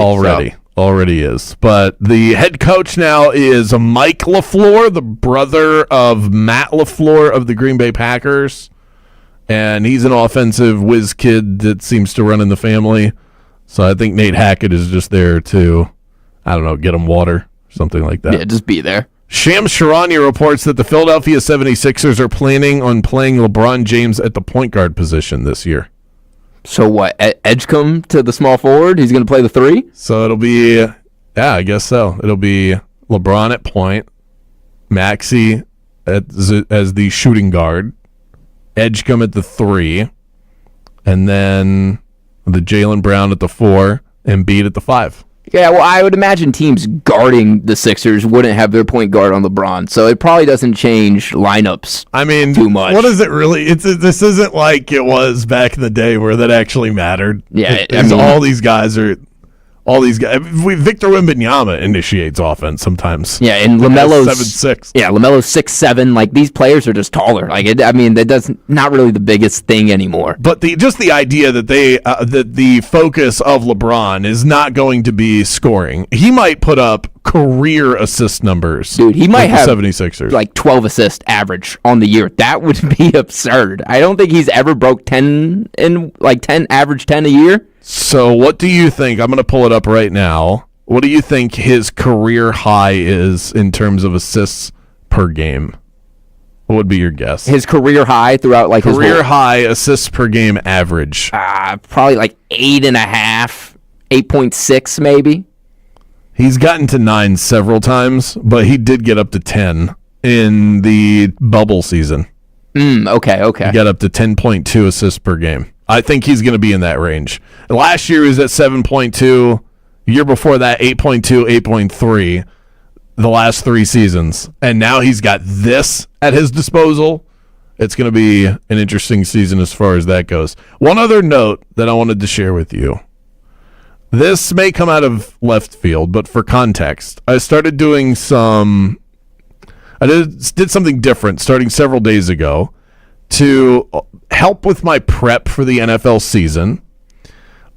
Already is. But the head coach now is Mike LaFleur, the brother of Matt LaFleur of the Green Bay Packers. And he's an offensive whiz kid that seems to run in the family. So I think Nate Hackett is just there to, get him water, something like that. Yeah, just be there. Shams Charania reports that the Philadelphia 76ers are planning on playing LeBron James at the point guard position this year. So what, Edgecombe to the small forward? He's going to play the 3? So it'll be, I guess so. It'll be LeBron at point, Maxey as the shooting guard, Edgecombe at the 3, and then the Jaylen Brown at the 4, and Embiid at the 5. Yeah, well, I would imagine teams guarding the Sixers wouldn't have their point guard on LeBron, so it probably doesn't change lineups too much. What is it really? This isn't like it was back in the day where that actually mattered. Yeah, all these guys. Victor Wembanyama initiates offense sometimes. Yeah, and LaMelo's 7'6". Yeah, LaMelo's 6'7". Like, these players are just taller. That does not really the biggest thing anymore. But the idea that that the focus of LeBron is not going to be scoring. He might put up career assist numbers. Dude, he might have 76ers. Like 12 assist average on the year. That would be absurd. I don't think he's ever broke 10 average 10 a year. So what do you think? I'm going to pull it up right now. What do you think his career high is in terms of assists per game? What would be your guess? His career high throughout his career high assists per game average. Probably 8.5, 8.6 maybe. He's gotten to 9 several times, but he did get up to 10 in the bubble season. Okay. He got up to 10.2 assists per game. I think he's going to be in that range. Last year he was at 7.2. Year before that, 8.2, 8.3. The last 3 seasons. And now he's got this at his disposal. It's going to be an interesting season as far as that goes. One other note that I wanted to share with you. This may come out of left field, but for context, I started doing I did something different starting several days ago to help with my prep for the NFL season.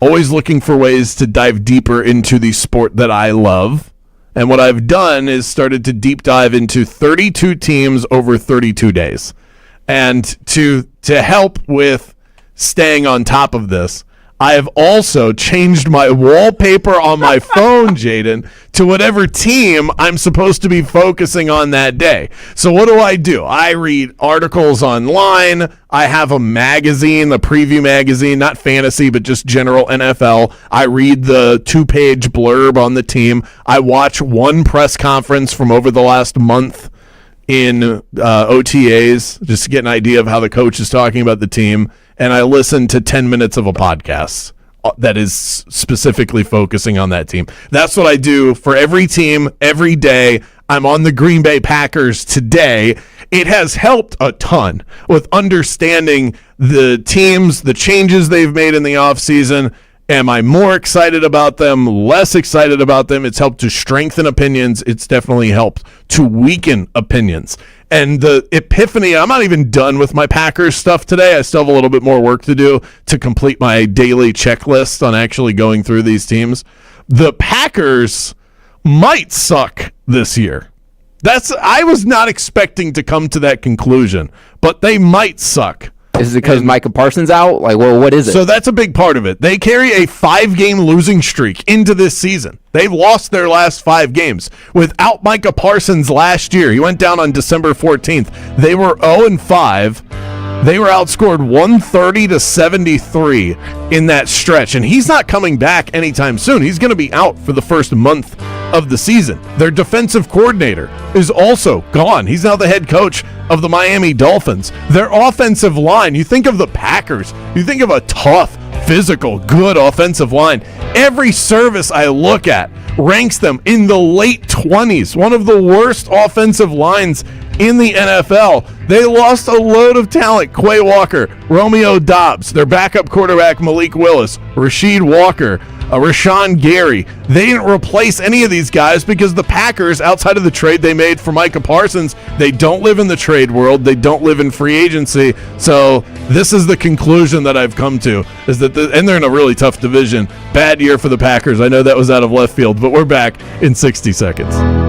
Always looking for ways to dive deeper into the sport that I love. And what I've done is started to deep dive into 32 teams over 32 days. And to help with staying on top of this, I have also changed my wallpaper on my phone, Jaden, to whatever team I'm supposed to be focusing on that day. So what do? I read articles online. I have a magazine, the preview magazine, not fantasy, but just general NFL. I read the 2-page blurb on the team. I watch one press conference from over the last month in OTAs, just to get an idea of how the coach is talking about the team. And I listen to 10 minutes of a podcast that is specifically focusing on that team. That's what I do for every team, every day. I'm on the Green Bay Packers today. It has helped a ton with understanding the teams, the changes they've made in the offseason, Am I more excited about them, less excited about them? It's helped to strengthen opinions. It's definitely helped to weaken opinions. And the epiphany, I'm not even done with my Packers stuff today. I still have a little bit more work to do to complete my daily checklist on actually going through these teams. The Packers might suck this year. I was not expecting to come to that conclusion, but they might suck. Is it because Micah Parsons out? Like, well, what is it? So that's a big part of it. They carry a 5-game losing streak into this season. They've lost their last 5 games. Without Micah Parsons last year, he went down on December 14th. They were 0-5. They were outscored 130-73 in that stretch, and he's not coming back anytime soon. He's going to be out for the first month of the season. Their defensive coordinator is also gone. He's now the head coach of the Miami Dolphins. Their offensive line, you think of the Packers, you think of a tough, physical, good offensive line. Every service I look at ranks them in the late 20s, one of the worst offensive lines in the NFL. They lost a load of talent. Quay Walker, Romeo Doubs, their backup quarterback Malik Willis, Rasheed Walker, Rashawn Gary. They didn't replace any of these guys because the Packers, outside of the trade they made for Micah Parsons, they don't live in the trade world. They don't live in free agency. So this is the conclusion that I've come to, is that and they're in a really tough division. Bad year for the Packers. I know that was out of left field, but we're back in 60 seconds.